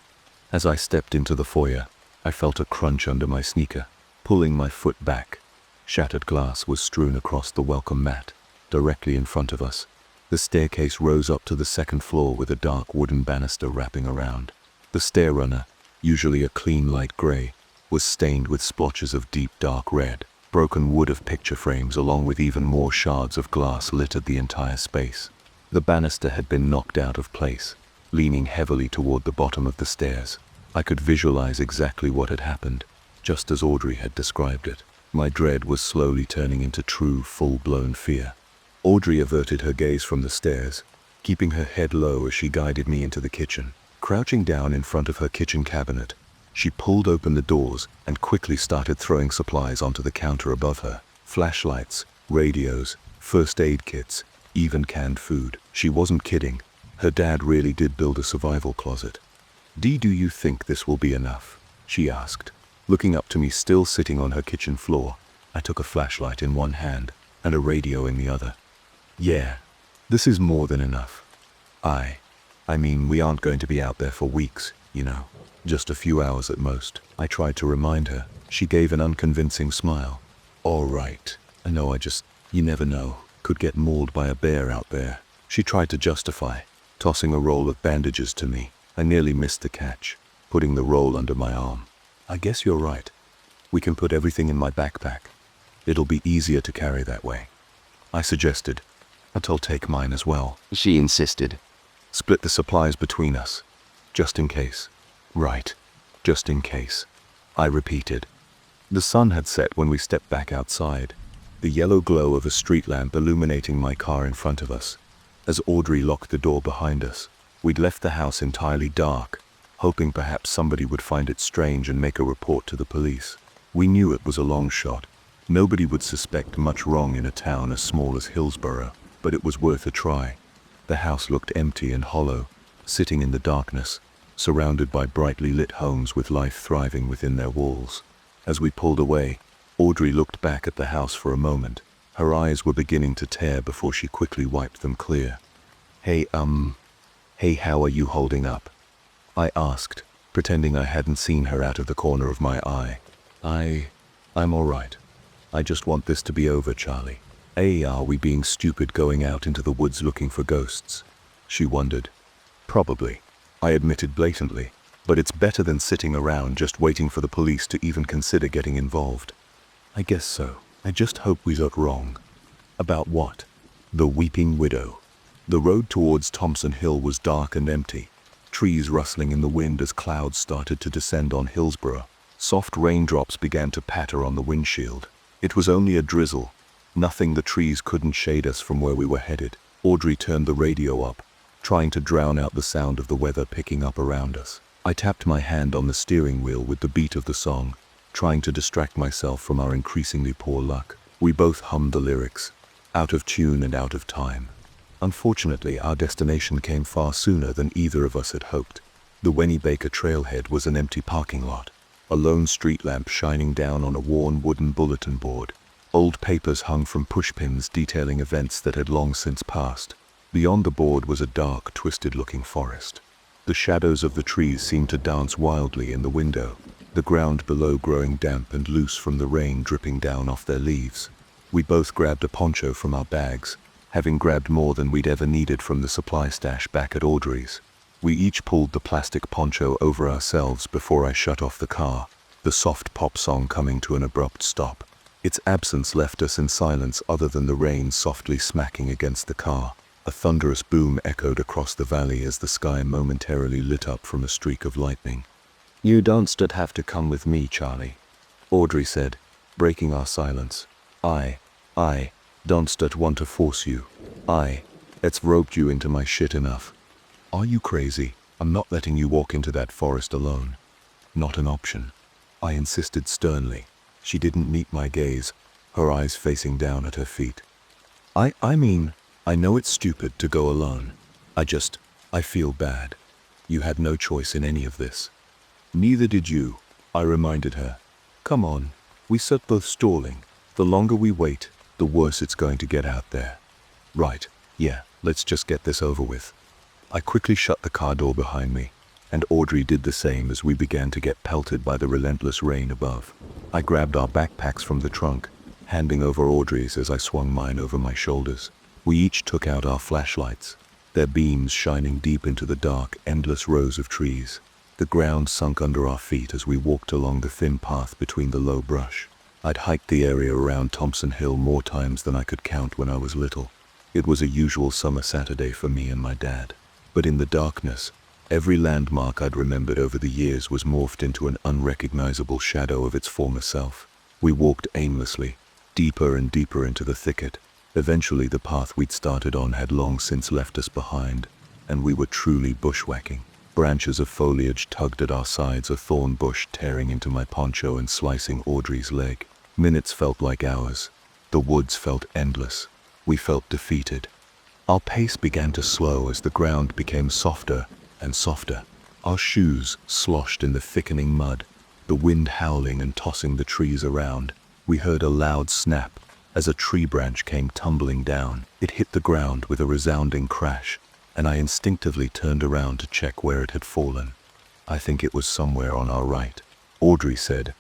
As I stepped into the foyer, I felt a crunch under my sneaker. Pulling my foot back, shattered glass was strewn across the welcome mat, directly in front of us. The staircase rose up to the second floor with a dark wooden banister wrapping around. The stair runner, usually a clean light gray, was stained with splotches of deep dark red. Broken wood of picture frames along with even more shards of glass littered the entire space. The banister had been knocked out of place, leaning heavily toward the bottom of the stairs. I could visualize exactly what had happened, just as Audrey had described it. My dread was slowly turning into true, full-blown fear. Audrey averted her gaze from the stairs, keeping her head low as she guided me into the kitchen. Crouching down in front of her kitchen cabinet, she pulled open the doors and quickly started throwing supplies onto the counter above her. Flashlights, radios, first aid kits, even canned food. She wasn't kidding. Her dad really did build a survival closet. "Dee, do you think this will be enough?" she asked, looking up to me still sitting on her kitchen floor. I took a flashlight in one hand and a radio in the other. "Yeah, this is more than enough. I mean, we aren't going to be out there for weeks, you know. Just a few hours at most." I tried to remind her. She gave an unconvincing smile. "All right, I know, you never know, could get mauled by a bear out there." She tried to justify, tossing a roll of bandages to me. I nearly missed the catch, putting the roll under my arm. "I guess you're right. We can put everything in my backpack. It'll be easier to carry that way," I suggested. "But I'll take mine as well," she insisted. "Split the supplies between us, just in case." "Right, just in case," I repeated. The sun had set when we stepped back outside, the yellow glow of a street lamp illuminating my car in front of us. As Audrey locked the door behind us, we'd left the house entirely dark, hoping perhaps somebody would find it strange and make a report to the police. We knew it was a long shot. Nobody would suspect much wrong in a town as small as Hillsborough, but it was worth a try. The house looked empty and hollow, sitting in the darkness, surrounded by brightly lit homes with life thriving within their walls. As we pulled away, Audrey looked back at the house for a moment. Her eyes were beginning to tear before she quickly wiped them clear. Hey, how are you holding up?" I asked, pretending I hadn't seen her out of the corner of my eye. I'm all right. I just want this to be over, Charlie. Are we being stupid going out into the woods looking for ghosts?" she wondered. "Probably," I admitted blatantly, "but it's better than sitting around just waiting for the police to even consider getting involved." "I guess so. I just hope we got wrong." "About what?" "The Weeping Widow." The road towards Thompson Hill was dark and empty, trees rustling in the wind as clouds started to descend on Hillsborough. Soft raindrops began to patter on the windshield. It was only a drizzle, nothing the trees couldn't shade us from where we were headed. Audrey turned the radio up, trying to drown out the sound of the weather picking up around us. I tapped my hand on the steering wheel with the beat of the song, trying to distract myself from our increasingly poor luck. We both hummed the lyrics, out of tune and out of time. Unfortunately, our destination came far sooner than either of us had hoped. The Wenny-Baker trailhead was an empty parking lot, a lone street lamp shining down on a worn wooden bulletin board. Old papers hung from pushpins detailing events that had long since passed. Beyond the board was a dark, twisted-looking forest. The shadows of the trees seemed to dance wildly in the window, the ground below growing damp and loose from the rain dripping down off their leaves. We both grabbed a poncho from our bags, having grabbed more than we'd ever needed from the supply stash back at Audrey's. We each pulled the plastic poncho over ourselves before I shut off the car, the soft pop song coming to an abrupt stop. Its absence left us in silence other than the rain softly smacking against the car. A thunderous boom echoed across the valley as the sky momentarily lit up from a streak of lightning. "You don't have to come with me, Charlie," Audrey said, breaking our silence. I don't want to force you. It's roped you into my shit enough." "Are you crazy? I'm not letting you walk into that forest alone." "Not an option," I insisted sternly. She didn't meet my gaze, her eyes facing down at her feet. I mean, I know it's stupid to go alone. I feel bad. You had no choice in any of this." "Neither did you," I reminded her. "Come on, we sat both stalling. The longer we wait, the worse it's going to get out there." "Right, yeah, let's just get this over with." I quickly shut the car door behind me, and Audrey did the same as we began to get pelted by the relentless rain above. I grabbed our backpacks from the trunk, handing over Audrey's as I swung mine over my shoulders. We each took out our flashlights, their beams shining deep into the dark, endless rows of trees. The ground sunk under our feet as we walked along the thin path between the low brush. I'd hiked the area around Thompson Hill more times than I could count when I was little. It was a usual summer Saturday for me and my dad. But in the darkness, every landmark I'd remembered over the years was morphed into an unrecognizable shadow of its former self. We walked aimlessly, deeper and deeper into the thicket. Eventually the path we'd started on had long since left us behind, and we were truly bushwhacking. Branches of foliage tugged at our sides, a thorn bush tearing into my poncho and slicing Audrey's leg. Minutes felt like hours. The woods felt endless. We felt defeated. Our pace began to slow as the ground became softer and softer. Our shoes sloshed in the thickening mud, the wind howling and tossing the trees around. We heard a loud snap as a tree branch came tumbling down. It hit the ground with a resounding crash, and I instinctively turned around to check where it had fallen. I think it was somewhere on our right, Audrey said,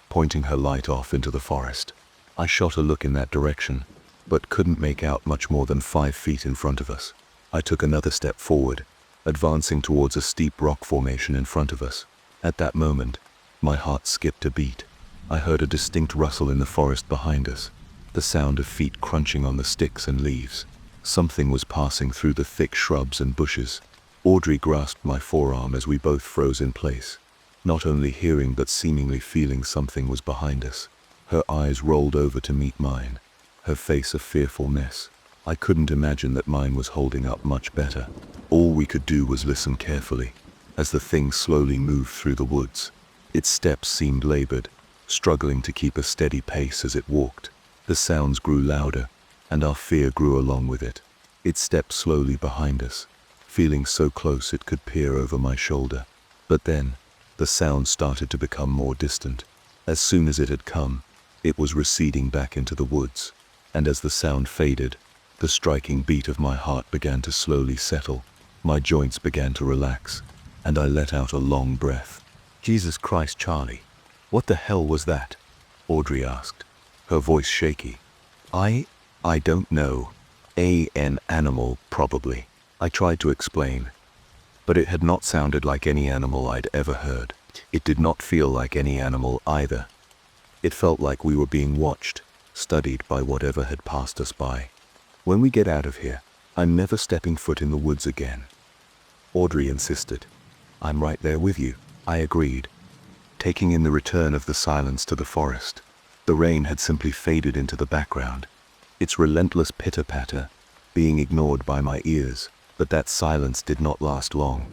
pointing her light off into the forest. I shot a look in that direction, but couldn't make out much more than 5 feet in front of us. I took another step forward, advancing towards a steep rock formation in front of us. At that moment, my heart skipped a beat. I heard a distinct rustle in the forest behind us, the sound of feet crunching on the sticks and leaves. Something was passing through the thick shrubs and bushes. Audrey grasped my forearm as we both froze in place, not only hearing but seemingly feeling something was behind us. Her eyes rolled over to meet mine, her face a fearful mess. I couldn't imagine that mine was holding up much better. All we could do was listen carefully as the thing slowly moved through the woods. Its steps seemed labored, struggling to keep a steady pace as it walked. The sounds grew louder, and our fear grew along with it. It stepped slowly behind us, feeling so close it could peer over my shoulder. But then, the sound started to become more distant. As soon as it had come, it was receding back into the woods, and as the sound faded, the striking beat of my heart began to slowly settle. My joints began to relax, and I let out a long breath. "Jesus Christ, Charlie, what the hell was that?" Audrey asked, her voice shaky. I don't know. An animal, probably." I tried to explain, but it had not sounded like any animal I'd ever heard. It did not feel like any animal either. It felt like we were being watched, studied by whatever had passed us by. "When we get out of here, I'm never stepping foot in the woods again," Audrey insisted. "I'm right there with you," I agreed, taking in the return of the silence to the forest. The rain had simply faded into the background, its relentless pitter-patter being ignored by my ears. But that silence did not last long,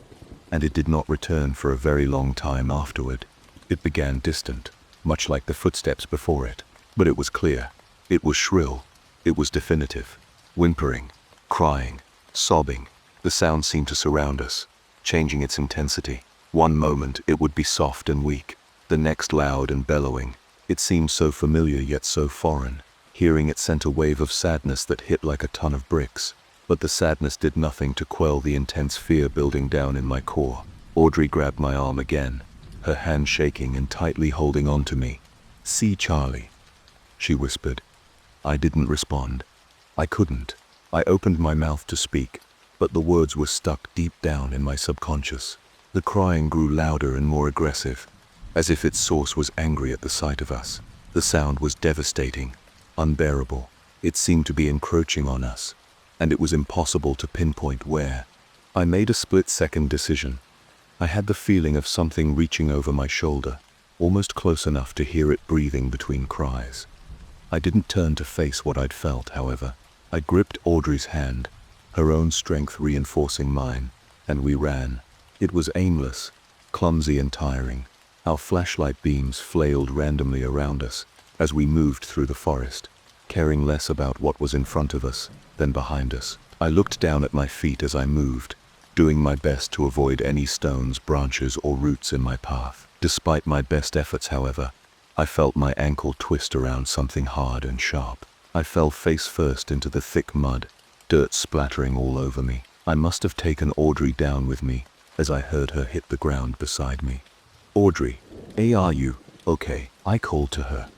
and it did not return for a very long time afterward. It began distant, much like the footsteps before it, but it was clear. It was shrill. It was definitive. Whimpering, crying, sobbing. The sound seemed to surround us, changing its intensity. One moment it would be soft and weak, the next loud and bellowing. It seemed so familiar yet so foreign. Hearing it sent a wave of sadness that hit like a ton of bricks. But the sadness did nothing to quell the intense fear building down in my core. Audrey grabbed my arm again, her hand shaking and tightly holding on to me. "See, Charlie," she whispered. I didn't respond. I couldn't. I opened my mouth to speak, but the words were stuck deep down in my subconscious. The crying grew louder and more aggressive, as if its source was angry at the sight of us. The sound was devastating, unbearable. It seemed to be encroaching on us, and it was impossible to pinpoint where. I made a split-second decision. I had the feeling of something reaching over my shoulder, almost close enough to hear it breathing between cries. I didn't turn to face what I'd felt, however. I gripped Audrey's hand, her own strength reinforcing mine, and we ran. It was aimless, clumsy and tiring. Our flashlight beams flailed randomly around us as we moved through the forest, caring less about what was in front of us than behind us. I looked down at my feet as I moved, doing my best to avoid any stones, branches, or roots in my path. Despite my best efforts, however, I felt my ankle twist around something hard and sharp. I fell face first into the thick mud, dirt splattering all over me. I must have taken Audrey down with me as I heard her hit the ground beside me. "Audrey, are you okay?" I called to her.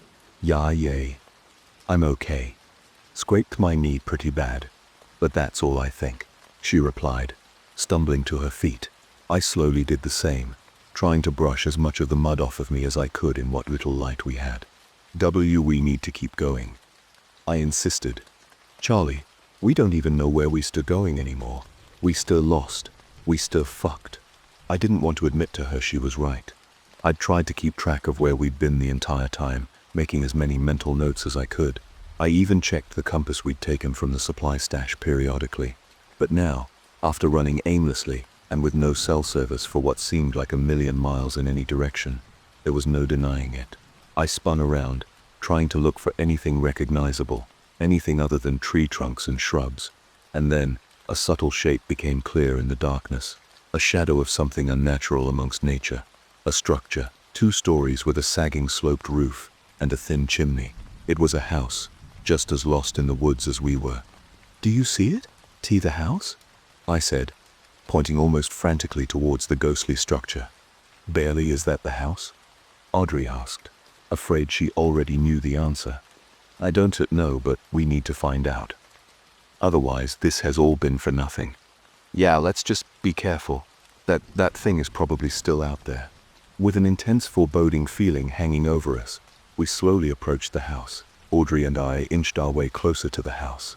Yay. "I'm okay. Scraped my knee pretty bad, but that's all I think," she replied, stumbling to her feet. I slowly did the same, trying to brush as much of the mud off of me as I could in what little light we had. We need to keep going," I insisted. "Charlie, we don't even know where we're still going anymore. We still lost. We still fucked." I didn't want to admit to her she was right. I'd tried to keep track of where we'd been the entire time, making as many mental notes as I could. I even checked the compass we'd taken from the supply stash periodically. But now, after running aimlessly and with no cell service for what seemed like a million miles in any direction, there was no denying it. I spun around, trying to look for anything recognizable, anything other than tree trunks and shrubs. And then, a subtle shape became clear in the darkness, a shadow of something unnatural amongst nature. A structure, 2 stories with a sagging sloped roof and a thin chimney. It was a house, just as lost in the woods as we were. "Do you see it? T, the house?" I said, pointing almost frantically towards the ghostly structure. "Barely, is that the house?" Audrey asked, afraid she already knew the answer. "I don't know, but we need to find out. Otherwise, this has all been for nothing. Yeah, let's just be careful. That thing is probably still out there." With an intense foreboding feeling hanging over us, we slowly approached the house. Audrey and I inched our way closer to the house.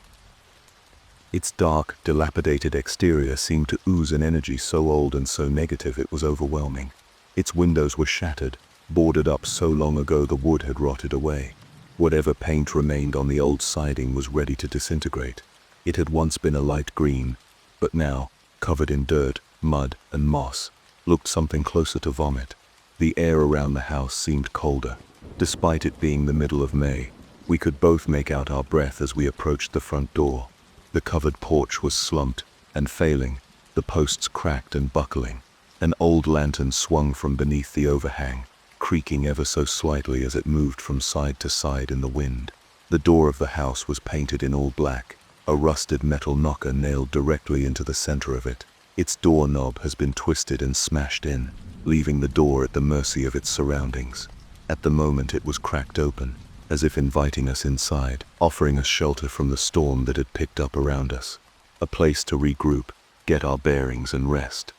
Its dark, dilapidated exterior seemed to ooze an energy so old and so negative it was overwhelming. Its windows were shattered, boarded up so long ago the wood had rotted away. Whatever paint remained on the old siding was ready to disintegrate. It had once been a light green, but now, covered in dirt, mud, and moss, looked something closer to vomit. The air around the house seemed colder. Despite it being the middle of May, we could both make out our breath as we approached the front door. The covered porch was slumped and failing, the posts cracked and buckling. An old lantern swung from beneath the overhang, creaking ever so slightly as it moved from side to side in the wind. The door of the house was painted in all black, a rusted metal knocker nailed directly into the center of it. Its doorknob has been twisted and smashed in, leaving the door at the mercy of its surroundings. At the moment it was cracked open, as if inviting us inside, offering us shelter from the storm that had picked up around us. A place to regroup, get our bearings and rest.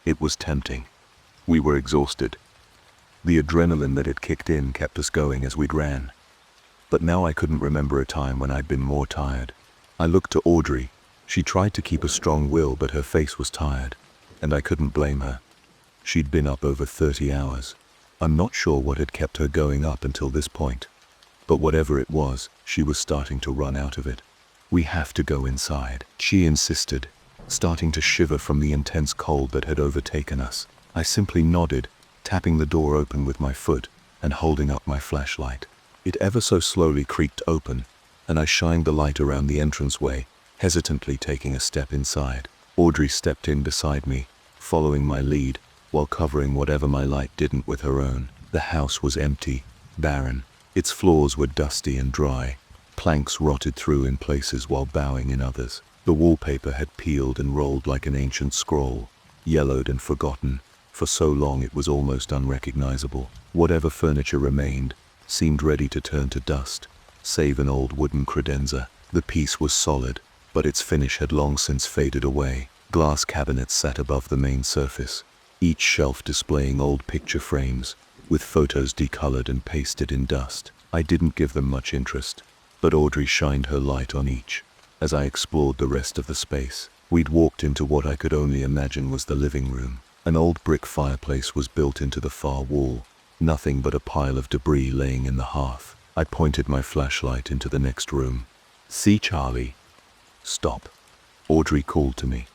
It was tempting. We were exhausted. The adrenaline that had kicked in kept us going as we'd ran. But now I couldn't remember a time when I'd been more tired. I looked to Audrey. She tried to keep a strong will, but her face was tired, and I couldn't blame her. She'd been up over 30 hours. I'm not sure what had kept her going up until this point. But whatever it was, she was starting to run out of it. "We have to go inside," she insisted, starting to shiver from the intense cold that had overtaken us. I simply nodded, tapping the door open with my foot and holding up my flashlight. It ever so slowly creaked open, and I shined the light around the entranceway, hesitantly taking a step inside. Audrey stepped in beside me, following my lead, while covering whatever my light didn't with her own. The house was empty, barren. Its floors were dusty and dry. Planks rotted through in places while bowing in others. The wallpaper had peeled and rolled like an ancient scroll, yellowed and forgotten. For so long it was almost unrecognizable. Whatever furniture remained seemed ready to turn to dust, save an old wooden credenza. The piece was solid, but its finish had long since faded away. Glass cabinets sat above the main surface, each shelf displaying old picture frames, with photos decolored and pasted in dust. I didn't give them much interest, but Audrey shined her light on each. As I explored the rest of the space, we'd walked into what I could only imagine was the living room. An old brick fireplace was built into the far wall, nothing but a pile of debris laying in the hearth. I pointed my flashlight into the next room. "See, Charlie?" "Stop," Audrey called to me.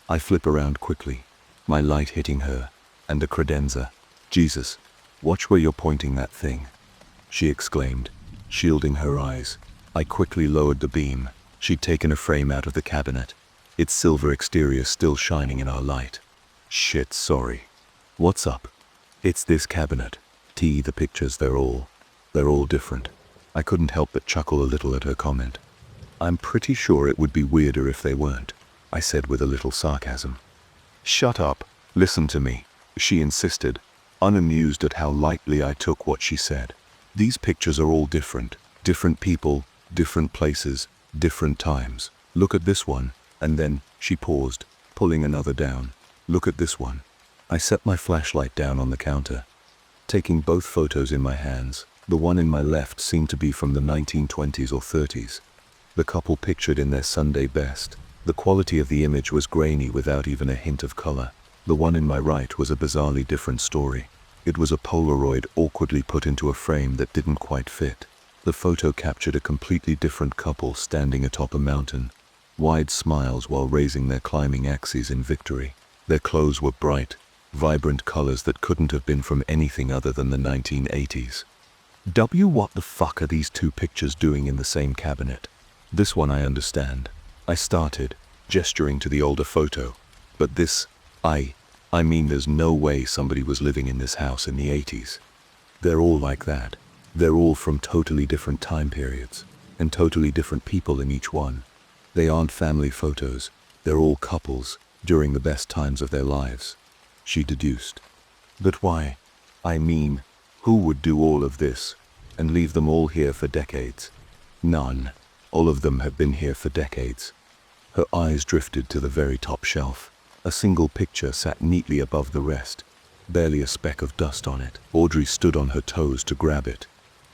I flip around quickly, my light hitting her, and a credenza. "Jesus, watch where you're pointing that thing," she exclaimed, shielding her eyes. I quickly lowered the beam. She'd taken a frame out of the cabinet, its silver exterior still shining in our light. "Shit, sorry. What's up?" "It's this cabinet. T, the pictures, they're all different." I couldn't help but chuckle a little at her comment. "I'm pretty sure it would be weirder if they weren't," I said with a little sarcasm. "Shut up, listen to me," she insisted, unamused at how lightly I took what she said. "These pictures are all different. Different people, different places, different times. Look at this one," and then she paused, pulling another down. "Look at this one." I set my flashlight down on the counter, taking both photos in my hands. The one in my left seemed to be from the 1920s or 30s. The couple pictured in their Sunday best. The quality of the image was grainy without even a hint of color. The one in my right was a bizarrely different story. It was a Polaroid awkwardly put into a frame that didn't quite fit. The photo captured a completely different couple standing atop a mountain, wide smiles while raising their climbing axes in victory. Their clothes were bright, vibrant colors that couldn't have been from anything other than the 1980s. What the fuck are these two pictures doing in the same cabinet? This one I understand. I started, gesturing to the older photo. But this, I mean there's no way somebody was living in this house in the 80s. They're all like that. They're all from totally different time periods, and totally different people in each one. They aren't family photos, they're all couples, during the best times of their lives, she deduced. But why? I mean, who would do all of this, and leave them all here for decades? None. All of them have been here for decades. Her eyes drifted to the very top shelf. A single picture sat neatly above the rest, barely a speck of dust on it. Audrey stood on her toes to grab it,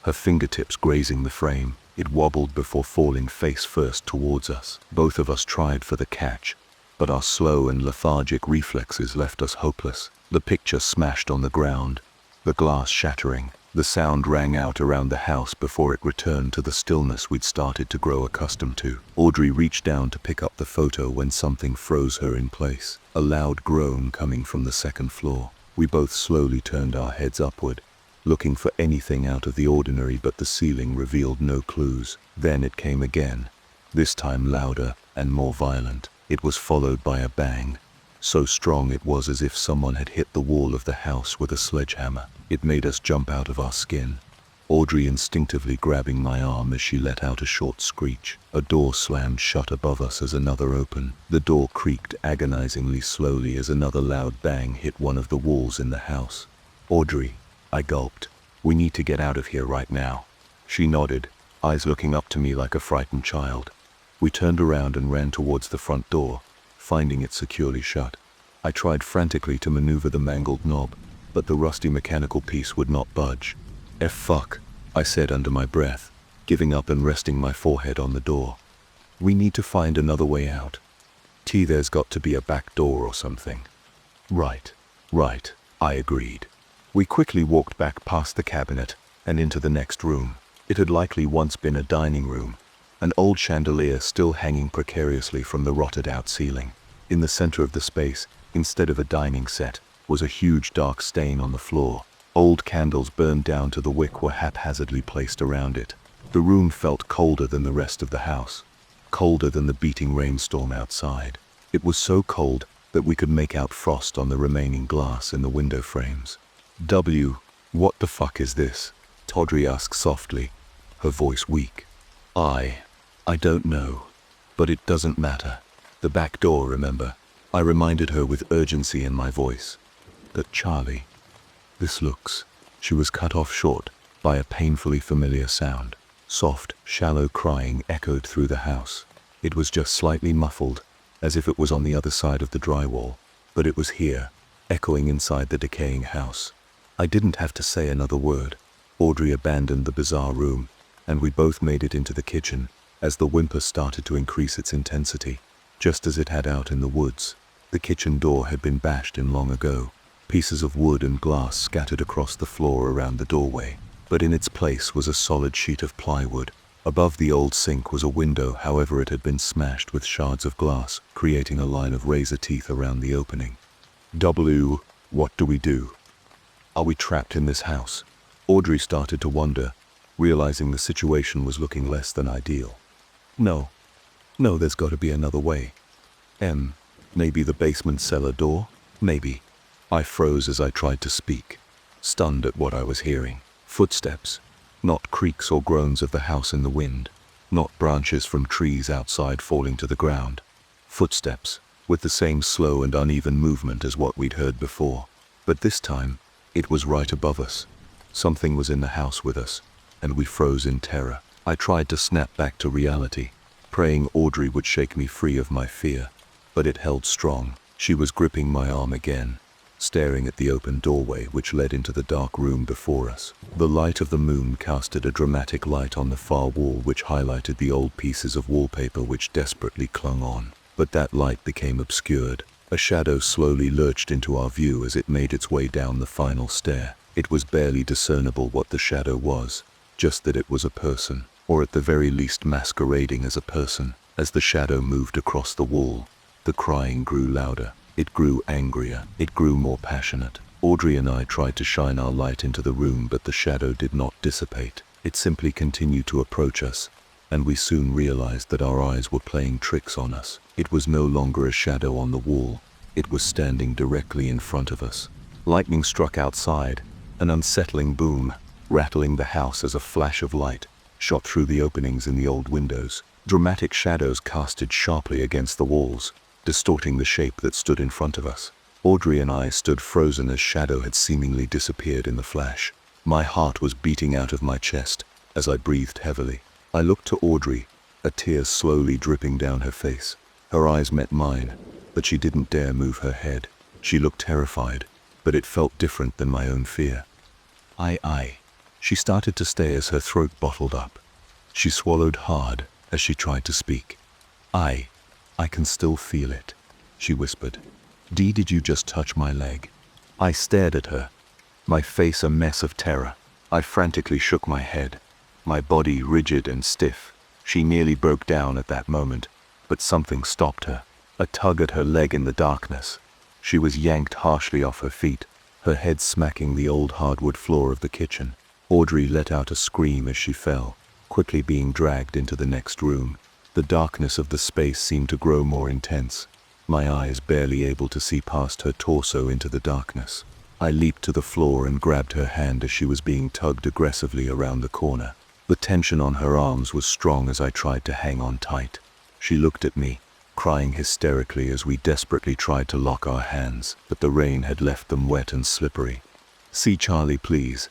her fingertips grazing the frame. It wobbled before falling face first towards us. Both of us tried for the catch, but our slow and lethargic reflexes left us hopeless. The picture smashed on the ground, the glass shattering. The sound rang out around the house before it returned to the stillness we'd started to grow accustomed to. Audrey reached down to pick up the photo when something froze her in place. A loud groan coming from the second floor. We both slowly turned our heads upward, looking for anything out of the ordinary, but the ceiling revealed no clues. Then it came again, this time louder and more violent. It was followed by a bang, so strong it was as if someone had hit the wall of the house with a sledgehammer. It made us jump out of our skin, Audrey instinctively grabbing my arm as she let out a short screech. A door slammed shut above us as another opened. The door creaked agonizingly slowly as another loud bang hit one of the walls in the house. Audrey, I gulped. We need to get out of here right now. She nodded, eyes looking up to me like a frightened child. We turned around and ran towards the front door, finding it securely shut. I tried frantically to maneuver the mangled knob, but the rusty mechanical piece would not budge. Fuck, I said under my breath, giving up and resting my forehead on the door. We need to find another way out. There's got to be a back door or something. Right, I agreed. We quickly walked back past the cabinet and into the next room. It had likely once been a dining room, an old chandelier still hanging precariously from the rotted-out ceiling. In the center of the space, instead of a dining set, was a huge dark stain on the floor. Old candles burned down to the wick were haphazardly placed around it. The room felt colder than the rest of the house, colder than the beating rainstorm outside. It was so cold that we could make out frost on the remaining glass in the window frames. What the fuck is this? Audrey asked softly, her voice weak. I don't know, but it doesn't matter. The back door, remember? I reminded her with urgency in my voice. That Charlie. This looks. She was cut off short by a painfully familiar sound. Soft, shallow crying echoed through the house. It was just slightly muffled, as if it was on the other side of the drywall, but it was here, echoing inside the decaying house. I didn't have to say another word. Audrey abandoned the bizarre room, and we both made it into the kitchen as the whimper started to increase its intensity. Just as it had out in the woods, the kitchen door had been bashed in long ago. Pieces of wood and glass scattered across the floor around the doorway, but in its place was a solid sheet of plywood. Above the old sink was a window, however it had been smashed with shards of glass, creating a line of razor teeth around the opening. What do we do? Are we trapped in this house? Audrey started to wonder, realizing the situation was looking less than ideal. No, there's got to be another way. Maybe the basement cellar door? Maybe. I froze as I tried to speak, stunned at what I was hearing. Footsteps, not creaks or groans of the house in the wind, not branches from trees outside falling to the ground. Footsteps, with the same slow and uneven movement as what we'd heard before. But this time, it was right above us. Something was in the house with us, and we froze in terror. I tried to snap back to reality, praying Audrey would shake me free of my fear, but it held strong. She was gripping my arm again, staring at the open doorway which led into the dark room before us. The light of the moon casted a dramatic light on the far wall which highlighted the old pieces of wallpaper which desperately clung on. But that light became obscured A shadow slowly lurched into our view as it made its way down the final stair. It was barely discernible what the shadow was, just that it was a person, or at the very least masquerading as a person. As the shadow moved across the wall, the crying grew louder. It grew angrier. It grew more passionate. Audrey and I tried to shine our light into the room, but the shadow did not dissipate. It simply continued to approach us, and we soon realized that our eyes were playing tricks on us. It was no longer a shadow on the wall. It was standing directly in front of us. Lightning struck outside, an unsettling boom, rattling the house as a flash of light shot through the openings in the old windows. Dramatic shadows casted sharply against the walls, distorting the shape that stood in front of us. Audrey and I stood frozen as shadow had seemingly disappeared in the flash. My heart was beating out of my chest as I breathed heavily. I looked to Audrey, a tear slowly dripping down her face. Her eyes met mine, but she didn't dare move her head. She looked terrified, but it felt different than my own fear. She started to stay as her throat bottled up. She swallowed hard as she tried to speak. I can still feel it, she whispered. Dee, did you just touch my leg? I stared at her, my face a mess of terror. I frantically shook my head, my body rigid and stiff. She nearly broke down at that moment, but something stopped her. A tug at her leg in the darkness. She was yanked harshly off her feet, her head smacking the old hardwood floor of the kitchen. Audrey let out a scream as she fell, quickly being dragged into the next room. The darkness of the space seemed to grow more intense, my eyes barely able to see past her torso into the darkness. I leaped to the floor and grabbed her hand as she was being tugged aggressively around the corner. The tension on her arms was strong as I tried to hang on tight. She looked at me, crying hysterically as we desperately tried to lock our hands, but the rain had left them wet and slippery. See Charlie, please.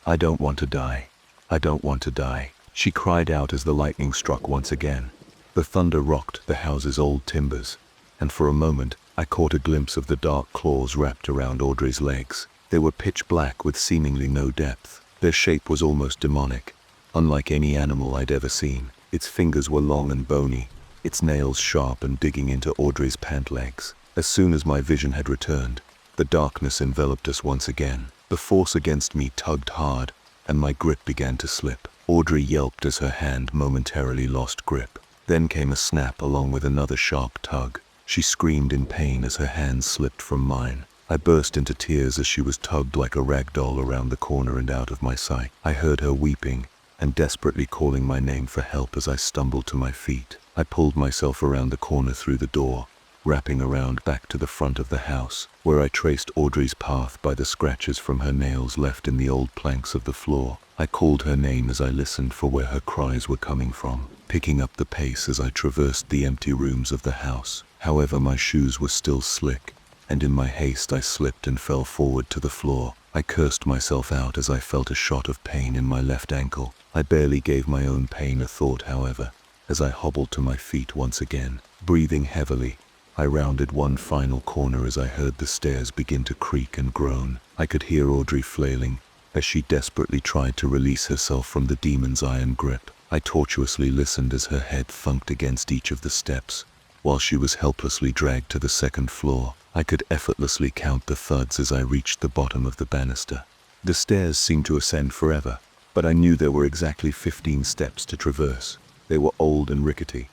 I don't want to die. I don't want to die, she cried out as the lightning struck once again. The thunder rocked the house's old timbers, and for a moment I caught a glimpse of the dark claws wrapped around Audrey's legs. They were pitch black with seemingly no depth. Their shape was almost demonic, unlike any animal I'd ever seen. Its fingers were long and bony, its nails sharp and digging into Audrey's pant legs. As soon as my vision had returned, the darkness enveloped us once again. The force against me tugged hard, and my grip began to slip. Audrey yelped as her hand momentarily lost grip. Then came a snap along with another sharp tug. She screamed in pain as her hand slipped from mine. I burst into tears as she was tugged like a rag doll around the corner and out of my sight. I heard her weeping and desperately calling my name for help as I stumbled to my feet. I pulled myself around the corner through the door, wrapping around back to the front of the house, where I traced Audrey's path by the scratches from her nails left in the old planks of the floor. I called her name as I listened for where her cries were coming from, picking up the pace as I traversed the empty rooms of the house. However, my shoes were still slick, and in my haste I slipped and fell forward to the floor. I cursed myself out as I felt a shot of pain in my left ankle. I barely gave my own pain a thought, however, as I hobbled to my feet once again. Breathing heavily, I rounded one final corner as I heard the stairs begin to creak and groan. I could hear Audrey flailing as she desperately tried to release herself from the demon's iron grip. I tortuously listened as her head thunked against each of the steps, while she was helplessly dragged to the second floor. I could effortlessly count the thuds as I reached the bottom of the banister. The stairs seemed to ascend forever, but I knew there were exactly 15 steps to traverse. They were old and rickety.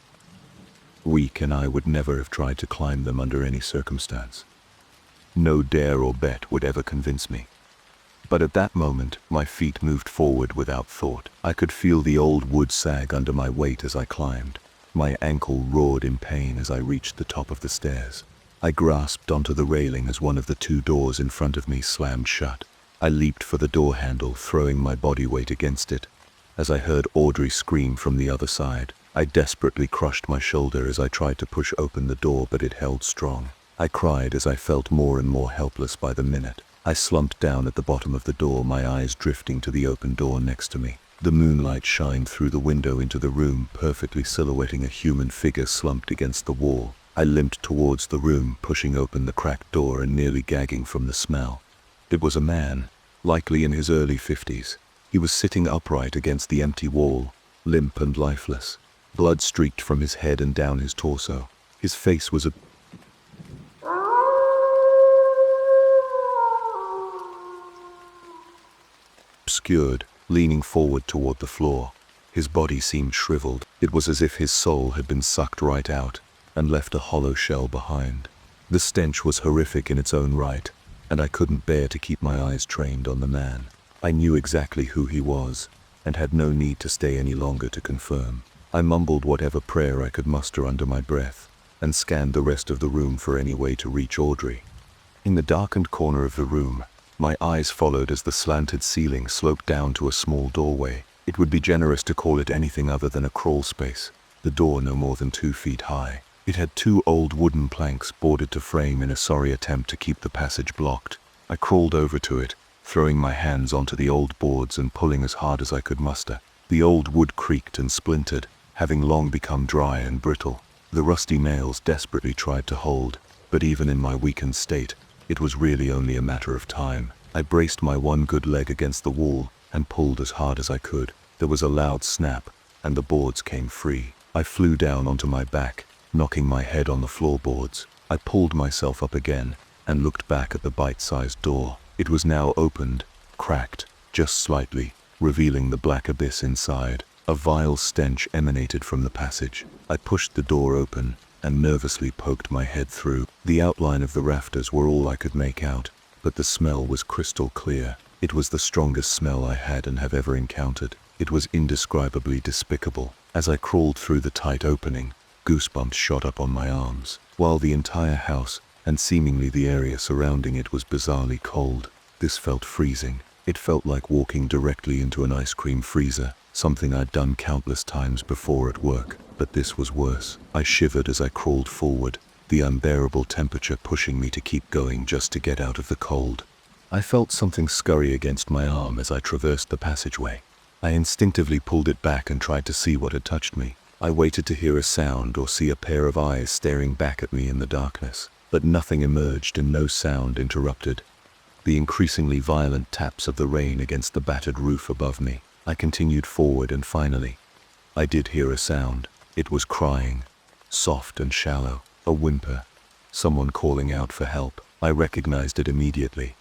Weak, and I would never have tried to climb them under any circumstance. No dare or bet would ever convince me. But at that moment, my feet moved forward without thought. I could feel the old wood sag under my weight as I climbed. My ankle roared in pain as I reached the top of the stairs. I grasped onto the railing as one of the two doors in front of me slammed shut. I leaped for the door handle, throwing my body weight against it, as I heard Audrey scream from the other side. I desperately crushed my shoulder as I tried to push open the door, but it held strong. I cried as I felt more and more helpless by the minute. I slumped down at the bottom of the door, my eyes drifting to the open door next to me. The moonlight shined through the window into the room, perfectly silhouetting a human figure slumped against the wall. I limped towards the room, pushing open the cracked door and nearly gagging from the smell. It was a man, likely in his early 50s. He was sitting upright against the empty wall, limp and lifeless. Blood streaked from his head and down his torso. His face was obscured, leaning forward toward the floor. His body seemed shriveled. It was as if his soul had been sucked right out and left a hollow shell behind. The stench was horrific in its own right, and I couldn't bear to keep my eyes trained on the man. I knew exactly who he was, and had no need to stay any longer to confirm. I mumbled whatever prayer I could muster under my breath, and scanned the rest of the room for any way to reach Audrey. In the darkened corner of the room, my eyes followed as the slanted ceiling sloped down to a small doorway. It would be generous to call it anything other than a crawl space, the door no more than 2 feet high. It had 2 old wooden planks boarded to frame in a sorry attempt to keep the passage blocked. I crawled over to it, throwing my hands onto the old boards and pulling as hard as I could muster. The old wood creaked and splintered, having long become dry and brittle. The rusty nails desperately tried to hold, but even in my weakened state, it was really only a matter of time. I braced my one good leg against the wall and pulled as hard as I could. There was a loud snap, and the boards came free. I flew down onto my back, knocking my head on the floorboards. I pulled myself up again and looked back at the bite-sized door. It was now opened, cracked, just slightly, revealing the black abyss inside. A vile stench emanated from the passage. I pushed the door open and nervously poked my head through. The outline of the rafters were all I could make out, but the smell was crystal clear. It was the strongest smell I had and have ever encountered. It was indescribably despicable. As I crawled through the tight opening, goosebumps shot up on my arms. While the entire house, and seemingly the area surrounding it, was bizarrely cold, this felt freezing. It felt like walking directly into an ice cream freezer, something I'd done countless times before at work, but this was worse. I shivered as I crawled forward, the unbearable temperature pushing me to keep going just to get out of the cold. I felt something scurry against my arm as I traversed the passageway. I instinctively pulled it back and tried to see what had touched me. I waited to hear a sound or see a pair of eyes staring back at me in the darkness, but nothing emerged and no sound interrupted the increasingly violent taps of the rain against the battered roof above me. I continued forward and finally, I did hear a sound. It was crying, soft and shallow, a whimper, someone calling out for help. I recognized it immediately,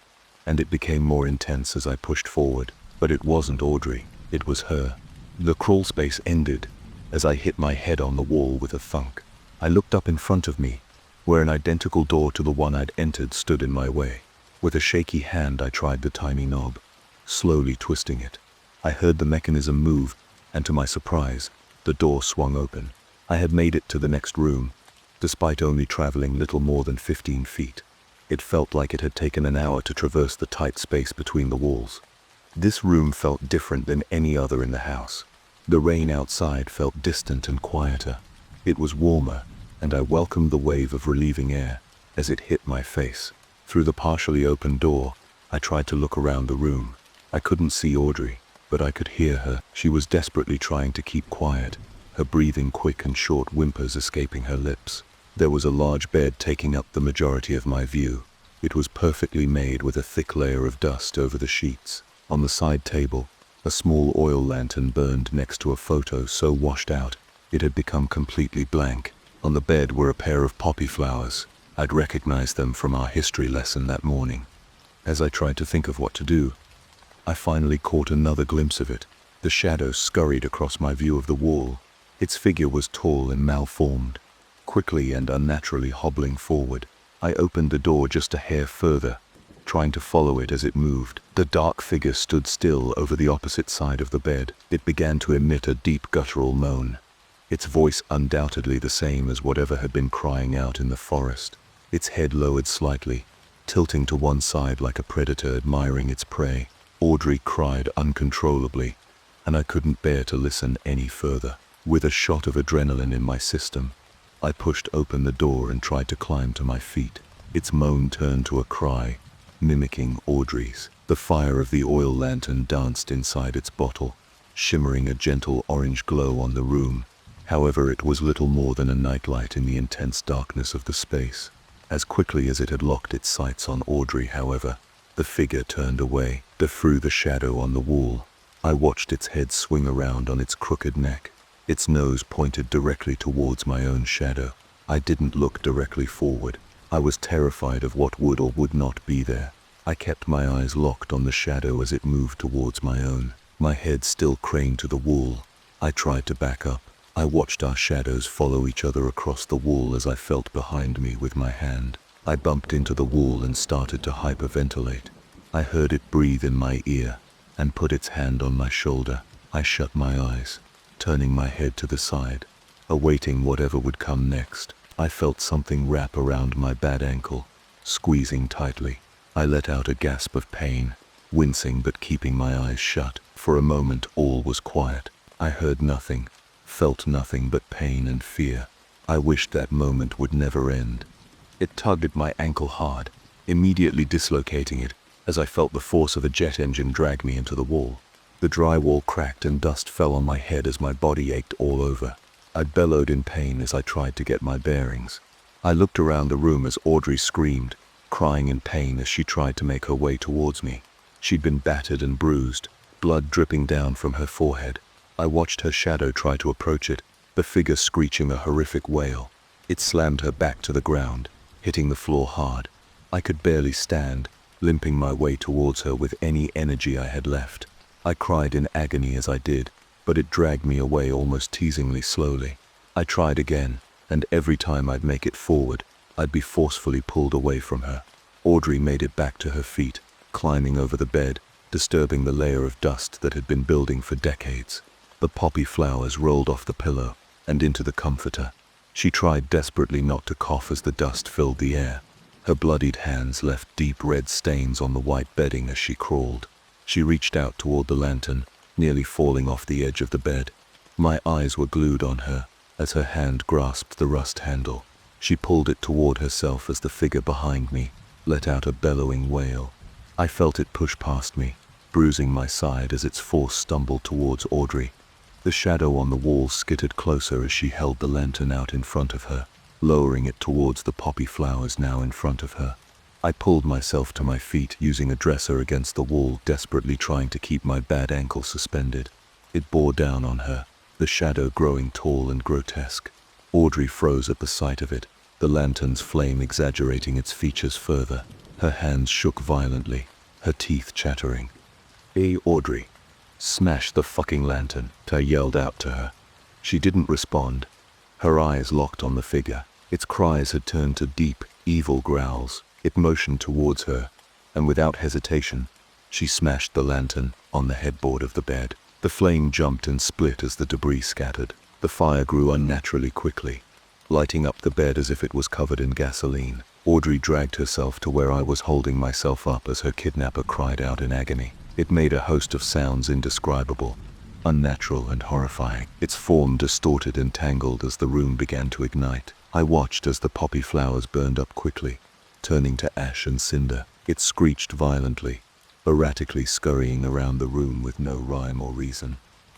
and it became more intense as I pushed forward. But it wasn't Audrey, it was her. The crawl space ended as I hit my head on the wall with a thunk. I looked up in front of me, where an identical door to the one I'd entered stood in my way. With a shaky hand I tried the tiny knob, slowly twisting it. I heard the mechanism move, and to my surprise, the door swung open. I had made it to the next room, despite only traveling little more than 15 feet. It felt like it had taken an hour to traverse the tight space between the walls. This room felt different than any other in the house. The rain outside felt distant and quieter. It was warmer, and I welcomed the wave of relieving air as it hit my face. Through the partially open door, I tried to look around the room. I couldn't see Audrey, but I could hear her. She was desperately trying to keep quiet, her breathing quick and short whimpers escaping her lips. There was a large bed taking up the majority of my view. It was perfectly made with a thick layer of dust over the sheets. On the side table, a small oil lantern burned next to a photo so washed out it had become completely blank. On the bed were a pair of poppy flowers. I'd recognized them from our history lesson that morning. As I tried to think of what to do, I finally caught another glimpse of it. The shadow scurried across my view of the wall. Its figure was tall and malformed, quickly and unnaturally hobbling forward. I opened the door just a hair further, trying to follow it as it moved. The dark figure stood still over the opposite side of the bed. It began to emit a deep guttural moan, its voice undoubtedly the same as whatever had been crying out in the forest. Its head lowered slightly, tilting to one side like a predator admiring its prey. Audrey cried uncontrollably, and I couldn't bear to listen any further. With a shot of adrenaline in my system, I pushed open the door and tried to climb to my feet. Its moan turned to a cry, mimicking Audrey's. The fire of the oil lantern danced inside its bottle, shimmering a gentle orange glow on the room. However, it was little more than a nightlight in the intense darkness of the space. As quickly as it had locked its sights on Audrey, however, the figure turned away. Through the shadow on the wall, I watched its head swing around on its crooked neck. Its nose pointed directly towards my own shadow. I didn't look directly forward. I was terrified of what would or would not be there. I kept my eyes locked on the shadow as it moved towards my own, my head still craned to the wall. I tried to back up. I watched our shadows follow each other across the wall as I felt behind me with my hand. I bumped into the wall and started to hyperventilate. I heard it breathe in my ear and put its hand on my shoulder. I shut my eyes, turning my head to the side, awaiting whatever would come next. I felt something wrap around my bad ankle, squeezing tightly. I let out a gasp of pain, wincing but keeping my eyes shut. For a moment all was quiet. I heard nothing, felt nothing but pain and fear. I wished that moment would never end. It tugged at my ankle hard, immediately dislocating it as I felt the force of a jet engine drag me into the wall. The drywall cracked and dust fell on my head as my body ached all over. I bellowed in pain as I tried to get my bearings. I looked around the room as Audrey screamed, crying in pain as she tried to make her way towards me. She'd been battered and bruised, blood dripping down from her forehead. I watched her shadow try to approach it, the figure screeching a horrific wail. It slammed her back to the ground, hitting the floor hard. I could barely stand, limping my way towards her with any energy I had left. I cried in agony as I did, but it dragged me away almost teasingly slowly. I tried again, and every time I'd make it forward, I'd be forcefully pulled away from her. Audrey made it back to her feet, climbing over the bed, disturbing the layer of dust that had been building for decades. The poppy flowers rolled off the pillow and into the comforter. She tried desperately not to cough as the dust filled the air. Her bloodied hands left deep red stains on the white bedding as she crawled. She reached out toward the lantern, nearly falling off the edge of the bed. My eyes were glued on her as her hand grasped the rust handle. She pulled it toward herself as the figure behind me let out a bellowing wail. I felt it push past me, bruising my side as its force stumbled towards Audrey. The shadow on the wall skittered closer as she held the lantern out in front of her, lowering it towards the poppy flowers now in front of her. I pulled myself to my feet, using a dresser against the wall, desperately trying to keep my bad ankle suspended. It bore down on her, the shadow growing tall and grotesque. Audrey froze at the sight of it, the lantern's flame exaggerating its features further. Her hands shook violently, her teeth chattering. "Hey, Audrey, smash the fucking lantern," I yelled out to her. She didn't respond, her eyes locked on the figure. Its cries had turned to deep, evil growls. It motioned towards her, and without hesitation, she smashed the lantern on the headboard of the bed. The flame jumped and split as the debris scattered. The fire grew unnaturally quickly, lighting up the bed as if it was covered in gasoline. Audrey dragged herself to where I was holding myself up as her kidnapper cried out in agony. It made a host of sounds indescribable, unnatural and horrifying. Its form distorted and tangled as the room began to ignite. I watched as the poppy flowers burned up quickly, turning to ash and cinder. It screeched violently, erratically scurrying around the room with no rhyme or reason.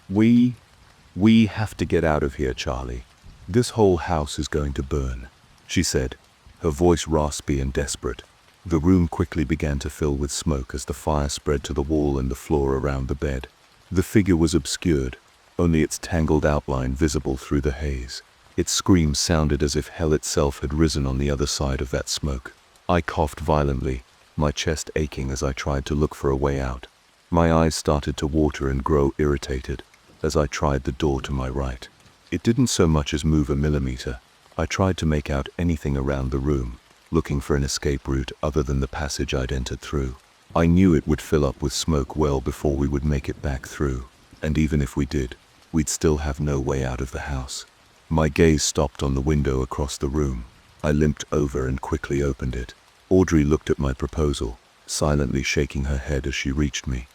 We have to get out of here, Charlie. This whole house is going to burn," she said, her voice raspy and desperate. The room quickly began to fill with smoke as the fire spread to the wall and the floor around the bed. The figure was obscured, only its tangled outline visible through the haze. Its scream sounded as if hell itself had risen on the other side of that smoke. I coughed violently, my chest aching as I tried to look for a way out. My eyes started to water and grow irritated as I tried the door to my right. It didn't so much as move a millimeter. I tried to make out anything around the room, looking for an escape route other than the passage I'd entered through. I knew it would fill up with smoke well before we would make it back through, and even if we did, we'd still have no way out of the house. My gaze stopped on the window across the room. I limped over and quickly opened it. Audrey looked at my proposal, silently shaking her head as she reached me.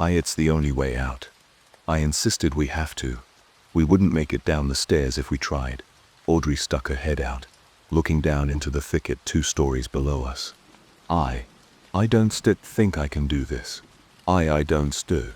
"It's the only way out. I insisted we have to. We wouldn't make it down the stairs if we tried." Audrey stuck her head out, looking down into the thicket 2 stories below us. I don't think I can do this. I don't stu.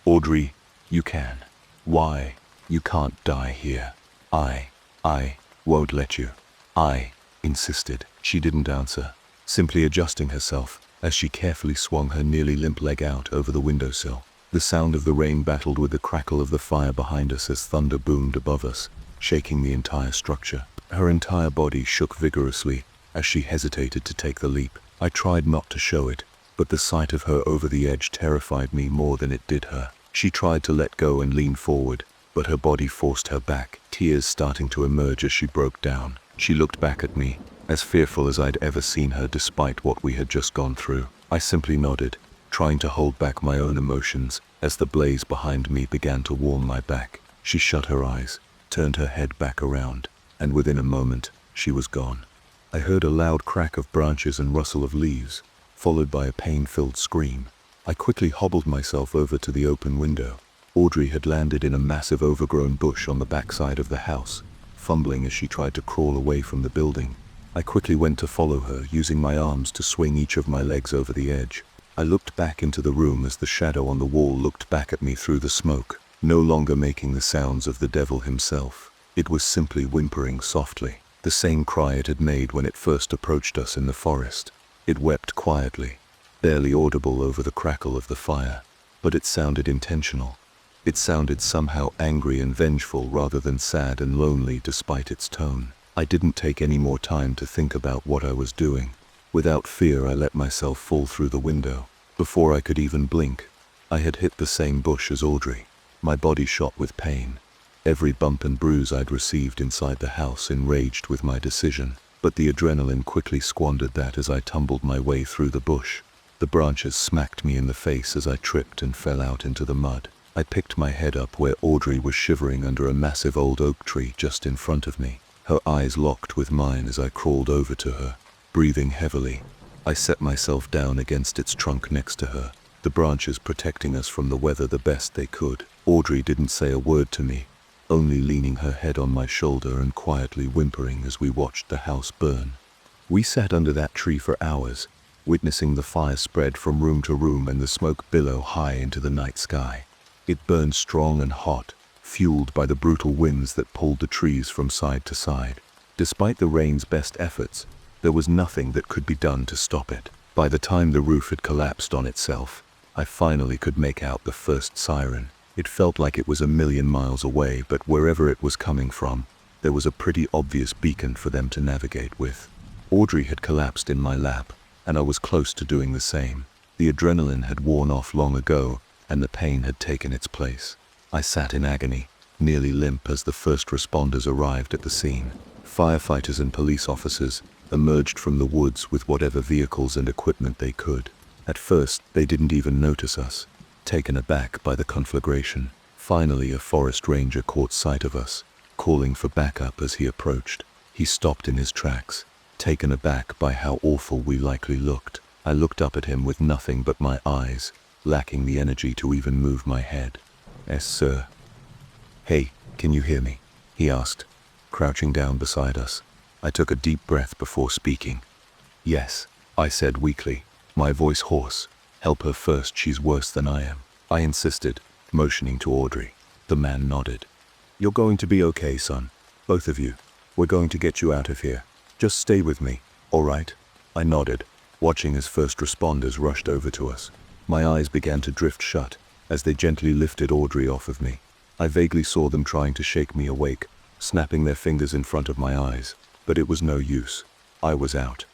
Audrey, you can. Why, you can't die here. I won't let you. I insisted. She didn't answer, simply adjusting herself as she carefully swung her nearly limp leg out over the windowsill. The sound of the rain battled with the crackle of the fire behind us as thunder boomed above us, shaking the entire structure. Her entire body shook vigorously as she hesitated to take the leap. I tried not to show it, but the sight of her over the edge terrified me more than it did her. She tried to let go and lean forward, but her body forced her back, tears starting to emerge as she broke down. She looked back at me, as fearful as I'd ever seen her despite what we had just gone through. I simply nodded, trying to hold back my own emotions as the blaze behind me began to warm my back. She shut her eyes, turned her head back around, and within a moment, she was gone. I heard a loud crack of branches and rustle of leaves, followed by a pain-filled scream. I quickly hobbled myself over to the open window. Audrey had landed in a massive overgrown bush on the backside of the house, fumbling as she tried to crawl away from the building. I quickly went to follow her, using my arms to swing each of my legs over the edge. I looked back into the room as the shadow on the wall looked back at me through the smoke, no longer making the sounds of the devil himself. It was simply whimpering softly, the same cry it had made when it first approached us in the forest. It wept quietly, barely audible over the crackle of the fire, but it sounded intentional. It sounded somehow angry and vengeful rather than sad and lonely despite its tone. I didn't take any more time to think about what I was doing. Without fear, I let myself fall through the window. Before I could even blink, I had hit the same bush as Audrey. My body shot with pain. Every bump and bruise I'd received inside the house enraged with my decision, but the adrenaline quickly squandered that as I tumbled my way through the bush. The branches smacked me in the face as I tripped and fell out into the mud. I picked my head up where Audrey was shivering under a massive old oak tree just in front of me. Her eyes locked with mine as I crawled over to her. Breathing heavily, I set myself down against its trunk next to her, the branches protecting us from the weather the best they could. Audrey didn't say a word to me, only leaning her head on my shoulder and quietly whimpering as we watched the house burn. We sat under that tree for hours, witnessing the fire spread from room to room and the smoke billow high into the night sky. It burned strong and hot, fueled by the brutal winds that pulled the trees from side to side. Despite the rain's best efforts, there was nothing that could be done to stop it. By the time the roof had collapsed on itself, I finally could make out the first siren. It felt like it was a million miles away, but wherever it was coming from, there was a pretty obvious beacon for them to navigate with. Audrey had collapsed in my lap, and I was close to doing the same. The adrenaline had worn off long ago, and the pain had taken its place. I sat in agony, nearly limp as the first responders arrived at the scene. Firefighters and police officers emerged from the woods with whatever vehicles and equipment they could. At first, they didn't even notice us, taken aback by the conflagration. Finally, a forest ranger caught sight of us, calling for backup as he approached. He stopped in his tracks, taken aback by how awful we likely looked. I looked up at him with nothing but my eyes, lacking the energy to even move my head. "Yes, sir." "Hey, can you hear me?" he asked, crouching down beside us. I took a deep breath before speaking. "Yes," I said weakly, my voice hoarse. "Help her first, she's worse than I am," I insisted, motioning to Audrey. The man nodded. "You're going to be okay, son. Both of you. We're going to get you out of here. Just stay with me, all right?" I nodded, watching as first responders rushed over to us. My eyes began to drift shut as they gently lifted Audrey off of me. I vaguely saw them trying to shake me awake, snapping their fingers in front of my eyes, but it was no use. I was out.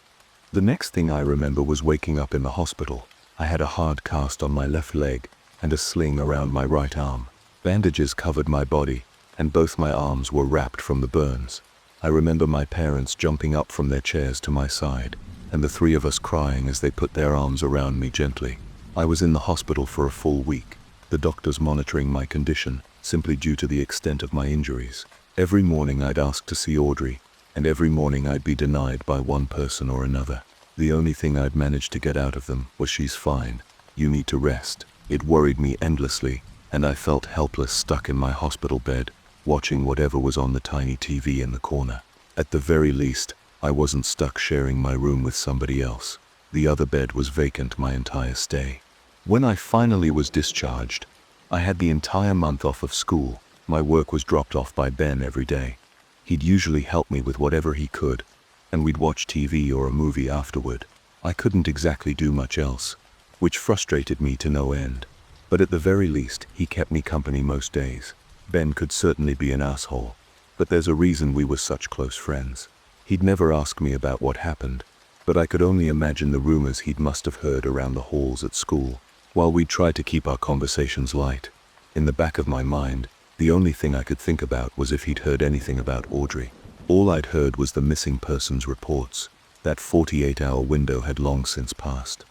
The next thing I remember was waking up in the hospital. I had a hard cast on my left leg and a sling around my right arm. Bandages covered my body, and both my arms were wrapped from the burns. I remember my parents jumping up from their chairs to my side, and the three of us crying as they put their arms around me gently. I was in the hospital for a full week, the doctors monitoring my condition, simply due to the extent of my injuries. Every morning I'd ask to see Audrey, and every morning I'd be denied by one person or another. The only thing I'd managed to get out of them was, "She's fine. You need to rest." It worried me endlessly, and I felt helpless stuck in my hospital bed, watching whatever was on the tiny TV in the corner. At the very least, I wasn't stuck sharing my room with somebody else. The other bed was vacant my entire stay. When I finally was discharged, I had the entire month off of school. My work was dropped off by Ben every day. He'd usually help me with whatever he could, and we'd watch TV or a movie afterward. I couldn't exactly do much else, which frustrated me to no end. But at the very least, he kept me company most days. Ben could certainly be an asshole, but there's a reason we were such close friends. He'd never ask me about what happened, but I could only imagine the rumors he must have heard around the halls at school. While we tried to keep our conversations light, in the back of my mind, the only thing I could think about was if he'd heard anything about Audrey. All I'd heard was the missing persons reports. That 48-hour window had long since passed.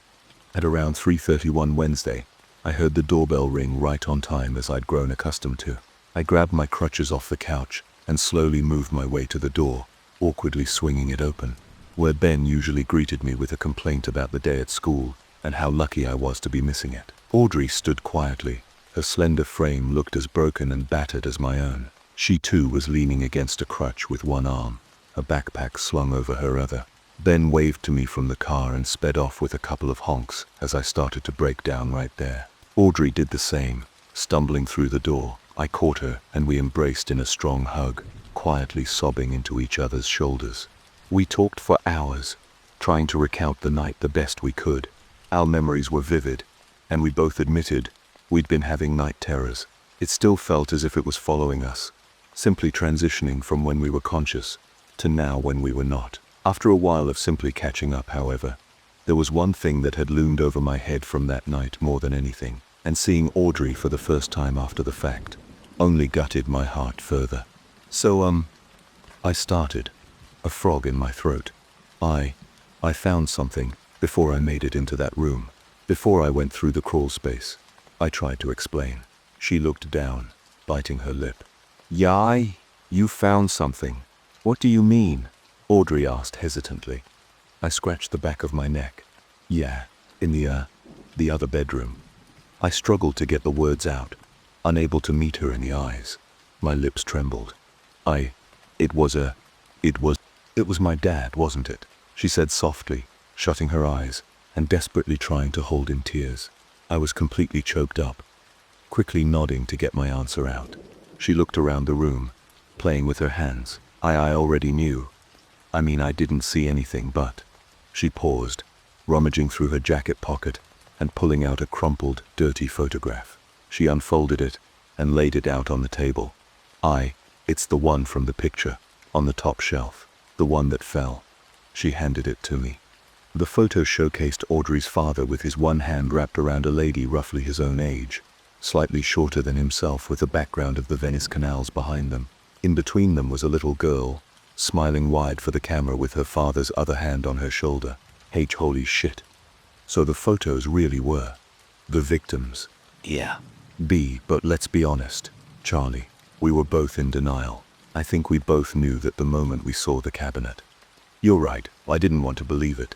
At around 3:31 Wednesday, I heard the doorbell ring right on time as I'd grown accustomed to. I grabbed my crutches off the couch and slowly moved my way to the door, awkwardly swinging it open, where Ben usually greeted me with a complaint about the day at school and how lucky I was to be missing it. Audrey stood quietly. Her slender frame looked as broken and battered as my own. She too was leaning against a crutch with one arm, a backpack slung over her other. Ben waved to me from the car and sped off with a couple of honks as I started to break down right there. Audrey did the same, stumbling through the door. I caught her and we embraced in a strong hug, quietly sobbing into each other's shoulders. We talked for hours, trying to recount the night the best we could. Our memories were vivid, and we both admitted we'd been having night terrors. It still felt as if it was following us, simply transitioning from when we were conscious to now when we were not. After a while of simply catching up, however, there was one thing that had loomed over my head from that night more than anything, and seeing Audrey for the first time after the fact only gutted my heart further. So, I started, a frog in my throat. I found something before I made it into that room, before I went through the crawl space. I tried to explain. She looked down, biting her lip. Yai, you found something. What do you mean? Audrey asked hesitantly. I scratched the back of my neck. Yeah, in the other bedroom. I struggled to get the words out, unable to meet her in the eyes. My lips trembled. It was my dad, wasn't it? She said softly, shutting her eyes and desperately trying to hold in tears. I was completely choked up, quickly nodding to get my answer out. She looked around the room, playing with her hands. I already knew. I didn't see anything, but... She paused, rummaging through her jacket pocket and pulling out a crumpled, dirty photograph. She unfolded it and laid it out on the table. It's the one from the picture, on the top shelf, the one that fell. She handed it to me. The photo showcased Audrey's father with his one hand wrapped around a lady roughly his own age, slightly shorter than himself, with the background of the Venice canals behind them. In between them was a little girl, smiling wide for the camera with her father's other hand on her shoulder. Holy shit. So the photos really were the victims. Yeah. But let's be honest, Charlie, we were both in denial. I think we both knew that the moment we saw the cabinet. You're right, I didn't want to believe it.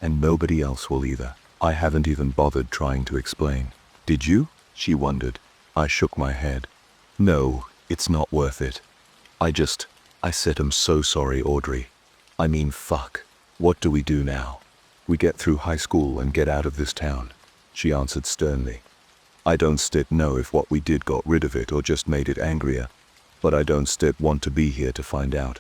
And nobody else will either. I haven't even bothered trying to explain. Did you? She wondered. I shook my head. No, it's not worth it. I said, I'm so sorry, Audrey. Fuck. What do we do now? We get through high school and get out of this town, she answered sternly. I don't know if what we did got rid of it or just made it angrier, but I don't want to be here to find out.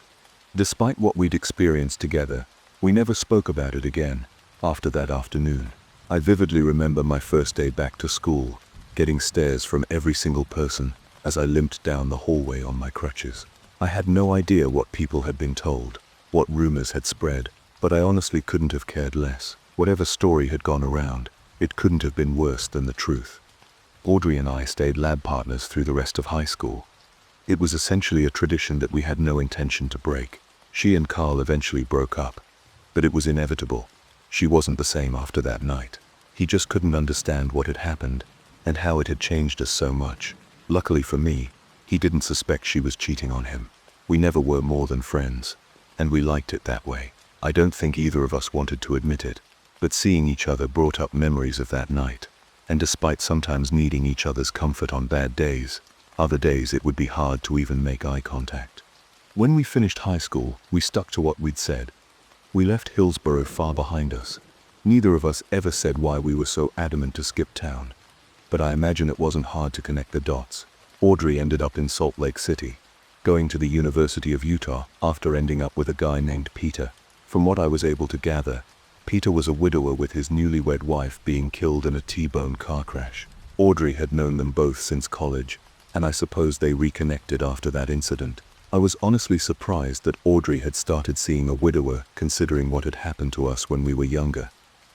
Despite what we'd experienced together, we never spoke about it again after that afternoon. I vividly remember my first day back to school, getting stares from every single person as I limped down the hallway on my crutches. I had no idea what people had been told, what rumors had spread, but I honestly couldn't have cared less. Whatever story had gone around, it couldn't have been worse than the truth. Audrey and I stayed lab partners through the rest of high school. It was essentially a tradition that we had no intention to break. She and Carl eventually broke up, but it was inevitable. She wasn't the same after that night. He just couldn't understand what had happened and how it had changed us so much. Luckily for me, he didn't suspect she was cheating on him. We never were more than friends, and we liked it that way. I don't think either of us wanted to admit it, but seeing each other brought up memories of that night. And despite sometimes needing each other's comfort on bad days, other days it would be hard to even make eye contact. When we finished high school, we stuck to what we'd said. We left Hillsborough far behind us. Neither of us ever said why we were so adamant to skip town, but I imagine it wasn't hard to connect the dots. Audrey ended up in Salt Lake City, going to the University of Utah after ending up with a guy named Peter. From what I was able to gather, Peter was a widower with his newlywed wife being killed in a T-bone car crash. Audrey had known them both since college, and I suppose they reconnected after that incident. I was honestly surprised that Audrey had started seeing a widower, considering what had happened to us when we were younger.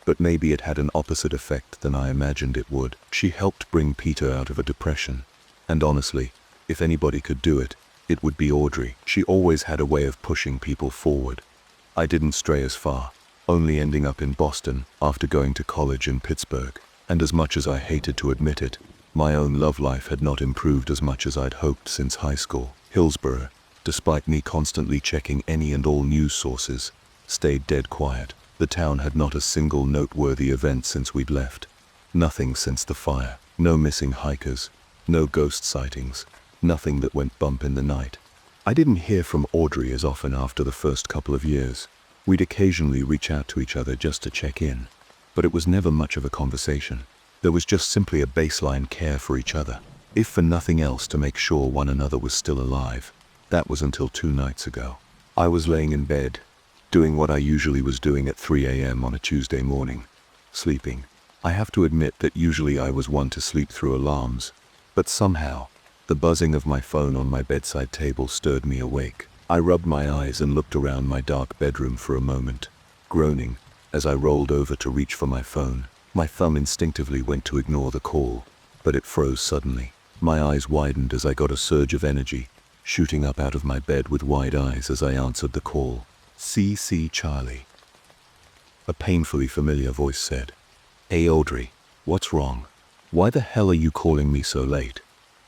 But maybe it had an opposite effect than I imagined it would. She helped bring Peter out of a depression. And honestly, if anybody could do it, it would be Audrey. She always had a way of pushing people forward. I didn't stray as far, only ending up in Boston after going to college in Pittsburgh. And as much as I hated to admit it, my own love life had not improved as much as I'd hoped since high school. Hillsborough, despite me constantly checking any and all news sources, stayed dead quiet. The town had not a single noteworthy event since we'd left. Nothing since the fire. No missing hikers. No ghost sightings. Nothing that went bump in the night. I didn't hear from Audrey as often after the first couple of years. We'd occasionally reach out to each other just to check in, but it was never much of a conversation. There was just simply a baseline care for each other, if for nothing else to make sure one another was still alive. That was until 2 nights ago. I was laying in bed, doing what I usually was doing at 3 a.m. on a Tuesday morning, sleeping. I have to admit that usually I was one to sleep through alarms, but somehow, the buzzing of my phone on my bedside table stirred me awake. I rubbed my eyes and looked around my dark bedroom for a moment, groaning as I rolled over to reach for my phone. My thumb instinctively went to ignore the call, but it froze suddenly. My eyes widened as I got a surge of energy, shooting up out of my bed with wide eyes as I answered the call. CC Charlie. A painfully familiar voice said, "Hey Audrey, what's wrong? Why the hell are you calling me so late?"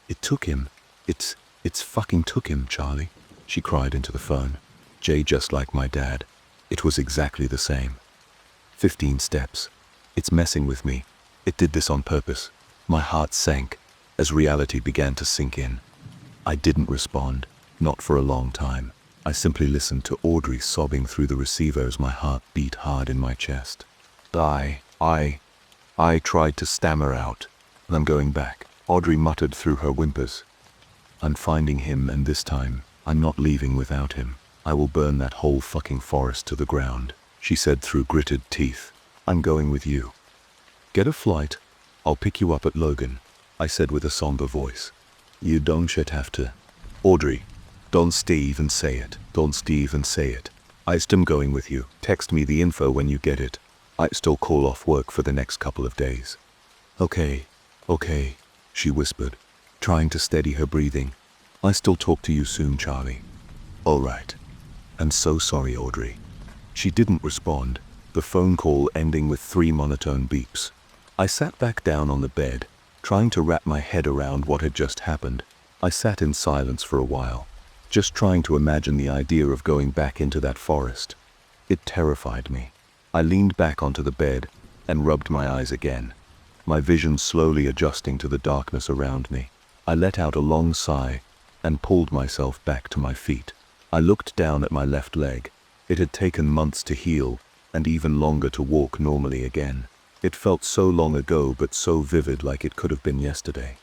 "It took him. It's fucking took him, Charlie," she cried into the phone. Jay, just like my dad. It was exactly the same. 15 steps. It's messing with me. It did this on purpose. My heart sank as reality began to sink in. I didn't respond, not for a long time. I simply listened to Audrey sobbing through the receiver as my heart beat hard in my chest. I tried to stammer out, "I'm going back." Audrey muttered through her whimpers. "I'm finding him, and this time, I'm not leaving without him. I will burn that whole fucking forest to the ground," she said through gritted teeth. "I'm going with you." "Get a flight. I'll pick you up at Logan," I said with a somber voice. "You don't shit have to." "Audrey, don't even say it. Don't even say it. I still going with you. Text me the info when you get it. I still call off work for the next couple of days." Okay, she whispered, trying to steady her breathing. "I still talk to you soon, Charlie." "All right. I'm so sorry, Audrey." She didn't respond, the phone call ending with 3 monotone beeps. I sat back down on the bed, trying to wrap my head around what had just happened. I sat in silence for a while, just trying to imagine the idea of going back into that forest. It terrified me. I leaned back onto the bed and rubbed my eyes again, my vision slowly adjusting to the darkness around me. I let out a long sigh and pulled myself back to my feet. I looked down at my left leg. It had taken months to heal and even longer to walk normally again. It felt so long ago, but so vivid, like it could have been yesterday.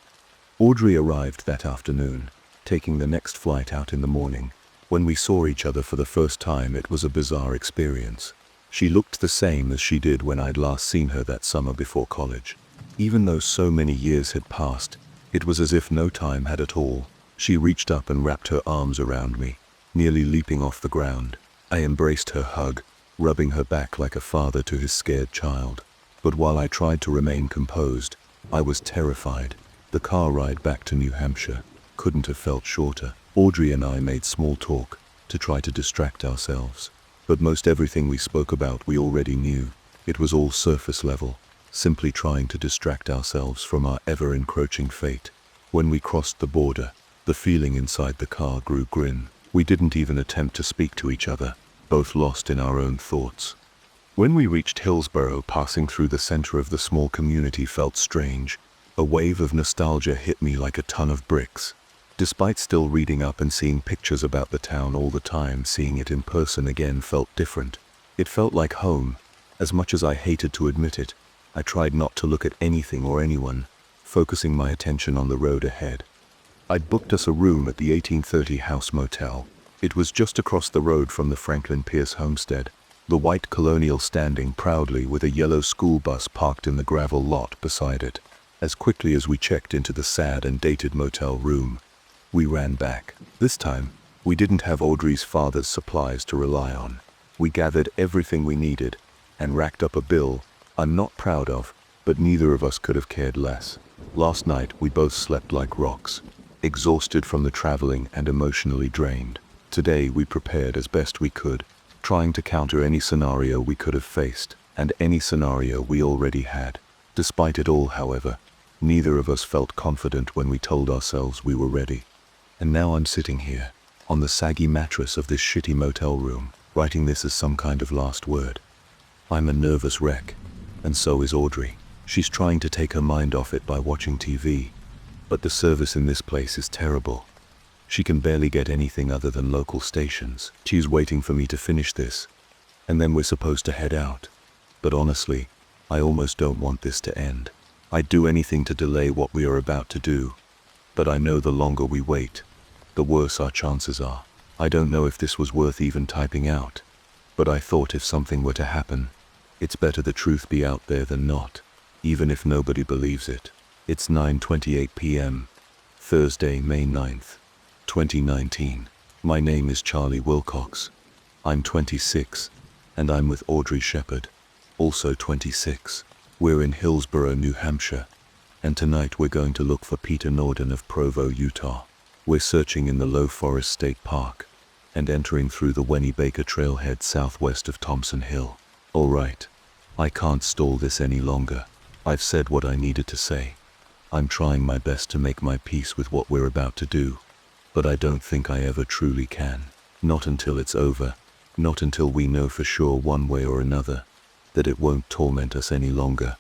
Audrey arrived that afternoon, taking the next flight out in the morning. When we saw each other for the first time, it was a bizarre experience. She looked the same as she did when I'd last seen her that summer before college. Even though so many years had passed, it was as if no time had at all. She reached up and wrapped her arms around me, nearly leaping off the ground. I embraced her hug, rubbing her back like a father to his scared child. But while I tried to remain composed, I was terrified. The car ride back to New Hampshire couldn't have felt shorter. Audrey and I made small talk to try to distract ourselves. But most everything we spoke about we already knew. It was all surface level, simply trying to distract ourselves from our ever-encroaching fate. When we crossed the border, the feeling inside the car grew grim. We didn't even attempt to speak to each other, both lost in our own thoughts. When we reached Hillsborough, passing through the center of the small community felt strange. A wave of nostalgia hit me like a ton of bricks. Despite still reading up and seeing pictures about the town all the time, seeing it in person again felt different. It felt like home. As much as I hated to admit it, I tried not to look at anything or anyone, focusing my attention on the road ahead. I'd booked us a room at the 1830 House Motel. It was just across the road from the Franklin Pierce homestead, the white colonial standing proudly with a yellow school bus parked in the gravel lot beside it. As quickly as we checked into the sad and dated motel room, we ran back. This time, We didn't have Audrey's father's supplies to rely on. We gathered everything we needed and racked up a bill I'm not proud of, but neither of us could have cared less. Last night, we both slept like rocks, exhausted from the traveling and emotionally drained. Today, we prepared as best we could, trying to counter any scenario we could have faced and any scenario we already had. Despite it all, however, neither of us felt confident when we told ourselves we were ready. And now I'm sitting here, on the saggy mattress of this shitty motel room, writing this as some kind of last word. I'm a nervous wreck, and so is Audrey. She's trying to take her mind off it by watching TV, but the service in this place is terrible. She can barely get anything other than local stations. She's waiting for me to finish this, and then we're supposed to head out. But honestly, I almost don't want this to end. I'd do anything to delay what we are about to do, but I know the longer we wait, the worse our chances are. I don't know if this was worth even typing out, but I thought if something were to happen, it's better the truth be out there than not, even if nobody believes it. It's 9:28 p.m., Thursday, May 9th, 2019. My name is Charlie Wilcox. I'm 26, and I'm with Audrey Shepherd, also 26. We're in Hillsborough, New Hampshire, and tonight we're going to look for Peter Norden of Provo, Utah. We're searching in the Low Forest State Park and entering through the Wenny-Baker Trailhead southwest of Thompson Hill. All right, I can't stall this any longer. I've said what I needed to say. I'm trying my best to make my peace with what we're about to do, but I don't think I ever truly can. Not until it's over, not until we know for sure one way or another that it won't torment us any longer.